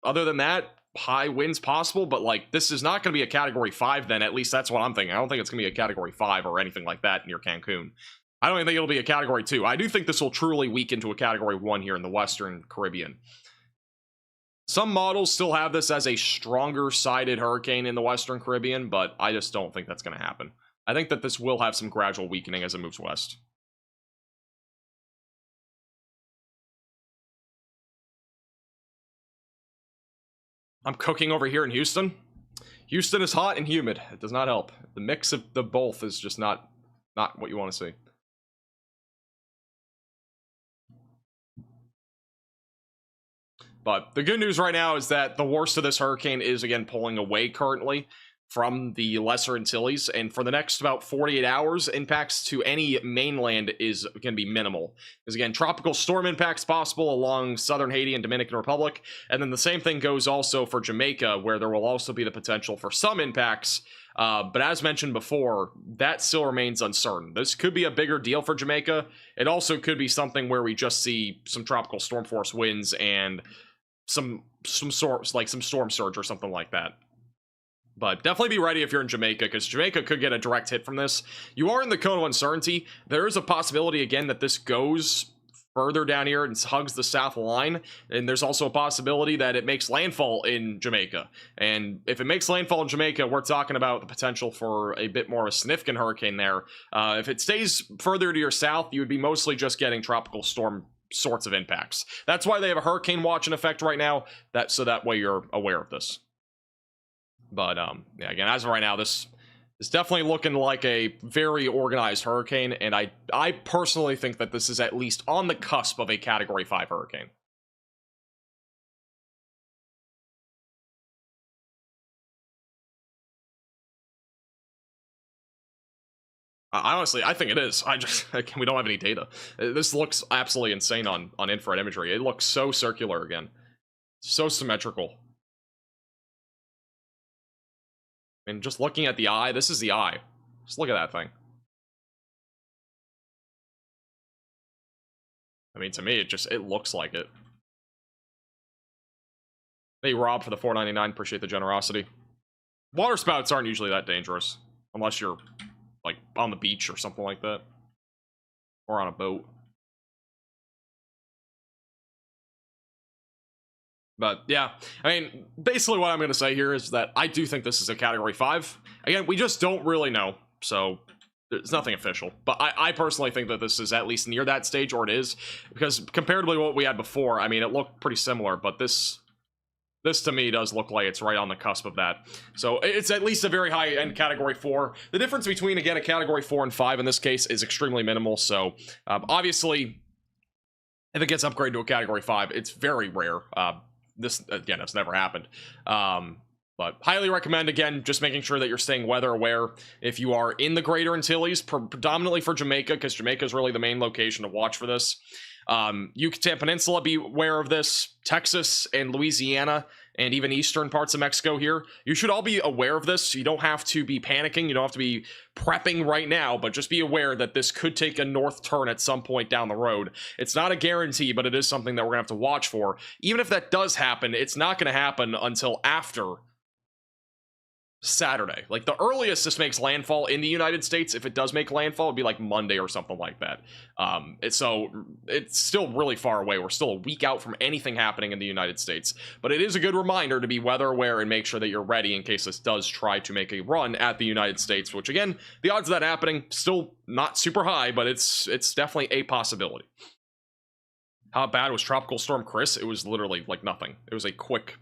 other than that, high winds possible. But like, this is not going to be a category 5 then. At least that's what I'm thinking. I don't think it's going to be a category 5 or anything like that near Cancun. I don't even think it'll be a category 2. I do think this will truly weaken to a category 1 here in the Western Caribbean. Some models still have this as a stronger sided hurricane in the Western Caribbean, but I just don't think that's going to happen. I think that this will have some gradual weakening as it moves west. I'm cooking over here in Houston. Houston is hot and humid. It does not help. The mix of the both is just not what you want to see. But the good news right now is that the worst of this hurricane is, again, pulling away currently from the Lesser Antilles, and for the next about 48 hours, impacts to any mainland is going to be minimal. Because, again, tropical storm impacts possible along southern Haiti and Dominican Republic, and then the same thing goes also for Jamaica, where there will also be the potential for some impacts, but as mentioned before, that still remains uncertain. This could be a bigger deal for Jamaica. It also could be something where we just see some tropical storm force winds and some sorts, like some storm surge or something like that. But definitely be ready if you're in Jamaica, because Jamaica could get a direct hit from this. You are in the cone of uncertainty. There is a possibility, again, that this goes further down here and hugs the south line. And there's also a possibility that it makes landfall in Jamaica. And if it makes landfall in Jamaica, we're talking about the potential for a bit more of a significant hurricane there. If it stays further to your south, you would be mostly just getting tropical storm sorts of impacts. That's why they have a hurricane watch in effect right now, so that way you're aware of this. But yeah, again, as of right now, this is definitely looking like a very organized hurricane, and I personally think that this is at least on the cusp of a category 5 hurricane. Honestly, I think it is. We don't have any data. This looks absolutely insane on infrared imagery. It looks so circular again, so symmetrical. And just looking at the eye, this is the eye. Just look at that thing. I mean, to me, it looks like it. Hey, Rob, for the $4.99. Appreciate the generosity. Water spouts aren't usually that dangerous, unless you're like on the beach or something like that, or on a boat. But yeah, I mean, basically what I'm going to say here is that I do think this is a category 5. Again, we just don't really know, so there's nothing official. But I personally think that this is at least near that stage, or it is, because comparatively to what we had before, I mean, it looked pretty similar, but this to me does look like it's right on the cusp of that. So it's at least a very high-end category 4. The difference between, again, a category 4 and 5 in this case is extremely minimal. So obviously, if it gets upgraded to a category 5. It's very rare. This, again, has never happened. But highly recommend, again, just making sure that you're staying weather aware if you are in the Greater Antilles, predominantly for Jamaica, because Jamaica is really the main location to watch for this. Yucatan Peninsula, be aware of this. Texas and Louisiana and even eastern parts of Mexico here. You should all be aware of this. You don't have to be panicking. You don't have to be prepping right now, but just be aware that this could take a north turn at some point down the road. It's not a guarantee, but it is something that we're going to have to watch for. Even if that does happen, it's not going to happen until after Saturday. Like, the earliest this makes landfall in the United States, if it does make landfall, would be like Monday or something like that. So it's still really far away. We're still a week out from anything happening in the United States, but it is a good reminder to be weather aware and make sure that you're ready in case this does try to make a run at the United States, which, again, the odds of that happening still not super high, but it's definitely a possibility. How bad was Tropical Storm Chris? It was literally like nothing. It was a quick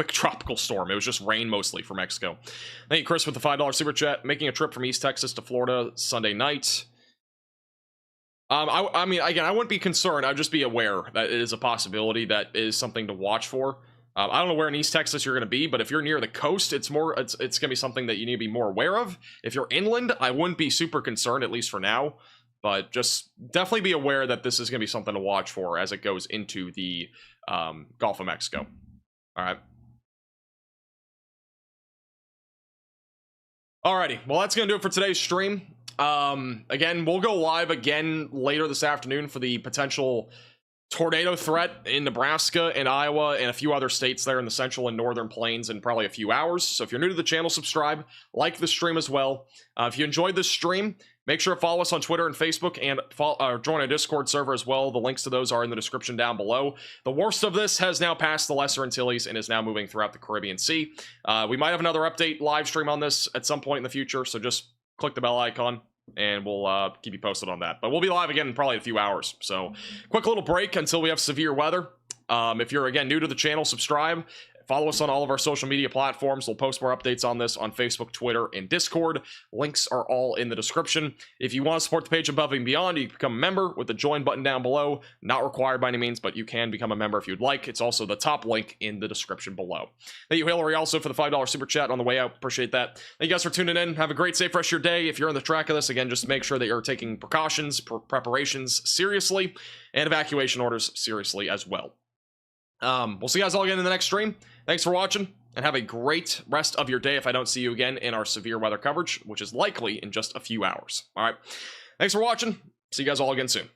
tropical storm. It was just rain mostly for Mexico. Thank you, Chris, with the $5 super chat. Making a trip from East Texas to Florida Sunday night. I mean, again, I wouldn't be concerned. I'd just be aware that it is a possibility. That is something to watch for. I don't know where in East Texas you're going to be, but if you're near the coast, it's going to be something that you need to be more aware of. If you're inland, I wouldn't be super concerned, at least for now. But just definitely be aware that this is going to be something to watch for as it goes into the Gulf of Mexico. All right. Alrighty, well, that's gonna do it for today's stream. Again, we'll go live again later this afternoon for the potential tornado threat in Nebraska and Iowa and a few other states there in the central and northern plains in probably a few hours. So if you're new to the channel, subscribe, like the stream as well. If you enjoyed this stream, make sure to follow us on Twitter and Facebook, and join our Discord server as well. The links to those are in the description down below. The worst of this has now passed the Lesser Antilles and is now moving throughout the Caribbean Sea. We might have another update live stream on this at some point in the future, so just click the bell icon and we'll keep you posted on that. But we'll be live again in probably a few hours. So quick little break until we have severe weather. If you're, again, new to the channel, subscribe. Follow us on all of our social media platforms. We'll post more updates on this on Facebook, Twitter, and Discord. Links are all in the description. If you want to support the page above and beyond, you can become a member with the join button down below. Not required by any means, but you can become a member if you'd like. It's also the top link in the description below. Thank you, Hillary, also for the $5 super chat on the way out. Appreciate that. Thank you guys for tuning in. Have a great, safe rest of your day. If you're on the track of this, again, just make sure that you're taking precautions, preparations seriously, and evacuation orders seriously as well. We'll see you guys all again in the next stream. Thanks for watching, and have a great rest of your day if I don't see you again in our severe weather coverage, which is likely in just a few hours. All right. Thanks for watching. See you guys all again soon.